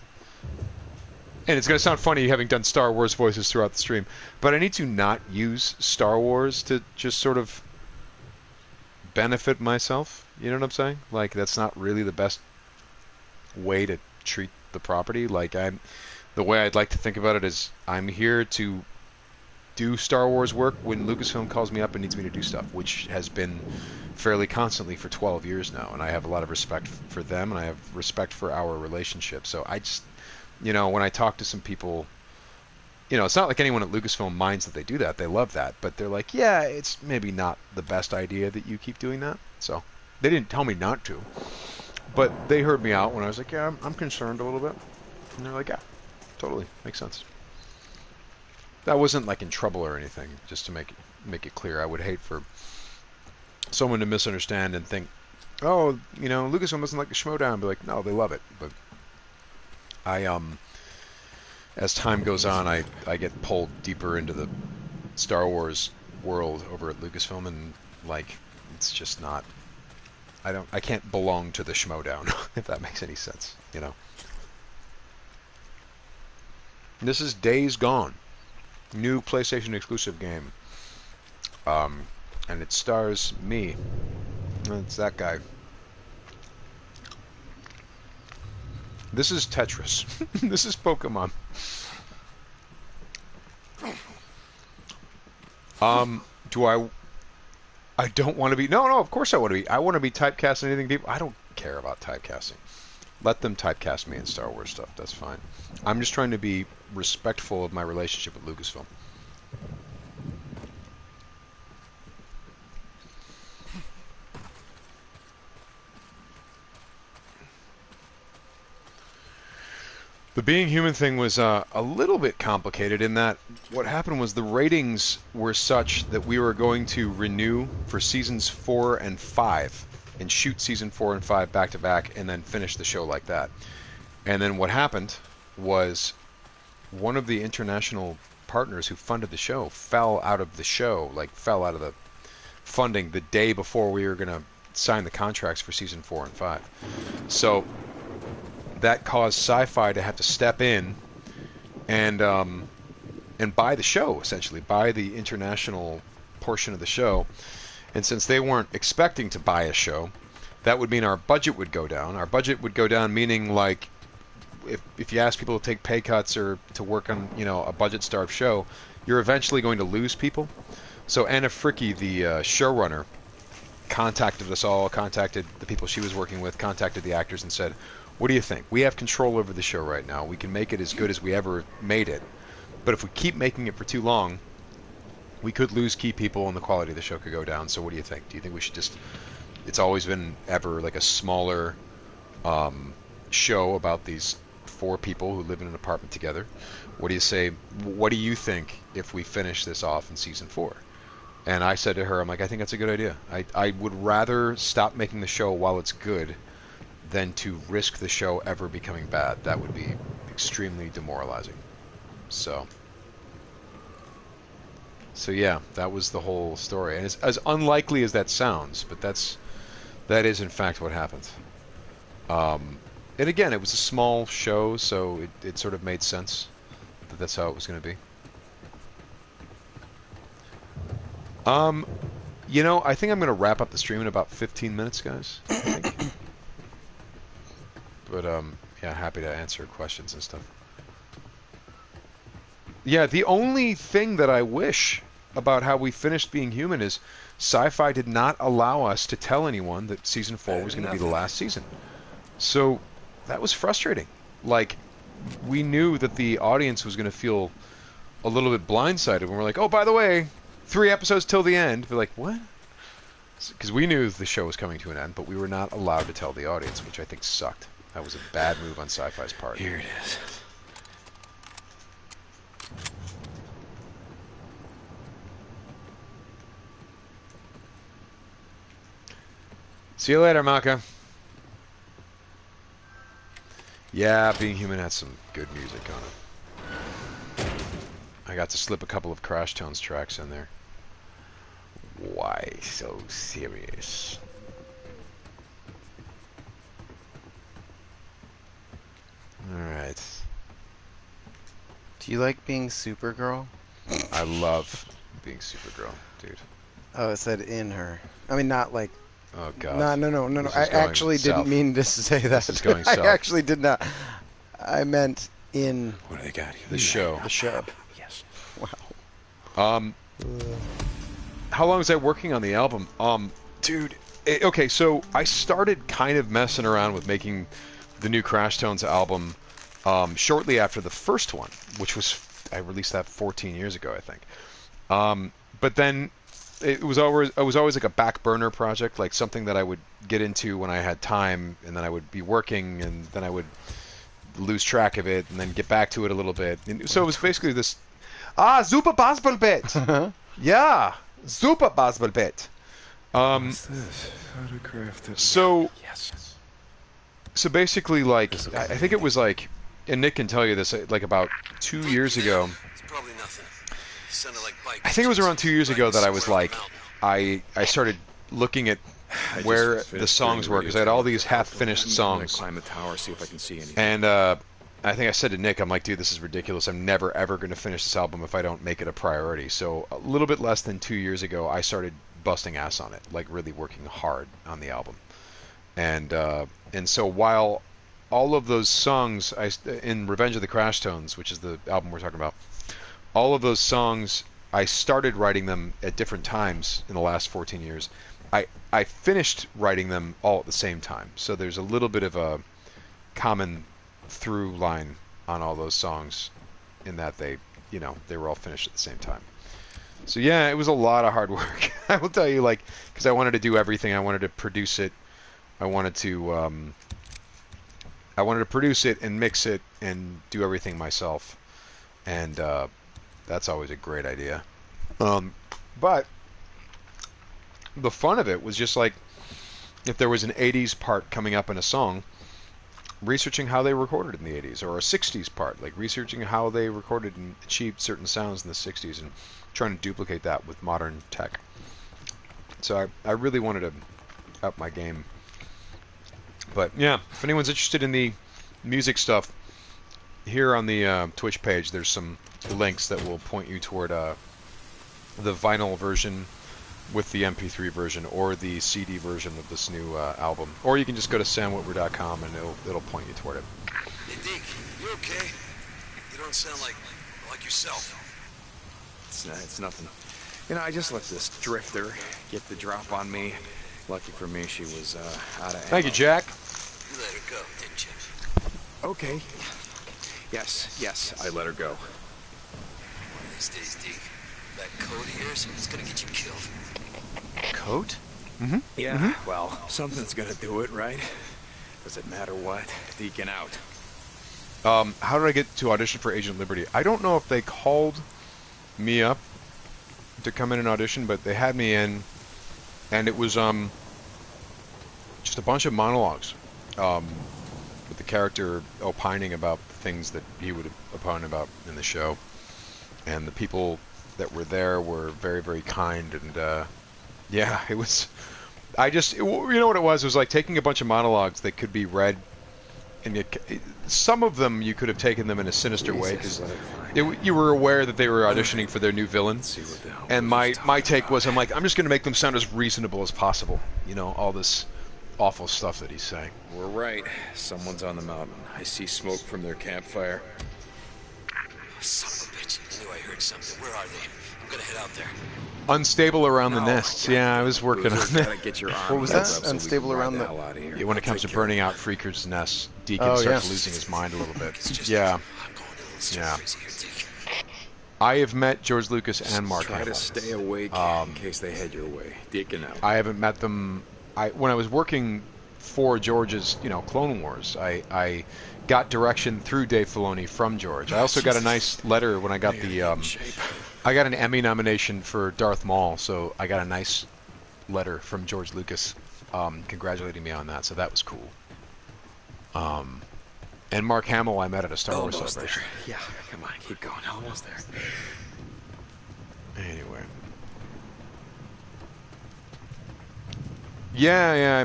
And it's going to sound funny having done Star Wars voices throughout the stream, but I need to not use Star Wars to just sort of benefit myself. You know what I'm saying? Like, that's not really the best way to treat the property. Like, the way I'd like to think about it is I'm here to do Star Wars work when Lucasfilm calls me up and needs me to do stuff, which has been fairly constantly for 12 years now, and I have a lot of respect for them, and I have respect for our relationship. So I just... when I talk to some people, it's not like anyone at Lucasfilm minds that they do that. They love that. But they're like, yeah, it's maybe not the best idea that you keep doing that. So they didn't tell me not to. But they heard me out when I was like, yeah, I'm concerned a little bit. And they're like, yeah, totally. Makes sense. That wasn't like in trouble or anything, just to make it clear. I would hate for someone to misunderstand and think, oh, you know, Lucasfilm doesn't like the Schmodown. Be like, no, they love it. But as time goes on, I get pulled deeper into the Star Wars world over at Lucasfilm, and like, it's just not. I can't belong to the Schmodown, if that makes any sense, you know. This is Days Gone, new PlayStation exclusive game, and it stars me. It's that guy. This is Tetris. This is Pokemon. I don't want to be... No, of course I want to be. I want to be typecast in anything people... I don't care about typecasting. Let them typecast me in Star Wars stuff. That's fine. I'm just trying to be respectful of my relationship with Lucasfilm. The being human thing was a little bit complicated in that what happened was the ratings were such that we were going to renew for seasons 4 and 5 and shoot season 4 and 5 back to back and then finish the show like that. And then what happened was one of the international partners who funded the show fell out of the show, like fell out of the funding the day before we were going to sign the contracts for season 4 and 5. So that caused Sci-Fi to have to step in and buy the show, essentially, buy the international portion of the show. And since they weren't expecting to buy a show, that would mean our budget would go down. Our budget would go down, meaning like if you ask people to take pay cuts or to work on, you know, a budget-starved show, you're eventually going to lose people. So Anna Fricke, the showrunner, contacted us all, contacted the people she was working with, contacted the actors and said, what do you think? We have control over the show right now. We can make it as good as we ever made it. But if we keep making it for too long, we could lose key people and the quality of the show could go down. So what do you think? Do you think we should just... It's always been ever like a smaller show about these 4 people who live in an apartment together. What do you say? What do you think if we finish this off in season 4? And I said to her, I'm like, I think that's a good idea. I would rather stop making the show while it's good than to risk the show ever becoming bad. That would be extremely demoralizing. So yeah, that was the whole story. And it's as unlikely as that sounds, but that is in fact what happened. And again, it was a small show, so it sort of made sense that that's how it was going to be. You know, I think I'm going to wrap up the stream in about 15 minutes, guys. I think. But, yeah, happy to answer questions and stuff. Yeah, the only thing that I wish about how we finished Being Human is Sci-Fi did not allow us to tell anyone that Season 4 was going to be the last season. So, that was frustrating. Like, we knew that the audience was going to feel a little bit blindsided when we're like, oh, by the way, 3 episodes till the end. We're like, what? Because we knew the show was coming to an end, but we were not allowed to tell the audience, which I think sucked. That was a bad move on Sci-Fi's part. Here it is. See you later, Maka. Yeah, Being Human had some good music on it. I got to slip a couple of Crash Tones tracks in there. Why so serious? Alright. Do you like being Supergirl? I love being Supergirl, dude. Oh, it said in her. I mean, not like... Oh, God. No. I actually didn't mean to say that. This is going south. I actually did not. I meant in... What do they got here? The show. The show. Yes. Wow. How long was I working on the album? Dude, okay, so I started kind of messing around with making the new Crash Tones album shortly after the first one, which was, I released that 14 years ago, I think. But then it was always like a back burner project, like something that I would get into when I had time, and then I would be working, and then I would lose track of it, and then get back to it a little bit. And so it was basically this. Super Bastelbett. Yeah, super Bastelbett. What's this? How to craft it. So basically, like, I think it was like, and Nick can tell you this, like about 2 years ago. It's probably nothing. Sounded like bike. I think it was around 2 years ago that I was like, I started looking at where the songs were, because I had all these half-finished songs. Climb the tower, see if I can see anything. And I think I said to Nick, I'm like, dude, this is ridiculous. I'm never, ever going to finish this album if I don't make it a priority. So a little bit less than 2 years ago, I started busting ass on it, like really working hard on the album. And so while all of those songs, in Revenge of the Crash Tones, which is the album we're talking about, all of those songs, I started writing them at different times in the last 14 years. I finished writing them all at the same time. So there's a little bit of a common through line on all those songs in that they were all finished at the same time. So yeah, it was a lot of hard work. I will tell you, like, because I wanted to do everything. I wanted to produce it. I wanted to produce it and mix it and do everything myself. And that's always a great idea. But the fun of it was just like, if there was an 80s part coming up in a song, researching how they recorded in the 80s, or a 60s part, like researching how they recorded and achieved certain sounds in the 60s and trying to duplicate that with modern tech. So I really wanted to up my game. But yeah, if anyone's interested in the music stuff, here on the Twitch page, there's some links that will point you toward the vinyl version with the MP3 version, or the CD version of this new album. Or you can just go to samwitwer.com and it'll point you toward it. Hey, Deke, you okay? You don't sound like yourself. It's nothing. You know, I just let this drifter get the drop on me. Lucky for me, she was out of ammo. Thank you, Jack. You let her go, didn't you? Okay. Yes, I let her go. One of these days, Deke, that code of yours is gonna get you killed. Coat? Mm-hmm. Yeah, well, something's gonna do it, right? Does it matter what? Deacon out. How did I get to audition for Agent Liberty? I don't know if they called me up to come in and audition, but they had me in, and it was just a bunch of monologues with the character opining about things that he would opine about in the show, and the people that were there were very, very kind, and yeah, it was. You know what it was? It was like taking a bunch of monologues that could be read, and some of them you could have taken them in a sinister way, because you were aware that they were auditioning for their new villain. And my take was, I'm just going to make them sound as reasonable as possible. You know, all this awful stuff that he's saying. We're right. Someone's on the mountain. I see smoke from their campfire. Son of a bitch. I knew I heard something. Where are they? I'm gonna head out there. Unstable around the nests. Yeah, I was working on that. What was that? Unstable around the... Yeah, when it comes to burning out Freaker's nest, Deacon starts losing his mind a little bit. Yeah. Yeah. I have met George Lucas and Mark Hamill. Try to stay awake in case they head your way. Deacon out. I haven't met them. When I was working for George's, Clone Wars, I got direction through Dave Filoni from George. I also got a nice letter when I got I got an Emmy nomination for Darth Maul, so I got a nice letter from George Lucas congratulating me on that, so that was cool. And Mark Hamill I met at a Star Wars celebration. Yeah, come on, keep going. Almost there. Anyway. Yeah,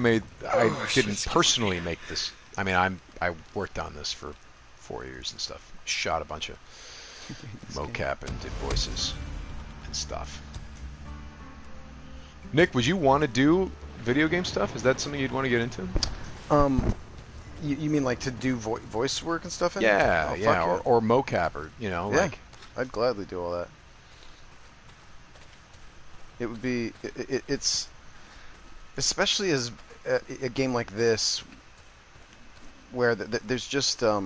I didn't personally make this. I mean, I worked on this for 4 years and stuff. Shot a bunch of mocap and did voices and stuff. Nick, would you want to do video game stuff? Is that something you'd want to get into? You mean like to do voice work and stuff? Yeah, or mocap, or like. I'd gladly do all that. It would be it's especially as a game like this where there's just I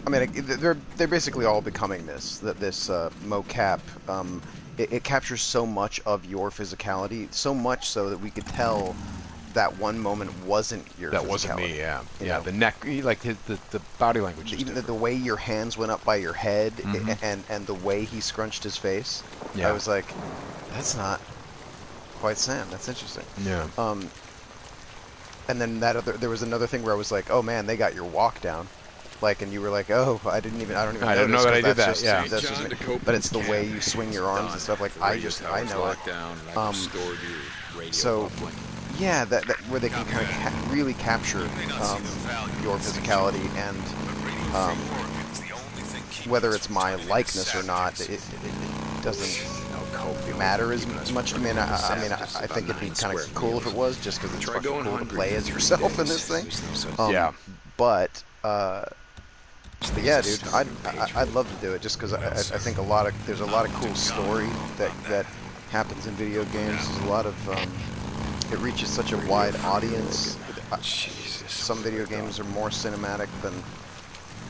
mean they're basically all becoming this mocap it captures so much of your physicality, so much so that we could tell that one moment wasn't your That physicality. wasn't me, yeah. You Yeah, know? the neck, like the body language is Even different. the way your hands went up by your head Mhm. and the way he scrunched his face, Yeah. I was like, that's not quite Sam. That's interesting. Yeah. And then there was another thing where I was like, oh man, they got your walk down. Like, and you were like, oh, I don't even I didn't notice know that I 'cause did that's that, yeah. That's just me. But it's the way you swing your arms and stuff. Like, I know it. So, yeah, that where they can kind of really capture your physicality and whether it's my likeness or not, it doesn't matter as much to me. And I think it'd be kind of cool if it was, just because it's fucking cool to play as yourself in this thing. Yeah. But yeah, dude, I'd love to do it just because I think there's a lot of cool story that happens in video games. There's a lot of it reaches such a wide audience. Some video games are more cinematic than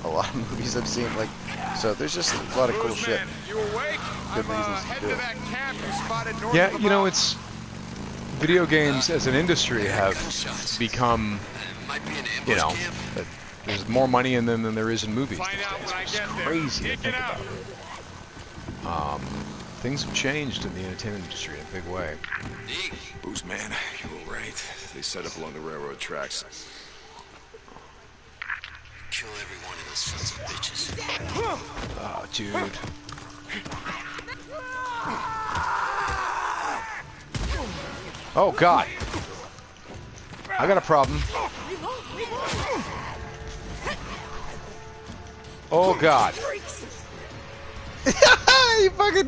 a lot of movies I've seen. Like, so there's just a lot of cool shit. Good reasons to do it. Yeah, you know, it's video games as an industry have become, you know, there's more money in them than there is in movies these days. It's crazy to think about. Things have changed in the entertainment industry in a big way. Booze man, you were right. They set up along the railroad tracks. Kill every one of those sons of bitches. Oh, dude. Oh, God. I got a problem. Oh, God.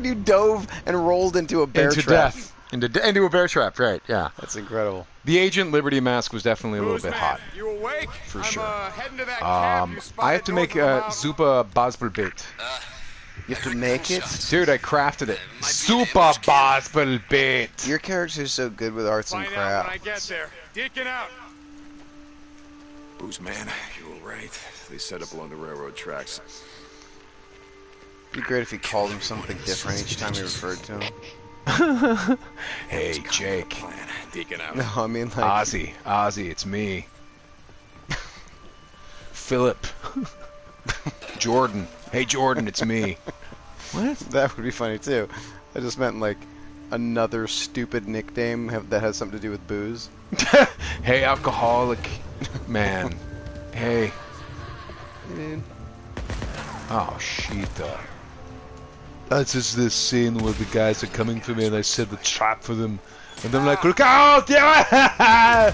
You dove and rolled into a bear into trap. Death. Into a bear trap, right, yeah. That's incredible. The Agent Liberty mask was definitely a little bit hot. You awake? For sure. Heading to that camp you I spotted have to make a north of the Super Basbelbait. You have to make it? Dude, I crafted it. Super Basbelbait. Your character's so good with arts and Find out when I crafts. get there. Deacon out. Booze man, you were right. They set up along the railroad tracks. It'd be great if he called him something different each time he referred to him. Hey, Jake. Deacon out. No, I mean like Ozzy, it's me. Philip. Jordan. Hey, Jordan, it's me. What? That would be funny too. I just meant like another stupid nickname that has something to do with booze. Hey, alcoholic man. Hey. Hey, dude. Oh, shit. That's just this scene where the guys are coming for me and I set the trap for them. And I'm like, look out! Yeah!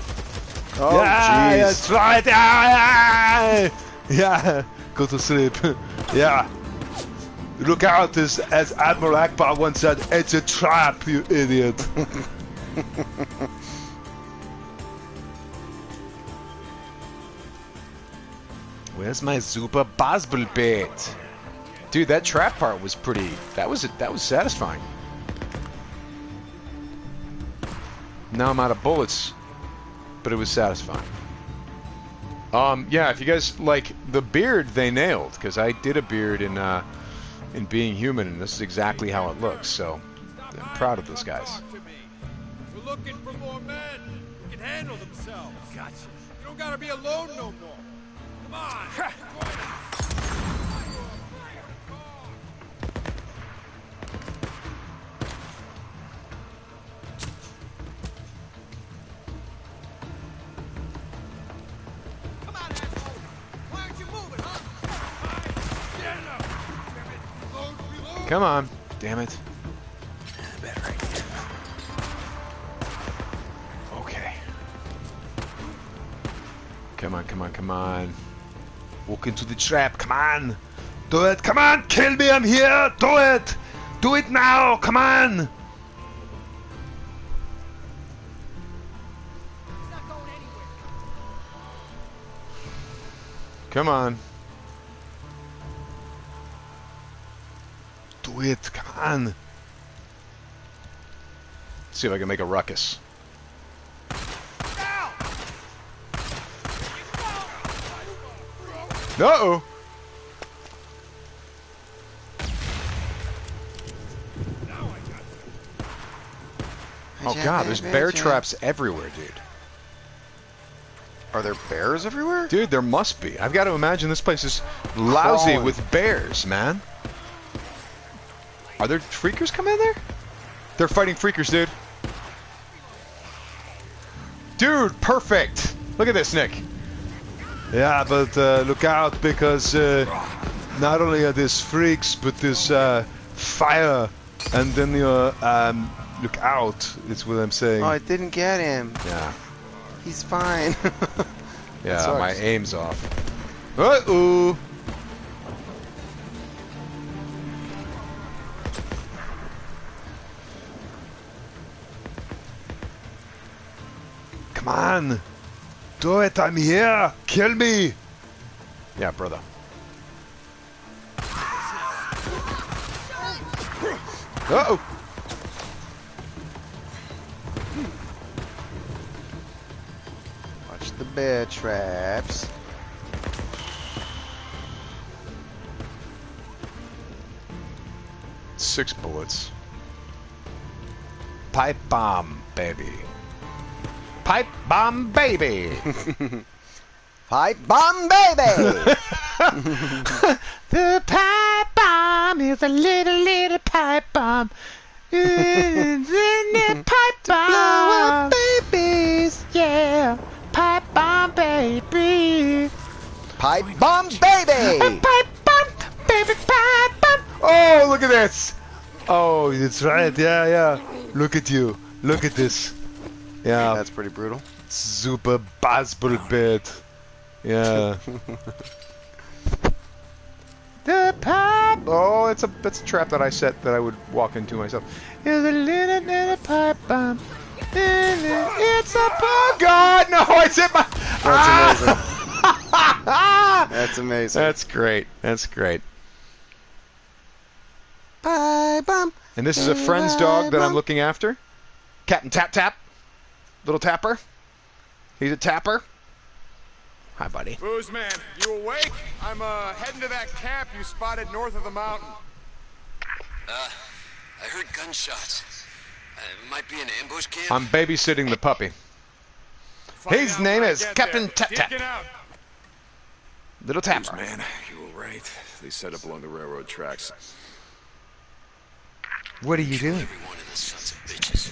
Oh, yeah, jeez. that's right! Yeah! Yeah! Go to sleep. Yeah! Look out, as Admiral Akbar once said, it's a trap, you idiot! Where's my Super Basbelbait? Dude, that trap part was pretty... That was satisfying. Now I'm out of bullets, but it was satisfying. Yeah, if you guys like the beard, they nailed, because I did a beard in Being Human, and this is exactly how it looks. So I'm proud of those guys. We're looking for more men who can handle themselves. Gotcha. You don't gotta be alone no more. Come on. Come on. Damn it. Okay. Come on, come on, come on. Walk into the trap, come on! Do it, come on! Kill me, I'm here! Do it! Do it now, come on! Come on. Do it, come on! See if I can make a ruckus. Uh-oh! Oh god, there's bear traps everywhere, dude. Are there bears everywhere? Dude, there must be. I've got to imagine this place is lousy Crawling. with bears, man. Are there freakers coming in there? They're fighting freakers, dude. Dude, perfect. Look at this, Nick. Yeah, but look out, because not only are these freaks, but there's fire, and then you look out. Is what I'm saying. Oh, I didn't get him. Yeah. He's fine. Yeah, my aim's off. Uh-oh. Come on. Do it, I'm here. Kill me. Yeah, brother. Uh-oh. Watch the bear traps. Six bullets. Pipe bomb, baby. Pipe bomb, baby. Pipe bomb, baby. The pipe bomb is a little pipe bomb. The pipe bomb. Blow up babies, yeah. Pipe bomb, baby. Pipe bomb, baby. Pipe bomb, baby, pipe bomb. Oh, look at this. Oh, that's right. Yeah, yeah. Look at you. Look at this. Yeah. That's pretty brutal. Super baseball bit. Yeah. The pipe. Oh, that's a trap that I set that I would walk into myself. Here's a little pipe bomb. It's a oh God! No, I hit my. That's amazing. That's amazing. That's great. That's great. Pipe bomb. And this is a friend's dog that I'm looking after. Captain Tap Tap. Little tapper. He's a tapper. Hi, buddy. Booze man, you awake? I'm heading to that camp you spotted north of the mountain. I heard gunshots. It might be an ambush camp. I'm babysitting the puppy. His name is Captain Tap Tap. Little tapper. Booze man, you were right. They set up along the railroad tracks. What are you doing? Everyone in the sons of bitches.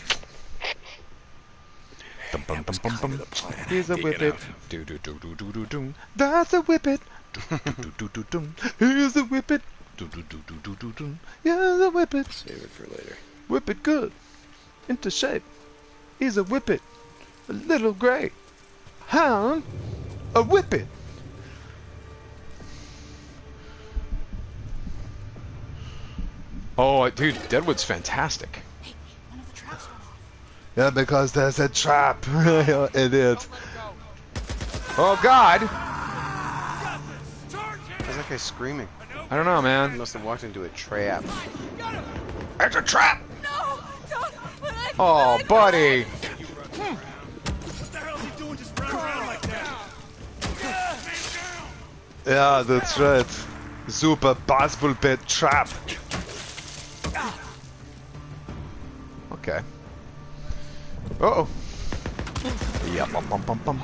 Here's a whippet. Do do do do do do do. That's a whippet. Do do do do do. Here's a whippet. Do do do do do do do. Here's a whippet. Save it for later. Whip it good. Into shape. He's a whippet. A little gray. Hound. A whippet. Oh, dude, Deadwood's fantastic. Yeah, because there's a trap. Idiot. Oh, God. Why's that guy screaming? I don't know, He man. must have walked into a trap. It's a trap. No, don't. Oh, buddy. What the hell is he doing just running around like that? Yeah, that's right. Super baseball bat trap. Okay. Uh-oh. Yeah, bum bum bum bum.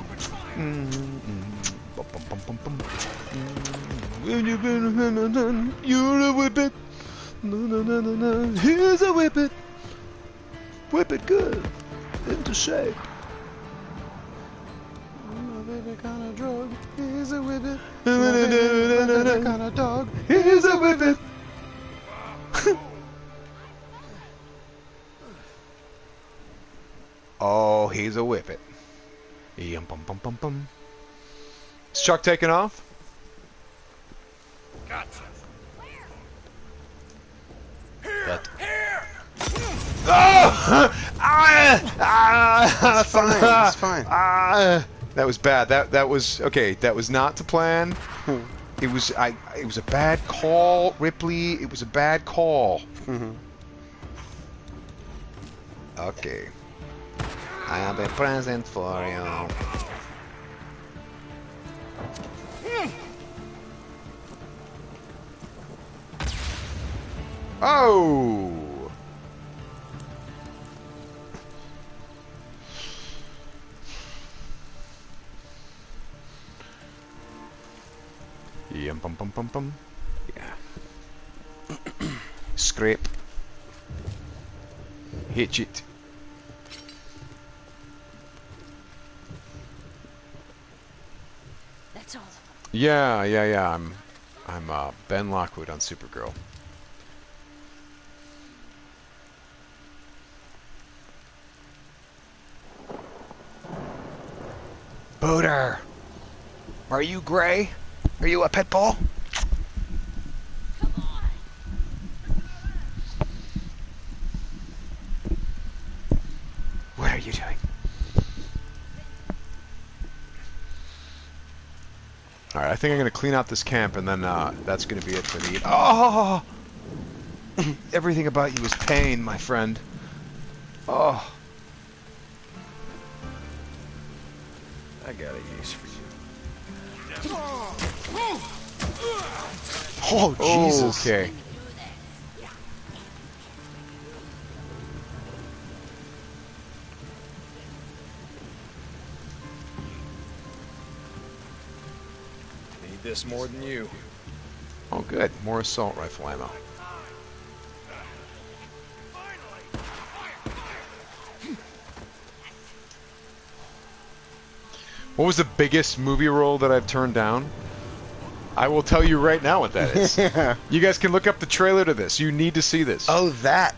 Bum bum bum bum bum. When you've been you're a whippet. No, no, no, no, no. Here's a whippet. Whip it good. Into shape. Baby kind of drug. Here's a whippet. Kind of dog. Here's a whippet. Oh, he's a whippet. Yum bum bum bum bum. Is Chuck taking off? Gotcha. Here! It's fine. It's fine. That was bad. That was okay. That was not to plan. It was It was a bad call, Ripley. It was a bad call. Okay. I have a present for you. Oh! Yeah, bum bum bum bum. Yeah. Scrape. Hitch it. That's all of them. Yeah. I'm Ben Lockwood on Supergirl. Booter! Are you gray? Are you a pit bull? What are you doing? Alright, I think I'm going to clean out this camp, and then that's going to be it for the... Oh! Everything about you is pain, my friend. Oh. I got a use for you. Oh, Jesus. Okay. Need this more than you. Oh, good. More assault rifle ammo. What was the biggest movie role that I've turned down? I will tell you right now what that is. You guys can look up the trailer to this. You need to see this. Oh, that.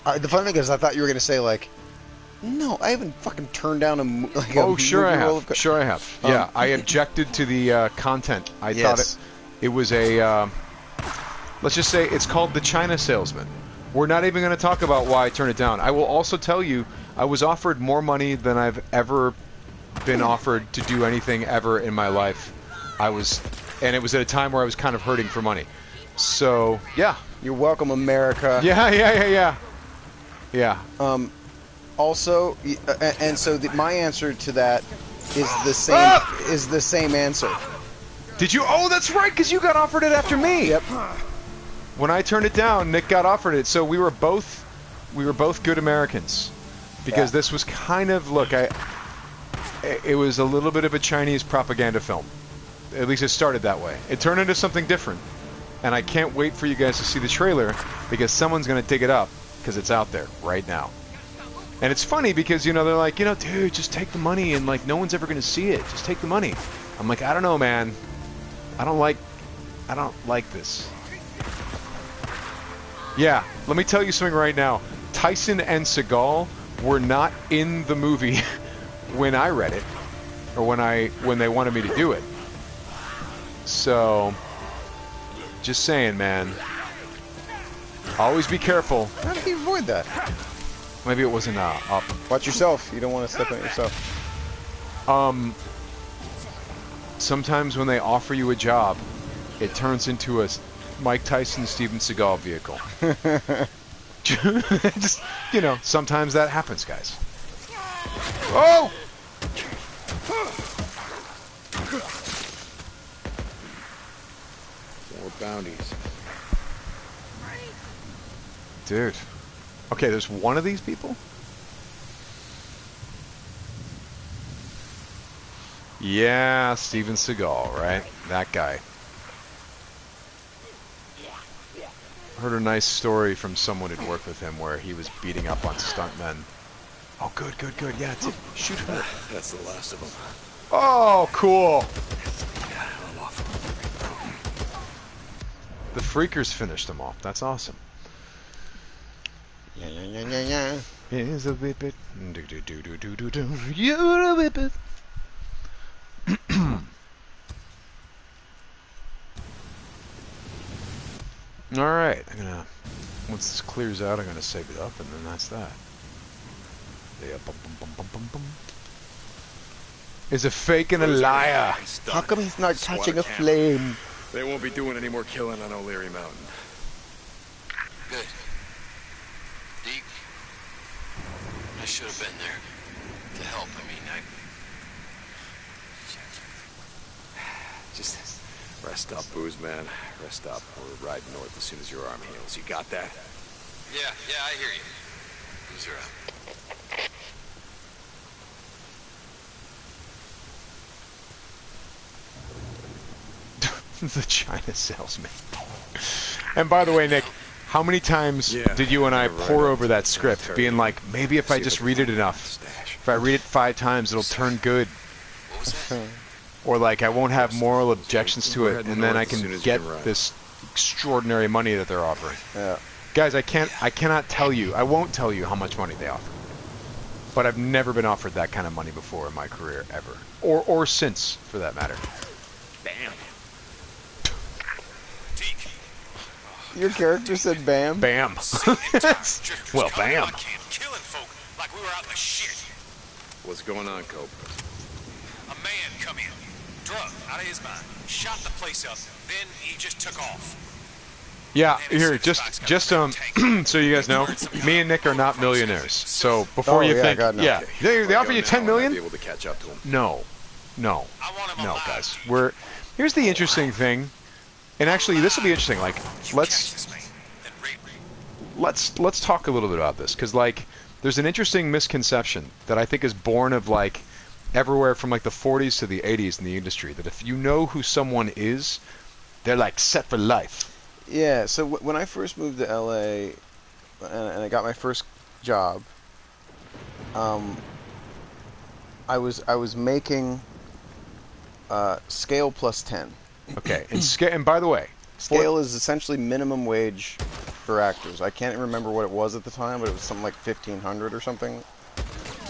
The funny thing is, I thought you were going to say, like, no, I haven't fucking turned down a like Oh, a sure I movie role have. of... Sure I have. Yeah, I objected to the content. I thought it was a... let's just say it's called The China Salesman. We're not even going to talk about why I turned it down. I will also tell you, I was offered more money than I've ever been offered to do anything ever in my life. And it was at a time where I was kind of hurting for money. So, yeah. You're welcome, America. Yeah. Also, and so my answer to that is the same. Is the same answer. Did you? Oh, that's right, because you got offered it after me. Yep. When I turned it down, Nick got offered it. So we were both good Americans, because this was kind of it was a little bit of a Chinese propaganda film. At least it started that way. It turned into something different, and I can't wait for you guys to see the trailer, because someone's going to dig it up, because it's out there right now. And it's funny because, they're like, dude, just take the money, and no one's ever going to see it. Just take the money. I'm like, I don't know, man. I don't like this. Yeah, let me tell you something right now. Tyson and Seagal were not in the movie when I read it, or when they wanted me to do it. So, just saying, man. Always be careful. How did you avoid that? Maybe it wasn't up. Watch yourself. You don't want to step on yourself. Sometimes when they offer you a job, it turns into a Mike Tyson, Steven Seagal vehicle. Just, sometimes that happens, guys. Oh! More bounties. Dude. Okay, there's one of these people? Yeah, Steven Seagal, right? That guy. Heard a nice story from someone who'd worked with him where he was beating up on stuntmen. Oh, good. Yeah, shoot her. That's the last of them. Oh, cool. The Freakers finished them off. That's awesome. Yeah. Here's a whippet. You're a whippet. Alright, once this clears out, I'm gonna save it up, and then that's that. Yeah, Is a fake and a liar. How come he's not touching a flame? They won't be doing any more killing on O'Leary Mountain. Good. Deke, I should have been there to help. Just rest up, Booze Man. Rest up. We're riding north as soon as your arm heals. You got that? Yeah, I hear you. Boozer out. The China salesman. And by the way, Nick, how many times did you and I pour over that script, being like, maybe if I just read it enough, if I read it 5 times, it'll turn good. Or like, I won't have moral objections to it, and then I can get this extraordinary money that they're offering. Yeah. Guys, I cannot tell you, I won't tell you how much money they offer. But I've never been offered that kind of money before in my career, ever. Or since, for that matter. Bam. Your character said bam? Bam. Well, bam. What's going on, Cope? A man come in, drunk, out of his mind, shot the place up, then he just took off. Yeah, here, just so you guys know, me and Nick are not millionaires. So before you think, God, no. they offer you 10 million? Be able to catch up to him. No, guys. Here's the interesting thing, and actually this will be interesting. Like, let's talk a little bit about this, because like, there's an interesting misconception that I think is born of like everywhere from like the 40s to the 80s in the industry, that if you know who someone is, they're like set for life. Yeah, so when I first moved to LA and I got my first job, I was making scale plus 10. Okay, and by the way, scale is essentially minimum wage for actors. I can't remember what it was at the time, but it was something like 1,500 or something.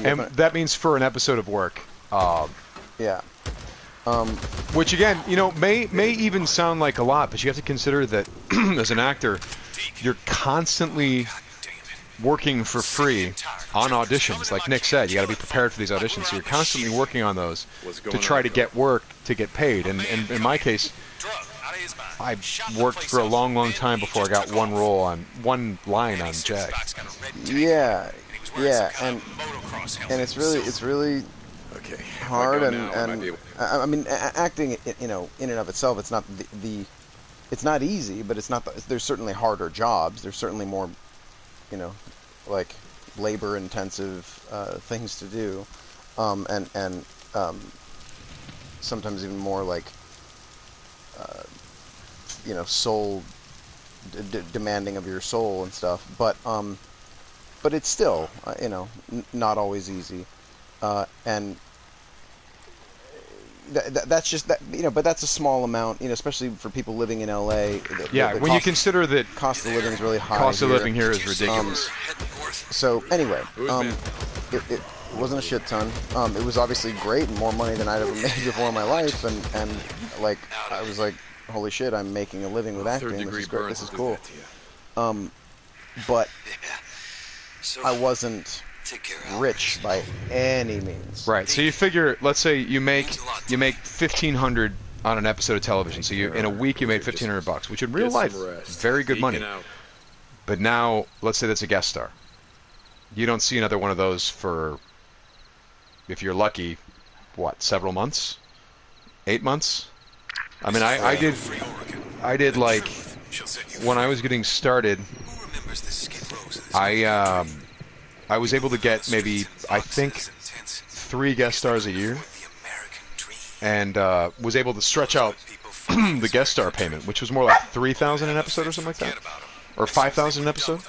And that means for an episode of work. Yeah. Which again, you know, may even sound like a lot, but you have to consider that as an actor, you're constantly working for free on auditions. Like Nick said, you got to be prepared for these auditions. So you're constantly working on those to try to get work to get paid. And in my case, I worked for a long, long time before I got one line on Jag. Yeah, and it's really hard, and I mean, acting, you know, in and of itself, it's not it's not easy, but it's not. There's certainly harder jobs. There's certainly more, you know, like labor-intensive things to do, and sometimes even more like, you know, soul demanding of your soul and stuff. But it's still, you know, not always easy. And that's just that, you know, but that's a small amount, you know, especially for people living in LA. When you consider that cost of living is really high. Cost of living here is ridiculous. So anyway, it wasn't a shit ton. It was obviously great and more money than I'd ever made before in my life, and like I was like, holy shit, I'm making a living with acting. This is great. This is cool. But I wasn't rich by any means. Right. So you figure, let's say you make $1,500 on an episode of television. So you in a week you made $1,500, which in real life very good money. But now let's say that's a guest star. You don't see another one of those for, if you're lucky, what, several months? 8 months? I mean, I did like, when I was getting started, I was able to get maybe, I think, 3 guest stars a year, and was able to stretch out the guest star payment, which was more like $3,000 an episode or something like that, or $5,000 an episode.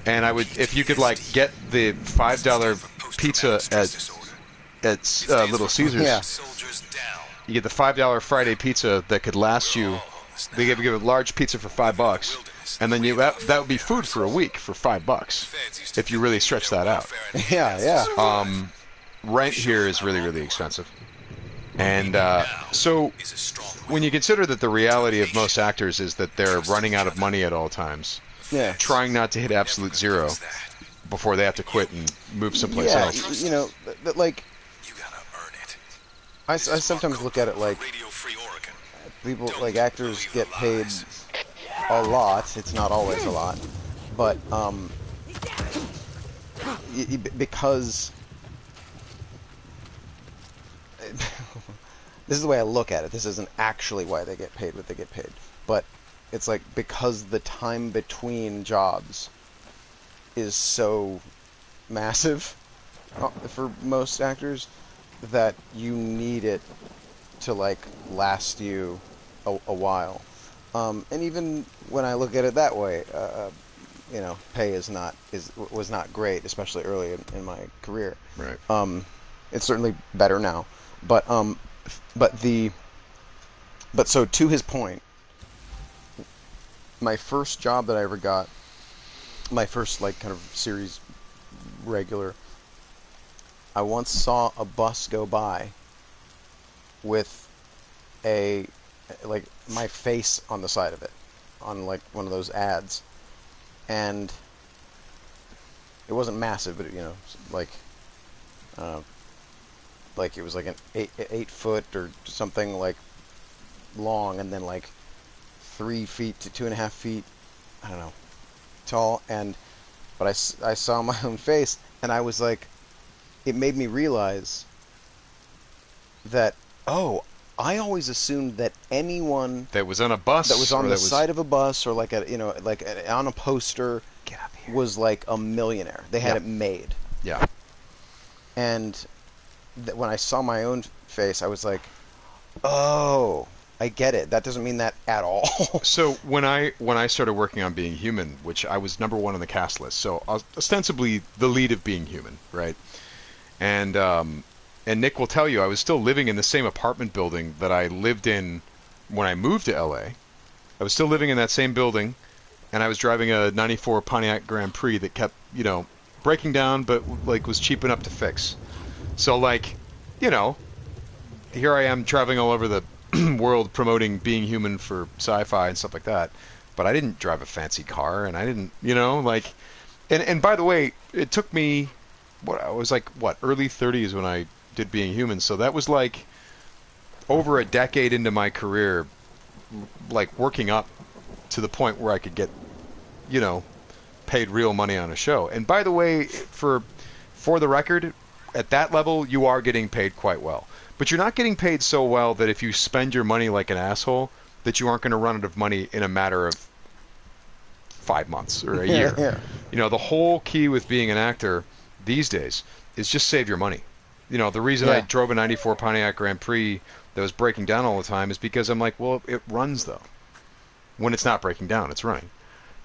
And I would, if you could like get the $5 pizza at Little Caesars, you get the $5 Friday pizza that could last you. They give a large pizza for $5, and then that would be food for a week for $5 if you really stretch that out. Yeah. Rent here is really, really expensive, and so when you consider that the reality of most actors is that they're running out of money at all times, trying not to hit absolute zero before they have to quit and move someplace else. You know, like I sometimes look at it like people, like actors get paid a lot. It's not always a lot, but because this is the way I look at it. This isn't actually why they get paid what they get paid, but it's like because the time between jobs is so massive for most actors that you need it to like last you a while. And even when I look at it that way, pay was not great, especially early in my career. Right. It's certainly better now, but so to his point, my first job that I ever got, my first like kind of series regular, I once saw a bus go by with my face on the side of it, on like one of those ads, and it wasn't massive, but like it was like an 8 foot or something like long, and then like 3 feet to 2.5 feet, I don't know, tall, but I saw my own face, and I was like, it made me realize that, I always assumed that anyone that was on a bus, that was on the side of a bus, or like on a poster, was like a millionaire. They had it made. Yeah. And when I saw my own face, I was like, oh, I get it. That doesn't mean that at all. So when I started working on Being Human, which I was #1 on the cast list, so I was ostensibly the lead of Being Human, right? And Nick will tell you, I was still living in the same apartment building that I lived in when I moved to LA. I was still living in that same building, and I was driving a '94 Pontiac Grand Prix that kept, breaking down, but like was cheap enough to fix. So like, here I am traveling all over the world promoting Being Human for sci-fi and stuff like that. But I didn't drive a fancy car, and I didn't, and by the way, it took me, I was like, early 30s when I did Being Human, so that was like over a decade into my career, like working up to the point where I could get, paid real money on a show. And by the way, for the record, at that level, you are getting paid quite well. But you're not getting paid so well that if you spend your money like an asshole, that you aren't going to run out of money in a matter of 5 months or a year. Yeah. The whole key with being an actor these days is just save your money. The reason I drove a '94 Pontiac Grand Prix that was breaking down all the time is because I'm like, well, it runs though. When it's not breaking down, it's running.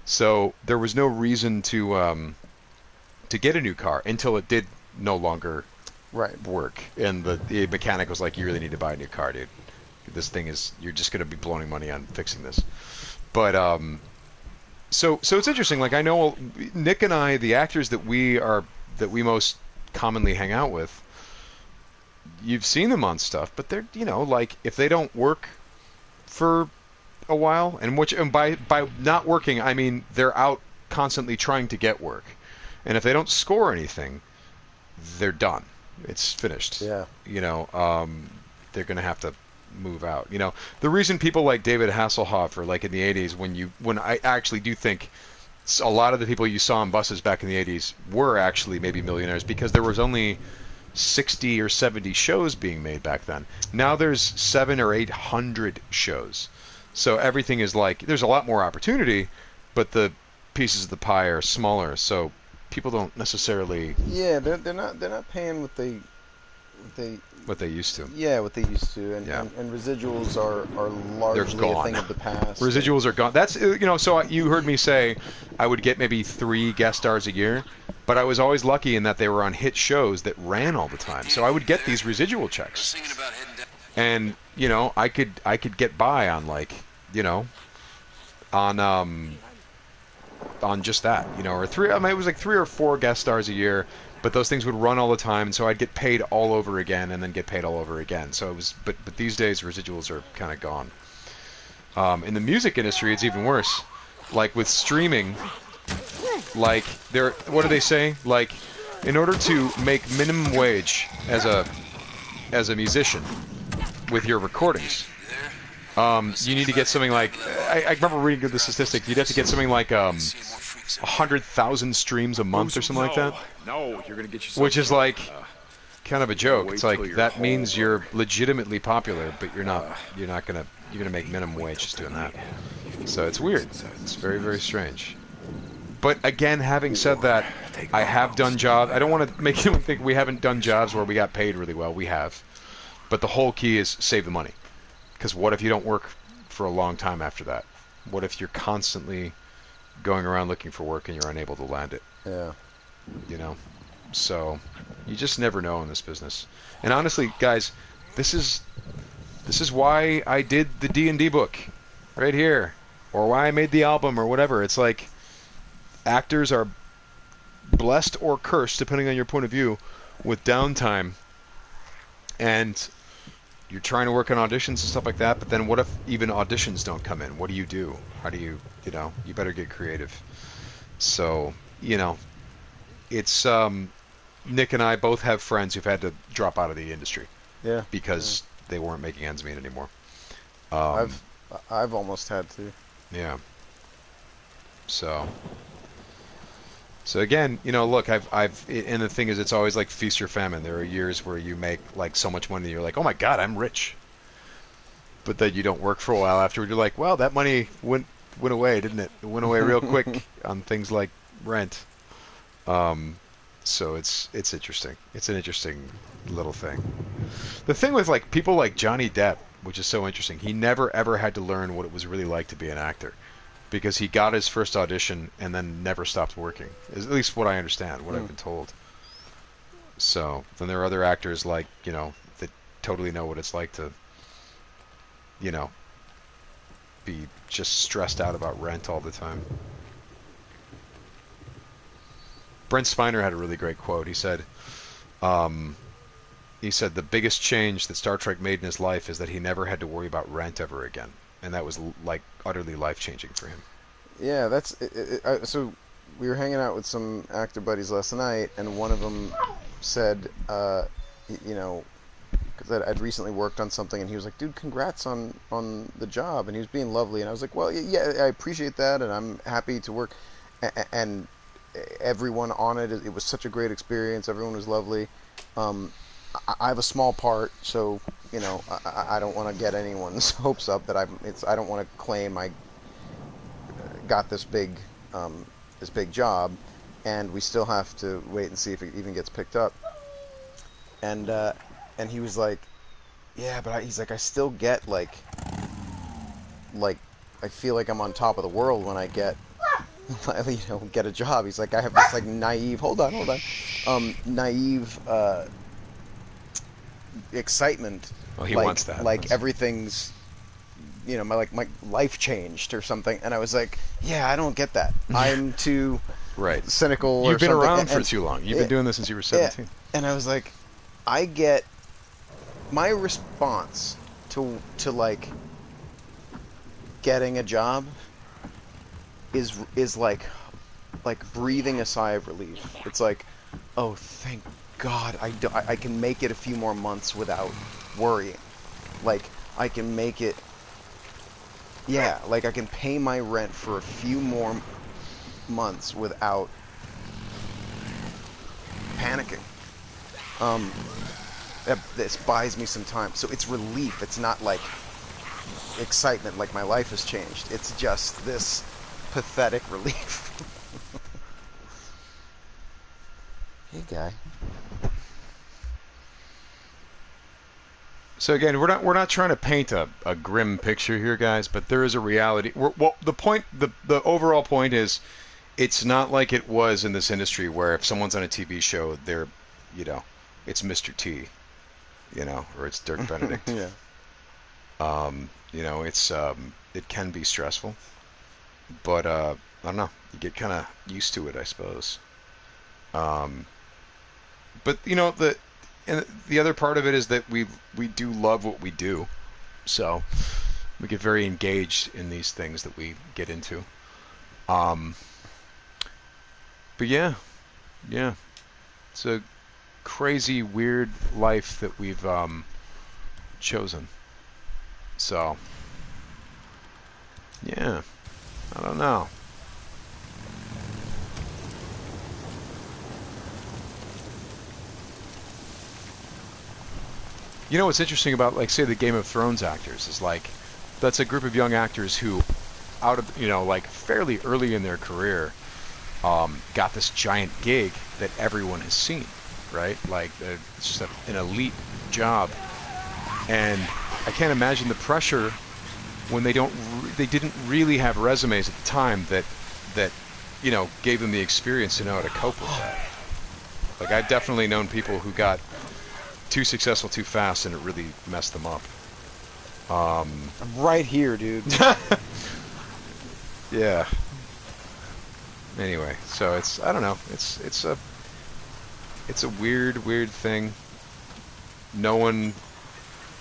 So there was no reason to get a new car until it did no longer work, and the mechanic was like, you really need to buy a new car, dude. This thing you're just going to be blowing money on fixing this. But so it's interesting. Like, I know Nick and I, the actors that we most commonly hang out with, you've seen them on stuff, but they're, like, if they don't work for a while, and by not working, I mean they're out constantly trying to get work, and if they don't score anything, they're done. It's finished. Yeah. They're going to have to move out. The reason people like David Hasselhoff, or like in the 80s, when I actually do think a lot of the people you saw on buses back in the 80s were actually maybe millionaires, because there was only 60 or 70 shows being made back then. Now there's 700 or 800 shows. So everything is like, there's a lot more opportunity, but the pieces of the pie are smaller. So people don't necessarily. Yeah, they're not paying what they used to. Yeah, what they used to, and residuals are largely a thing of the past. Residuals are gone. That's So you heard me say I would get maybe 3 guest stars a year, but I was always lucky in that they were on hit shows that ran all the time. So I would get these residual checks, and I could get by on like on just that, or 3. I mean, it was like 3 or 4 guest stars a year. But those things would run all the time, and so I'd get paid all over again, and then get paid all over again. So it was, but these days residuals are kind of gone. In the music industry, it's even worse. Like with streaming, like what do they say? Like, in order to make minimum wage as a musician with your recordings, you need to get something like, I remember reading the statistic. You'd have to get something like 100,000 streams a month or something like that. No, you're gonna get yourself. Which is like kind of a joke. It's like that means you're legitimately popular, but you're gonna make minimum wage just doing that. So it's weird. It's very, very strange. But again, having said that, I have done jobs. I don't want to make anyone think we haven't done jobs where we got paid really well. We have. But the whole key is save the money. Because what if you don't work for a long time after that? What if you're constantly going around looking for work and you're unable to land it? Yeah. You know? So you just never know in this business. And honestly, guys, this is why I did the D&D book right here, or why I made the album, or whatever. It's like actors are blessed or cursed, depending on your point of view, with downtime. And you're trying to work on auditions and stuff like that, but then what if even auditions don't come in? What do you do? How do you, you better get creative. So, it's, Nick and I both have friends who've had to drop out of the industry. Yeah. Because they weren't making ends meet anymore. I've almost had to. Yeah. So again, look, and the thing is, it's always like feast or famine. There are years where you make like so much money, you're like, oh my God, I'm rich. But then you don't work for a while afterward. You're like, well, that money went away, didn't it? It went away real quick on things like rent. So it's interesting. It's an interesting little thing. The thing with like people like Johnny Depp, which is so interesting, he never ever had to learn what it was really like to be an actor, because he got his first audition and then never stopped working. At least what I understand, what I've been told. So then there are other actors like, that totally know what it's like to, be just stressed out about rent all the time. Brent Spiner had a really great quote. He said, the biggest change that Star Trek made in his life is that he never had to worry about rent ever again. And that was like utterly life-changing for him. Yeah, that's so we were hanging out with some actor buddies last night, and one of them said, because I'd recently worked on something, and he was like, dude, congrats on the job, and he was being lovely, and I was like, well, yeah, I appreciate that, and I'm happy to work, and everyone on it, it was such a great experience, everyone was lovely. I have a small part, so I don't want to get anyone's hopes up that I don't want to claim I got this big job, and we still have to wait and see if it even gets picked up. And he was like, yeah, but he's like, I still get like I feel like I'm on top of the world when I get get a job. He's like, I have this like naive naive excitement. Well, he wants that. Like everything's, my life changed or something. And I was like, yeah, I don't get that. I'm too cynical. You've been something. around for too long. You've been doing this since you were 17. Yeah. And I was like, I get my response to like getting a job is like breathing a sigh of relief. It's like, oh, thank God, I can make it a few more months without worrying. Like, I can make it, like I can pay my rent for a few more months without panicking. This buys me some time. So it's relief. It's not like excitement, like my life has changed. It's just this pathetic relief. Hey, guy. So again, we're not trying to paint a grim picture here, guys, but there is a reality. The overall point is, it's not like it was in this industry where if someone's on a TV show, they're, it's Mr. T, or it's Dirk Benedict. Yeah. It's it can be stressful, but I don't know. You get kind of used to it, I suppose. But the other part of it is that we do love what we do, so we get very engaged in these things that we get into. But yeah, it's a crazy, weird life that we've chosen. So yeah, I don't know. What's interesting about, like, say, the Game of Thrones actors is, like, that's a group of young actors who, out of, fairly early in their career, got this giant gig that everyone has seen, right? Like, it's just an elite job. And I can't imagine the pressure when they didn't really have resumes at the time that you know, gave them the experience to know how to cope with that. Like, I've definitely known people who got too successful too fast, and it really messed them up. I'm right here, dude. Yeah. Anyway, so it's, I don't know, it's a weird thing. No one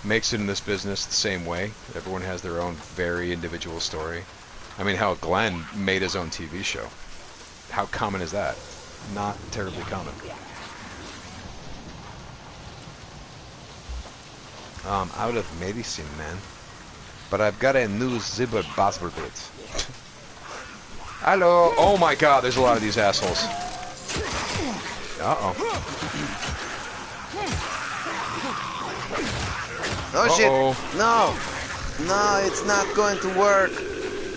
makes it in this business the same way. Everyone has their own very individual story. I mean, hell, Glenn made his own TV show. How common is that? Not terribly common. Out of medicine, man. But I've got a new zipper basket. Hello. Oh my God, there's a lot of these assholes. Uh-oh. Oh shit! No! No, it's not going to work.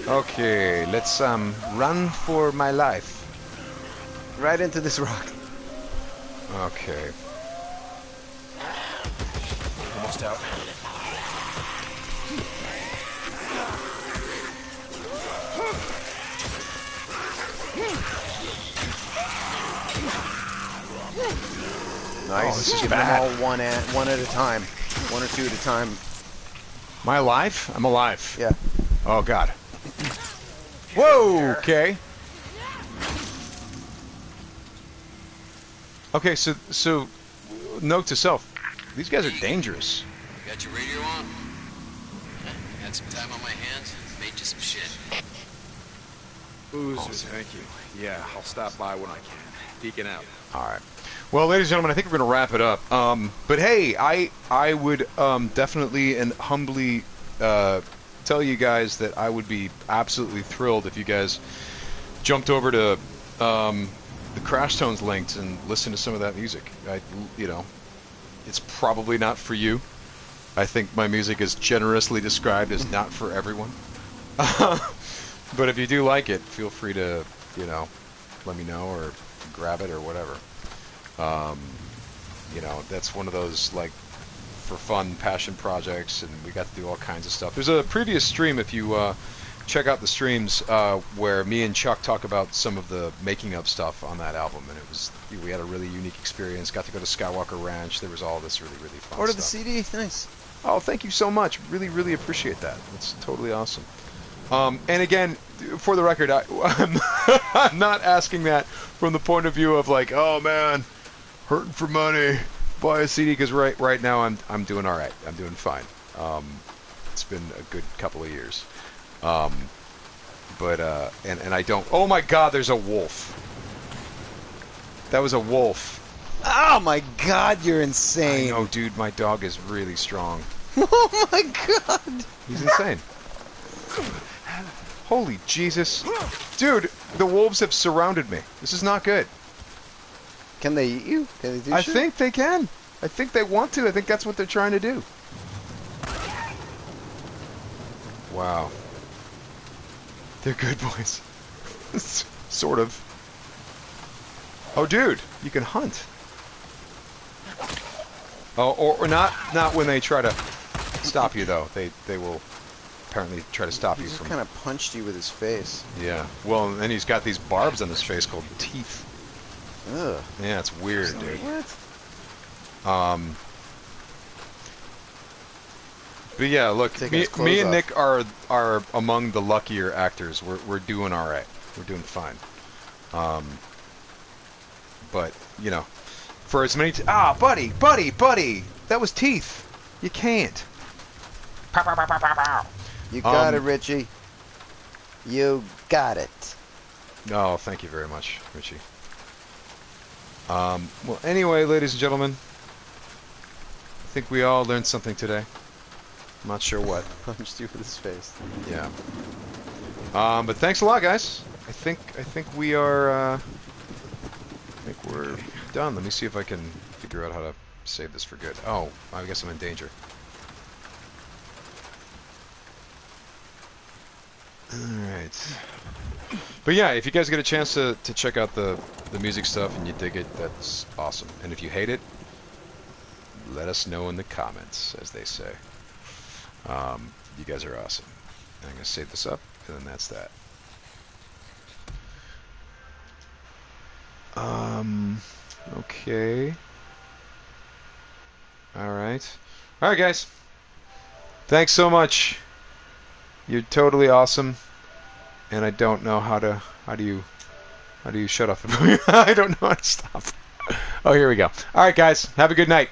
Okay, let's run for my life. Right into this rock. Okay. Almost out. Nice. Oh, this is Give bad. them all one at a time. One or two at a time. Am I alive? I'm alive. Yeah. Oh God. Whoa. Okay. Okay. So, note to self: these guys are dangerous. Got your radio on? Had some time on my hands. Made you some shit. Booze, thank you. Yeah, I'll stop by when I can. Deacon out. All right. Well, ladies and gentlemen, I think we're going to wrap it up. But hey, I would definitely and humbly tell you guys that I would be absolutely thrilled if you guys jumped over to the Crash Tones links and listened to some of that music. You know, it's probably not for you. I think my music is generously described as not for everyone. But if you do like it, feel free to, you know, let me know or grab it or whatever. You know, that's one of those, like, for fun passion projects, and we got to do all kinds of stuff. There's a previous stream, if you check out the streams, where me and Chuck talk about some of the making of stuff on that album, and we had a really unique experience. Got to go to Skywalker Ranch. There was all this really fun Order stuff. the CD, nice. Oh, thank you so much. Really appreciate that. It's totally awesome. And again, for the record, I'm not asking that from the point of view of like, oh man, hurting for money, buy a CD, because right now I'm doing all right. I'm doing fine. It's been a good couple of years. But I don't. Oh my God, there's a wolf. That was a wolf. Oh my God, you're insane. I know, dude. My dog is really strong. Oh my God. He's insane. Holy Jesus. Dude, the wolves have surrounded me. This is not good. Can they eat you? Can they do I shit? think they can. I think they want to. I think that's what they're trying to do. Wow. They're good boys. Sort of. Oh, dude, you can hunt. Oh, or not when they try to stop you, though. They will apparently try to stop you He just from... kind of punched you with his face. Yeah. Well, and then he's got these barbs on his face called teeth. Ugh. Yeah, it's weird, dude. What? But yeah, look, Taking me his clothes and off. Nick are among the luckier actors. We're doing all right. We're doing fine. But you know, for as many buddy, that was teeth. You can't. Pow, pow, pow, pow, pow, pow. You got it, Richie. You got it. Oh, thank you very much, Richie. Well, anyway, ladies and gentlemen, I think we all learned something today. I'm not sure what. Punched you with his face. Yeah. But thanks a lot, guys. I think we are. I think we're done. Let me see if I can figure out how to save this for good. Oh, I guess I'm in danger. Alright. But yeah, if you guys get a chance to check out the music stuff and you dig it, that's awesome. And if you hate it, let us know in the comments, as they say. You guys are awesome. I'm gonna save this up, and then that's that. Okay. Alright. Alright, guys. Thanks so much. You're totally awesome. And I don't know how do you shut off the I don't know how to stop. Oh, here we go. Alright, guys. Have a good night.